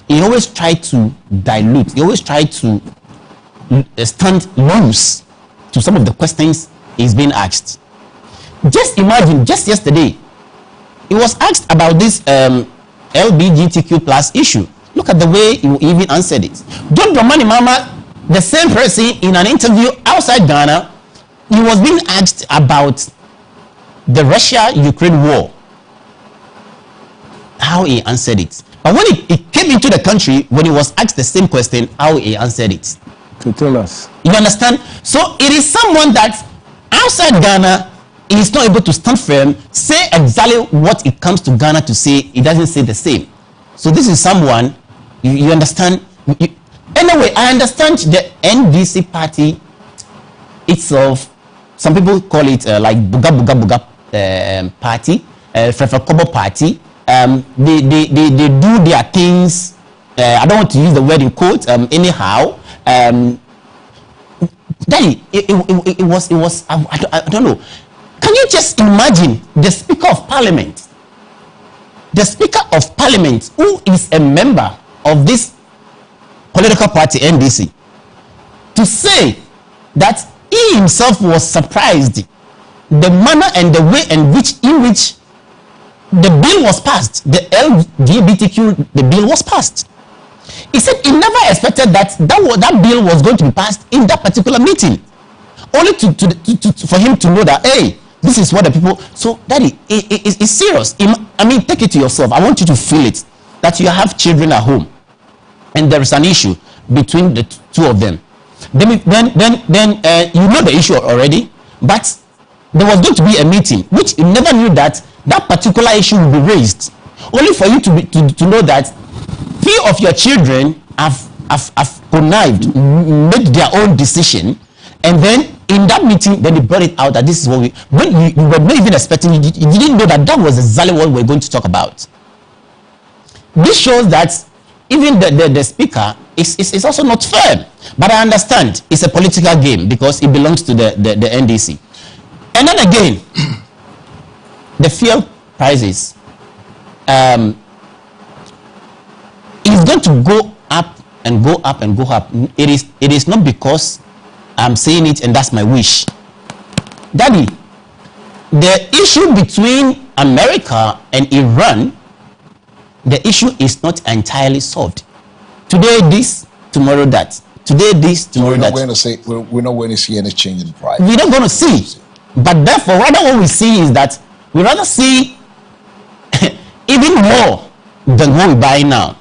he always tries to dilute, he always tries to stand loose to some of the questions is being asked. Just imagine, just yesterday, he was asked about this LGBTQ plus issue. Look at the way he even answered it. John Dramani Mahama, the same person, in an interview outside Ghana, he was being asked about the Russia-Ukraine war. How he answered it. But when he came into the country, when he was asked the same question, how he answered it. To tell us. You understand? So it is someone that outside Ghana is not able to stand firm, say exactly what it comes to Ghana to say. It doesn't say the same. So this is someone, you understand? Anyway, I understand the NDC party itself. Some people call it like Buga party, Fefe party. They do their things. I don't want to use the word in quote. Anyhow, Daddy, it was. I don't know. Can you just imagine the Speaker of Parliament? The Speaker of Parliament, who is a member of this political party NDC, to say that he himself was surprised the manner and the way in which the bill was passed, the LGBTQ, the bill was passed. He said he never expected that bill was going to be passed in that particular meeting, only for him to know that, hey, this is what the people. So Daddy, it's serious. I mean, take it to yourself. I want you to feel it, that you have children at home and there is an issue between the two of them. Then you know the issue already, but there was going to be a meeting which you never knew that particular issue will be raised, only for you to know that few of your children have connived, made their own decision, and then in that meeting, then they brought it out that this is what when you were not even expecting, you didn't know that was exactly what we're going to talk about. This shows that even the speaker is also not firm. But I understand it's a political game because it belongs to the NDC. And then again, the fuel prices is going to go up and go up and go up. It is not because I'm saying it and that's my wish. Daddy, the issue between America and Iran, the issue is not entirely solved. Today this, tomorrow that. Today this, tomorrow that. We're not going to see any change in price. We're not going to see. But therefore, rather what we see is that we rather see even more than what we buy now.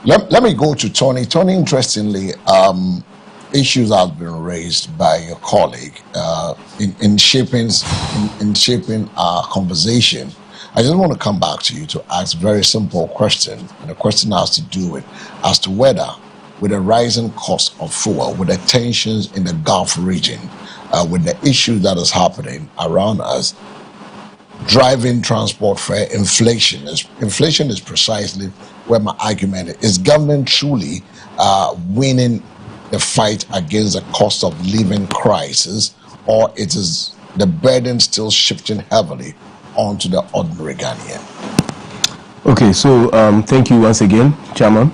Let me go to Tony. Tony, interestingly, issues have been raised by your colleague in shaping our conversation. I just want to come back to you to ask a very simple question, and the question has to do with as to whether, with the rising cost of fuel, with the tensions in the Gulf region, with the issue that is happening around us, driving transport fare, inflation is precisely where my argument is. Is government truly winning the fight against the cost of living crisis, or it is the burden still shifting heavily onto the ordinary Ghanaian? Okay, so thank you once again, Chairman.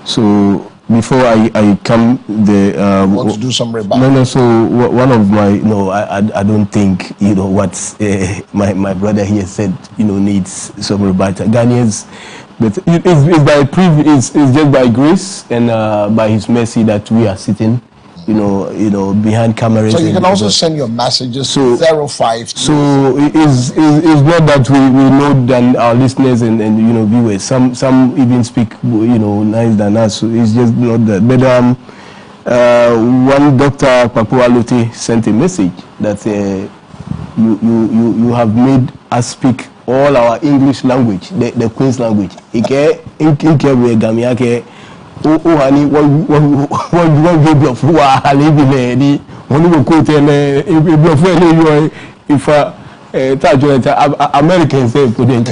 So before I come want to do some rebuttal? No. So one of my I don't think what my brother here said needs some rebuttal. Ghanaians, but it's just by grace and by His mercy that we are sitting, behind cameras. So you can also send your messages to 05. So it's not that we know than our listeners and viewers. Some even speak nice than us. So it's just not that. But one Dr. Papua Lote sent a message that you have made us speak all our English language, the Queen's language. Honey, what give your food? I live in a one will quote if Americans say couldn't.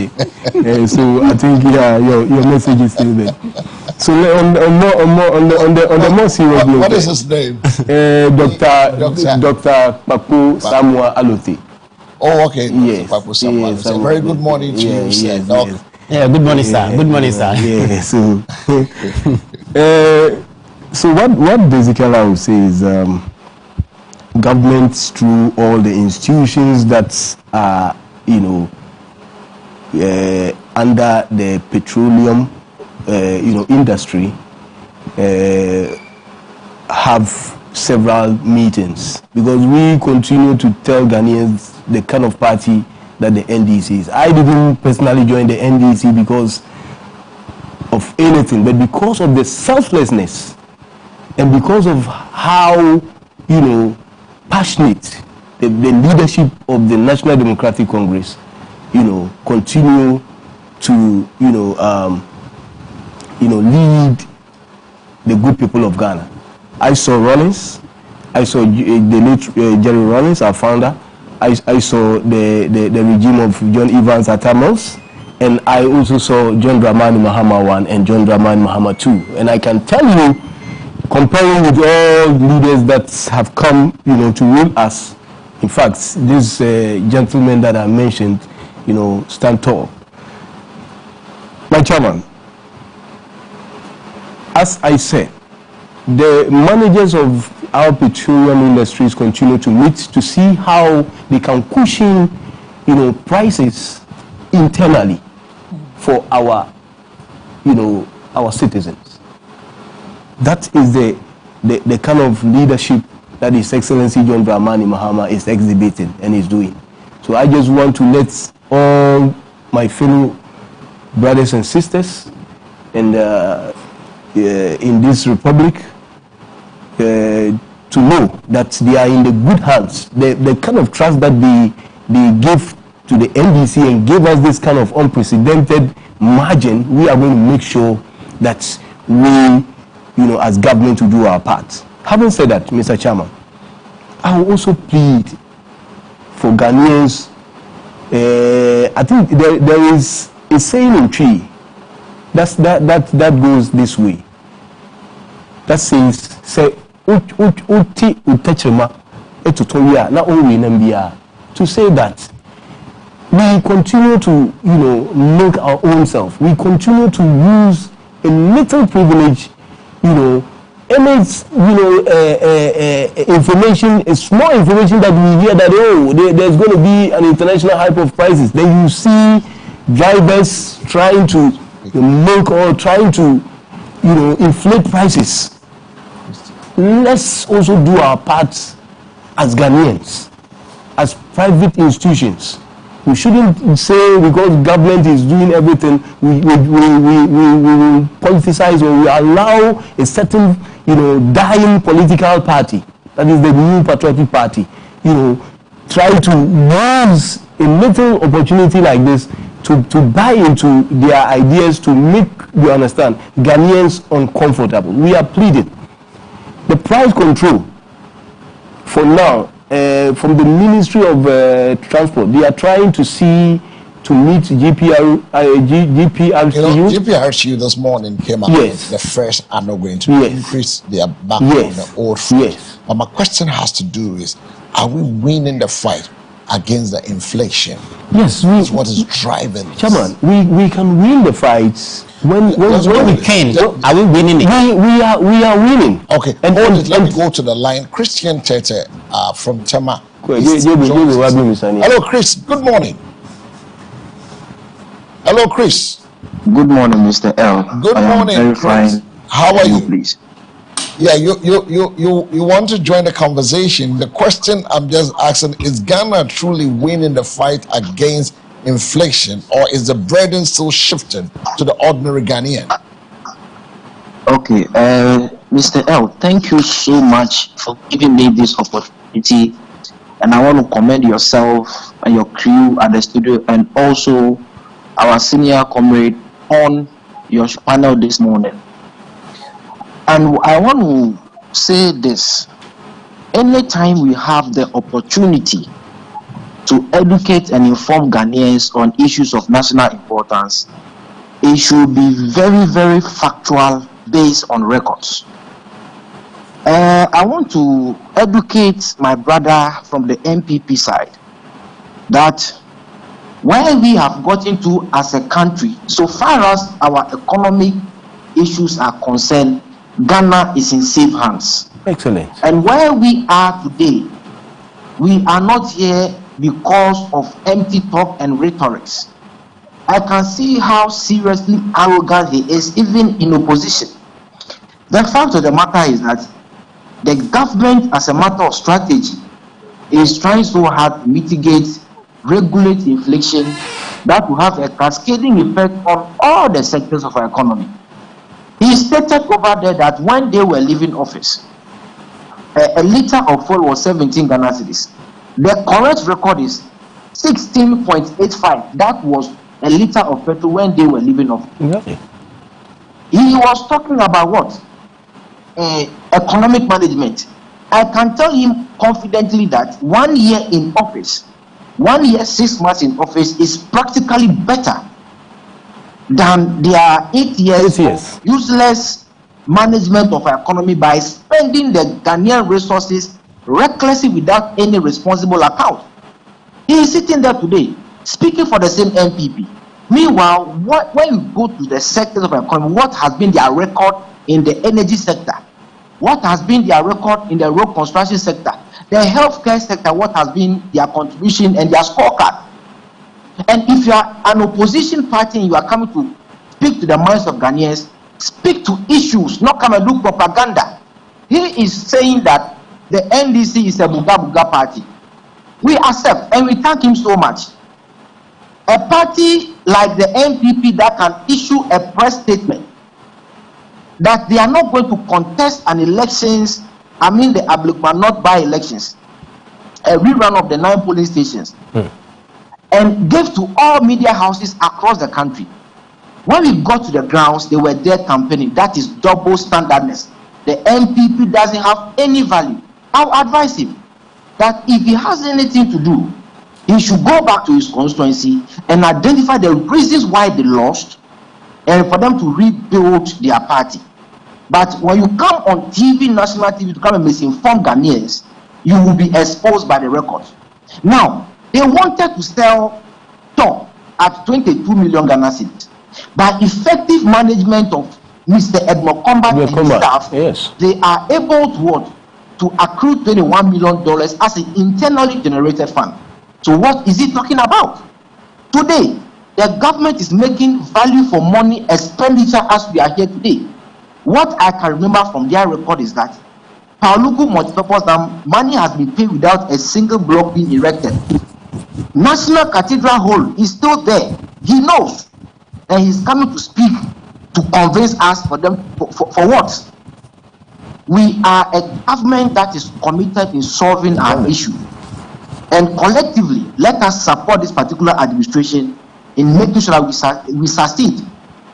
So I think your message is still there. So on the more serious note, what is his name? Dr. Papu Samuel Alote. Oh, okay. Yes. Papu Samuel. Yes, very good morning to you, sir. Yes. Yeah, good morning, sir. Good morning, sir. Yeah. So what basically I would say is governments through all the institutions that are, under the petroleum, industry, have several meetings, because we continue to tell Ghanaians the kind of party that the NDC is. I didn't personally join the NDC because of anything, but because of the selflessness and because of how, passionate the leadership of the National Democratic Congress, continue to, lead the good people of Ghana. I saw Rollins, I saw the late Jerry Rollins, our founder. I saw the regime of John Evans at Tamils, and I also saw John Dramani Mahama 1 and John Dramani Mahama 2. And I can tell you, comparing with all leaders that have come, to rule us, in fact, this gentleman that I mentioned, stand tall. My chairman, as I said, the managers of our petroleum industries continue to meet to see how they can cushion, prices internally for our, our citizens. That is the kind of leadership that His Excellency John Dramani Mahama is exhibiting and is doing. So I just want to let all my fellow brothers and sisters and in this republic to know that they are in the good hands. The kind of trust that they give to the NDC and give us this kind of unprecedented margin, we are going to make sure that we, as government, to do our part. Having said that, Mr. Chairman, I will also plead for Ghanaians. I think there is a saying in tree that goes this way. That says, say, to say that we continue to, make our own self. We continue to use a little privilege, any, information, a small information that we hear that, there's going to be an international hype of prices. Then you see drivers trying to make or trying to, inflate prices. Let's also do our part as Ghanaians, as private institutions. We shouldn't say because government is doing everything, we will politicize or we allow a certain, dying political party, that is the New Patriotic Party, try to use a little opportunity like this to buy into their ideas to make, you understand, Ghanaians uncomfortable. We are pleading. The price control, for now, from the Ministry of Transport, they are trying to meet GPRCU. GPRCU this morning came out with the first are not going to increase their back on the old freight. But my question has to do is, are we winning the fight against the inflation? Yes, that's what is driving this. Chairman, we can win the fights when we can. Are we winning it? We are winning. Okay, and let me go to the line. Christian Tete from Tema. Hello, Chris. Good morning. Hello, Chris. Good morning, Mr. L. Good morning, very Chris. Fine. How are you? Please. Yeah, you want to join the conversation. The question I'm just asking, is Ghana truly winning the fight against inflation, or is the burden still shifted to the ordinary Ghanaian? Okay, Mr. L, thank you so much for giving me this opportunity, and I want to commend yourself and your crew at the studio and also our senior comrade on your panel this morning. And I want to say this: anytime we have the opportunity to educate and inform Ghanaians on issues of national importance, it should be very, very factual, based on records. I want to educate my brother from the MPP side that where we have gotten to as a country, so far as our economic issues are concerned, Ghana is in safe hands. Excellent. And where we are today, we are not here because of empty talk and rhetorics. I can see how seriously arrogant he is, even in opposition. The fact of the matter is that the government, as a matter of strategy, is trying so hard to mitigate, regulate inflation that will have a cascading effect on all the sectors of our economy. He stated over there that when they were leaving office, a liter of fuel was 17 Ghana cedis. The correct record is 16.85. That was a liter of petrol when they were leaving office. Okay. He was talking about what? Economic management. I can tell him confidently that 1 year in office, 1 year, 6 months in office is practically better than their 8 years of useless management of our economy by spending the Ghanaian resources recklessly without any responsible account. He is sitting there today speaking for the same MPP. Meanwhile, when you go to the sectors of our economy, what has been their record in the energy sector? What has been their record in the road construction sector? The healthcare sector, what has been their contribution and their scorecard? And if you are an opposition party and you are coming to speak to the minds of Ghanaians, speak to issues, not come and do propaganda. He is saying that the NDC is a buga buga party. We accept and we thank him so much. A party like the NPP that can issue a press statement that they are not going to contest an elections, the Ablikman not by elections, a rerun of the 9 polling stations, and gave to all media houses across the country. When we got to the grounds, they were there campaigning. That is double standardness. The NPP doesn't have any value. I will advise him that if he has anything to do, he should go back to his constituency and identify the reasons why they lost and for them to rebuild their party. But when you come on TV, national TV, to come and misinform Ghanaians, you will be exposed by the records. Now, they wanted to sell top at 22 million Ghana cedis. By effective management of Mr. Edmond Combat and his staff, they are able to accrue $21 million as an internally generated fund. So what is he talking about? Today, the government is making value for money expenditure as we are here today. What I can remember from their record is that Paulugu multipurpose dam money has been paid without a single block being erected. National Cathedral Hall is still there. He knows. And he's coming to speak to convince us for what? We are a government that is committed in solving our issue. And collectively, let us support this particular administration in making sure that we succeed.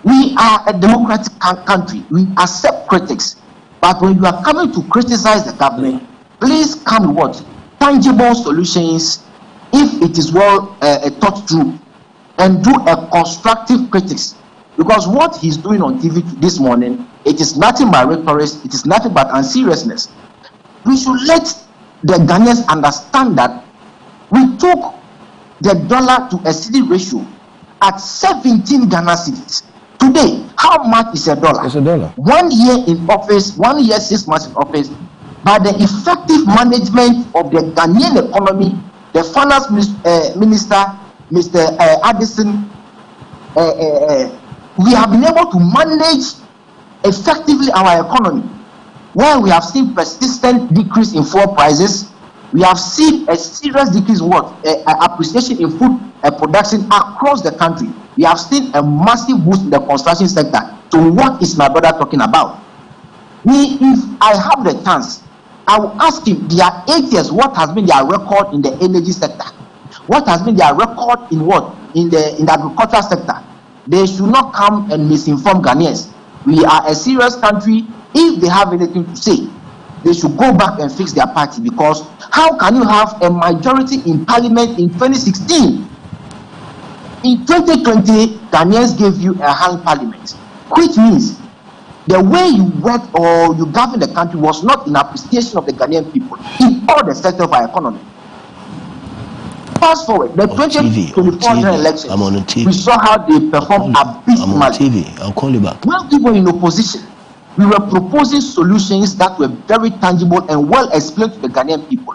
We are a democratic country. We accept critics. But when you are coming to criticize the government, please come with what? Tangible solutions, if it is well thought through, and do a constructive critics. Because what he's doing on TV this morning, it is nothing but rhetoric, it is nothing but unseriousness. We should let the Ghanaians understand that we took the dollar to a cedi ratio at 17 Ghana cedis. Today, how much is a dollar? It's a dollar. 1 year in office, 1 year, 6 months in office, by the effective management of the Ghanaian economy, the finance minister, Mr. Addison, we have been able to manage effectively our economy. Where we have seen persistent decrease in fuel prices, we have seen a serious decrease in appreciation in food production across the country. We have seen a massive boost in the construction sector. So what is my brother talking about? If I have the chance, I will ask him, their 8 years, what has been their record in the energy sector? What has been their record in what? In the agricultural sector? They should not come and misinform Ghanaians. We are a serious country. If they have anything to say, they should go back and fix their party, because how can you have a majority in parliament in 2016? In 2020, Ghanaians gave you a hung parliament, which means the way you work or you govern the country was not in appreciation of the Ghanaian people in all the sectors of our economy. Fast forward, the 2024 general elections, we saw how they performed abysmally. I'll call you back. When we were in opposition, we were proposing solutions that were very tangible and well explained to the Ghanaian people.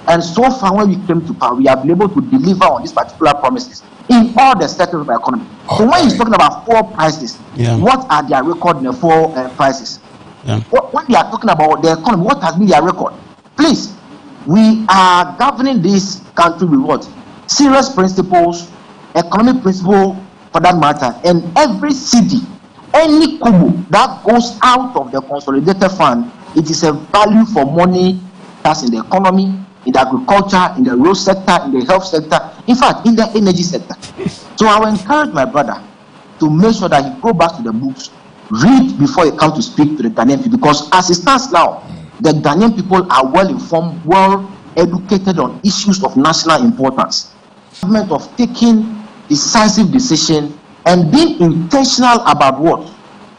And so far, when we came to power, we have been able to deliver on these particular promises in all the sectors of the economy. So when he's talking about 4 prices, what are their record in the 4 prices? When they are talking about the economy, what has been their record? Please, we are governing this country with what? Serious principles, economic principle for that matter, and every city, any kubu that goes out of the consolidated fund, it is a value for money that's in the economy, in the agriculture, in the road sector, in the health sector, in fact, in the energy sector. So I will encourage my brother to make sure that he go back to the books, read before he comes to speak to the Ghanaian people, because as it stands now, the Ghanaian people are well informed, well educated on issues of national importance. Government of taking decisive decision and being intentional about what?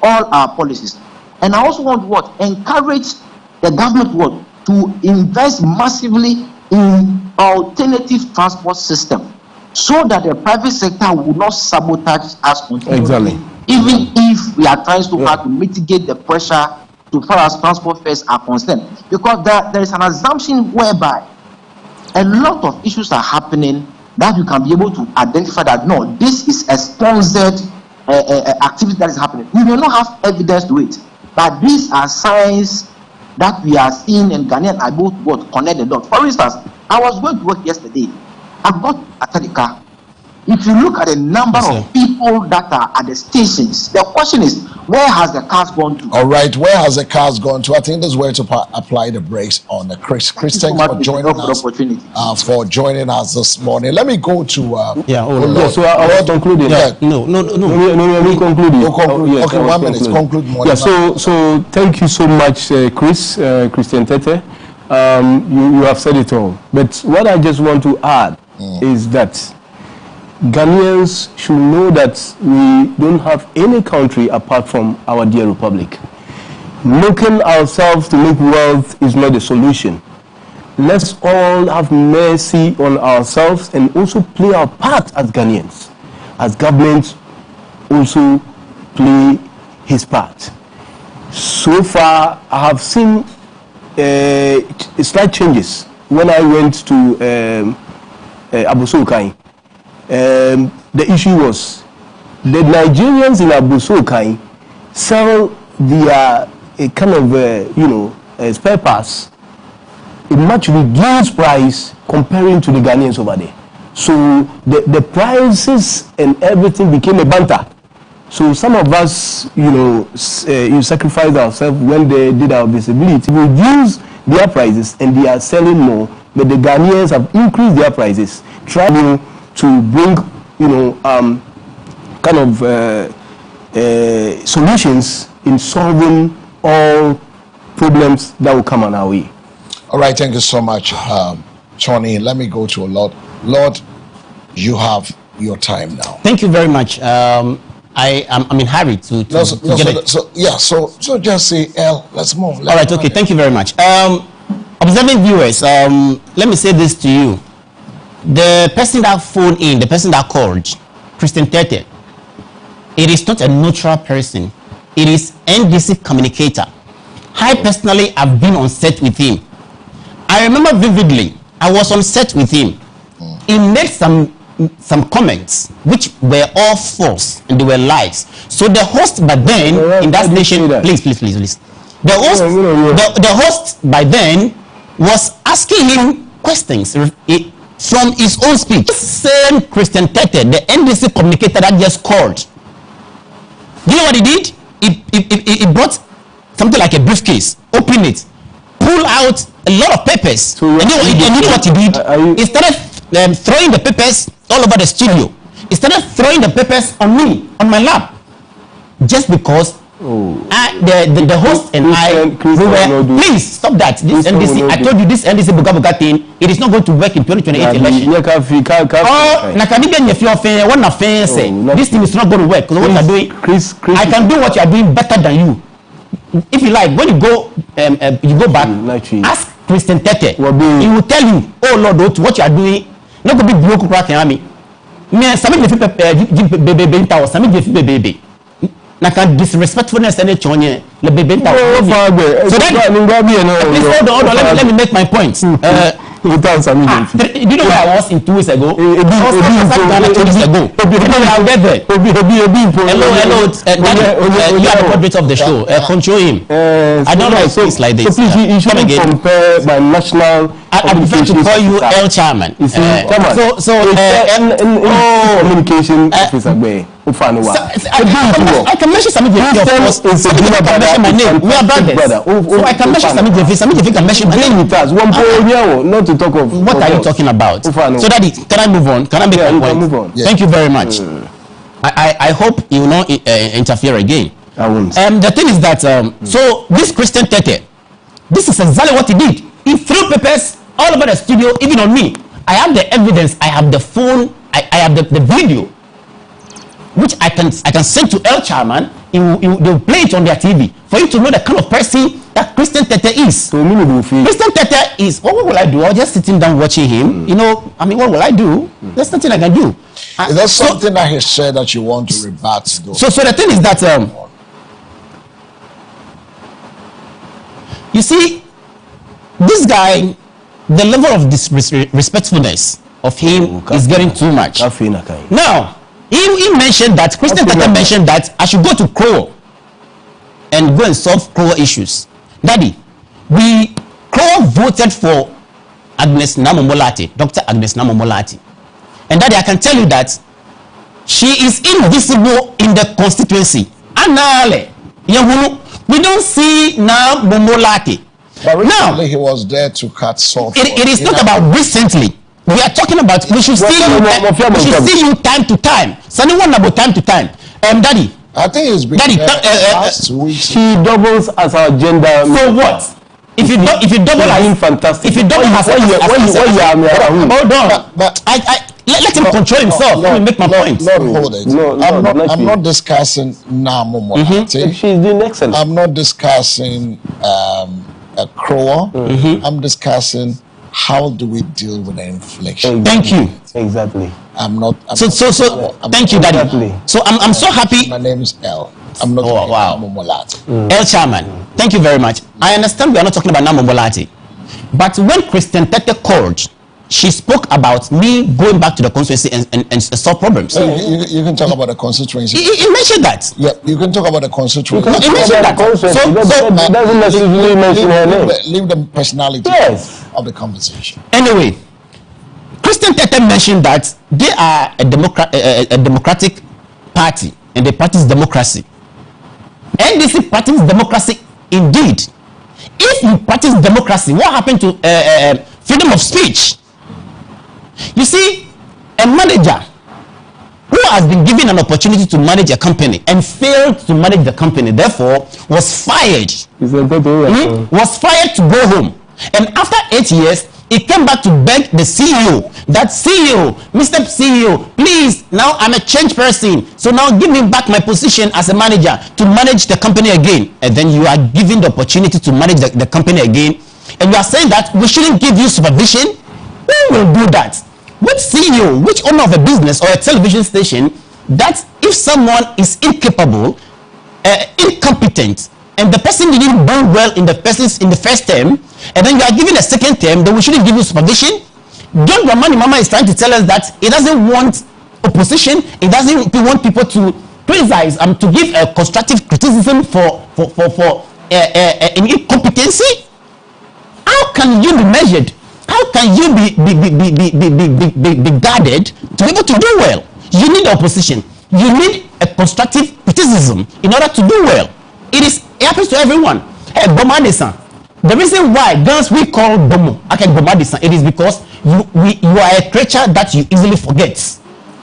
All our policies. And I also want what? Encourage the government what? To invest massively in alternative transport system so that the private sector will not sabotage us continuously. Exactly. Even if we are trying so hard to mitigate the pressure so far as transport fares are concerned. Because there is an assumption whereby a lot of issues are happening that you can be able to identify that no, this is a sponsored activity that is happening. We may not have evidence to it, but these are signs that we are seeing, and Ghanaians are able to what, connect the dots. For instance, I was going to work yesterday. I got a car. If you look at the number of people that are at the stations, the question is, where has the cars gone to? All right, where has the cars gone to? I think this is where to apply the brakes on the Chris. Chris, thanks for joining us this morning. Let me go to so I was concluding. No, concluding. Okay, 1 minute. Conclude more. So thank you so much, Christian Tete. You have said it all. But what I just want to add is that Ghanaians should know that we don't have any country apart from our dear republic. Looking ourselves to make wealth is not the solution. Let's all have mercy on ourselves and also play our part as Ghanaians. As government also play his part. So far, I have seen slight changes when I went to Abosokai. The issue was the Nigerians in Abosokai sell their kind of spare parts a much reduced price comparing to the Ghanaians over there. So the prices and everything became a banter. So some of us, you sacrificed ourselves when they did our visibility, reduced their prices and they are selling more, but the Ghanaians have increased their prices, trying to bring, kind of solutions in solving all problems that will come on our way. All right, thank you so much, Tony. Let me go to Lord. Lord, you have your time now. Thank you very much. I'm in hurry to get it. So just say, let's move. All right, okay, thank you very much. Observing viewers, let me say this to you. The person that phoned in, the person that called, Christian Tete, it is not a neutral person. It is NDC communicator. I personally have been on set with him. I remember vividly, I was on set with him. He made some comments which were all false and they were lies. So the host by then in that station, please. The host by then was asking him questions from his own speech. Same Christian Tete, the NDC communicator that just called. Do you know what he did? He brought something like a briefcase, open it, pull out a lot of papers. So and you know what he did? He started throwing the papers all over the studio. He started throwing the papers on me, on my lap, just because the host and please stop that. This NDC, I told you this NDC Buga thing, it is not going to work in 2028 election. This thing is not going to work because what you are doing, I can do what you are doing better than you. If you like, when you go back, ask Christian Tete. He will tell you, oh Lord, what you are doing, not going to be broke crack me. Me, some of the baby. Naka disrespectfulness and chonye le bebenta. So then, please hold on, let me make my points. Without Sami Jefi. Do you know where I was in 2 weeks ago? I was in Ghana 2 weeks ago. I'll get there. Hello. You are the moderator of the show. Control him. I don't like things like this. So please, you shouldn't compare my national. I prefer to call you El Chairman. You see, communication officer. I can mention Sami Jefi, of course. I can mention my name. We are brothers. So I can mention Sami Jefi. Sami Jefi can mention my name. Not to talk of. What are you talking about? So Daddy, can I move on? Can I make a point? Move on. Thank you very much. I hope you will not interfere again. I won't. The thing is that so this Christian Tete, this is exactly what he did. He threw papers all over the studio, even on me. I have the evidence. I have the phone. I have the video, which I can send to El Chairman. They'll play it on their TV for you to know the kind of person that Christian Tete is. Christian Tete is, what will I do? I'll just sitting down watching him. You know, I mean, what will I do? There's nothing I can do. Is there something that he said that you want to rebut? Though? So the thing is that you see, this guy, the level of disrespectfulness of him is getting too much. Now, he mentioned that, Christian Tete mentioned that I should go to Kroll and go and solve Kroll issues. Daddy, Kroll voted for Agnes Namomolati, Dr. Agnes Namomolati. And Daddy, I can tell you that she is invisible in the constituency. Anale, we don't see Namomolati. But recently he was there to cut salt. It is not about recently. We are talking about we should see you time to time. Someone about time to time. Daddy, I think it's been last week. She doubles as our gender. So what? If you double as fantastic. If you double as hold on. But let him control himself. Let me make my point. Hold it. I'm not discussing Namomo. She's doing excellent. I'm not discussing a Kroll. I'm discussing how do we deal with the inflation. Thank you. Exactly. Thank you, Daddy. Exactly. So I'm so happy. My name is El. I'm not Namomolati. El Chairman, thank you very much. I understand we are not talking about Namomolati, but when Christian Tete called, she spoke about me going back to the constituency and solve problems. You can talk about the constituency. He mentioned that. Yeah, you can talk about the constituency. He mentioned that. So doesn't necessarily mention her name. Leave the personality of the conversation. Anyway, Christian Tete mentioned that they are a democratic party and they practice democracy. NDC practice democracy indeed. If you practice democracy, what happened to freedom of speech? You see, a manager who has been given an opportunity to manage a company and failed to manage the company, therefore was fired. Was fired to go home. And after 8 years, he came back to beg the CEO, that CEO, Mr. CEO, please, now I'm a change person, so now give me back my position as a manager to manage the company again. And then you are given the opportunity to manage the company again, and you are saying that we shouldn't give you supervision. Who will do that? Which CEO, which owner of a business or a television station, that if someone is incapable, incompetent, and the person didn't do well in the first term, and then you are given a second term, then we shouldn't give you supervision. John Dramani Mama is trying to tell us that he doesn't want opposition. He doesn't want people to criticize to give a constructive criticism for an incompetency. How can you be measured? How can you be guarded to be able to do well? You need opposition. You need a constructive criticism in order to do well. It happens to everyone. Hey, Bomadisa. The reason why guns we call Bomo, Bomadisa, it is because you are a creature that you easily forget.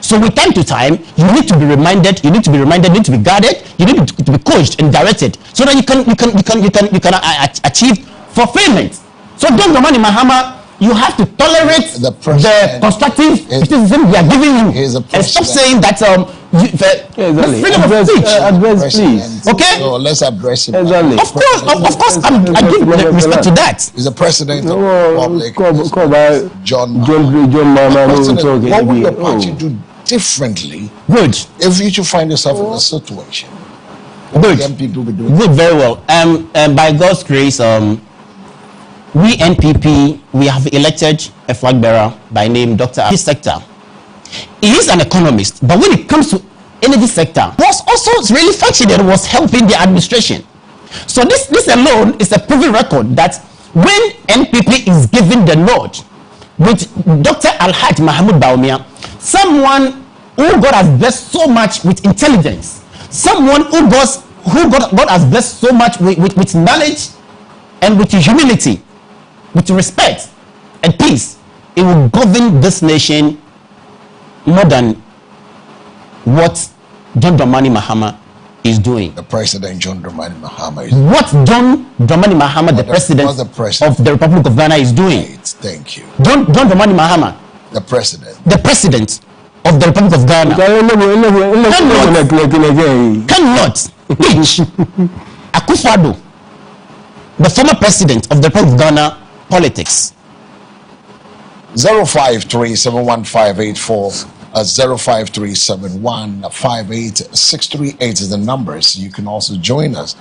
So with time to time, you need to be reminded, you need to be guarded, you need to be coached and directed so that you can achieve fulfillment. So don't Dramani Mahama, you have to tolerate the constructive criticism we are giving you. And stop saying that freedom of speech. Please. Okay? So let's address him. Exactly. Of course, I give respect to that. He's the president of the Republic. John Mama. What would the party do differently? Good. If you should find yourself in a situation. Good. Young people be doing good, very well. By God's grace, we NPP, we have elected a flag bearer by name Dr. This sector. He is an economist, but when it comes to energy sector, was also really functioning, was helping the administration. So this alone is a proven record that when NPP is given the nod with Dr. Alhaj Mahmoud Baumia, someone who God has blessed so much with intelligence, someone who God has blessed so much with knowledge and with humility, with respect and peace, it will govern this nation more than what John Dramani Mahama is doing. The president, John Dramani Mahama, is what John Dramani Mahama, the president of the Republic of Ghana, is doing. Right, thank you. John Dramani Mahama, the president of the Republic of Ghana, cannot teach Akufo-Addo, the former president of the Republic of Ghana, politics. 053-71584 053-7158638 is the numbers. You can also join us.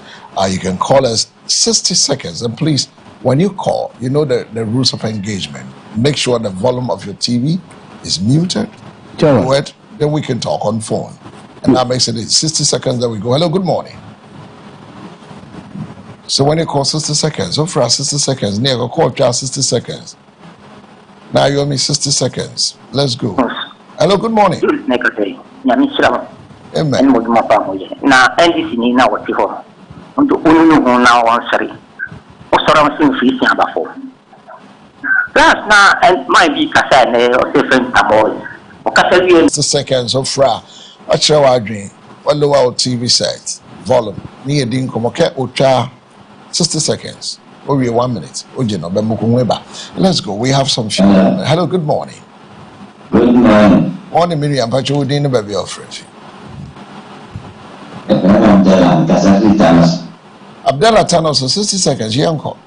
You can call us 60 seconds. And please, when you call, you know the rules of engagement. Make sure the volume of your TV is muted. Then we can talk on phone. And that makes it 60 seconds that we go. Hello, good morning. So when you call 60 seconds, so for 60 seconds, near go call 60 seconds. Now you owe me 60 seconds. Let's go. Hello, good morning. Amen. Na NDC ni na wati ho. Ndo ununu ho na wansari. Osora msin fi sin abafo. That's na and my be kasa ne o different amoy. O kasa wi 60 seconds of fra. Acha wa adwen. Wallo wa TV set. Volume. Ni edin komo ke otwa 60 seconds. Oh, we 1 minute. Let's go. We have some few. Hello, good morning. Good morning. Morning, Miriam. But you didn't baby offering. Abdallah Thanos, 60 seconds. You uncle.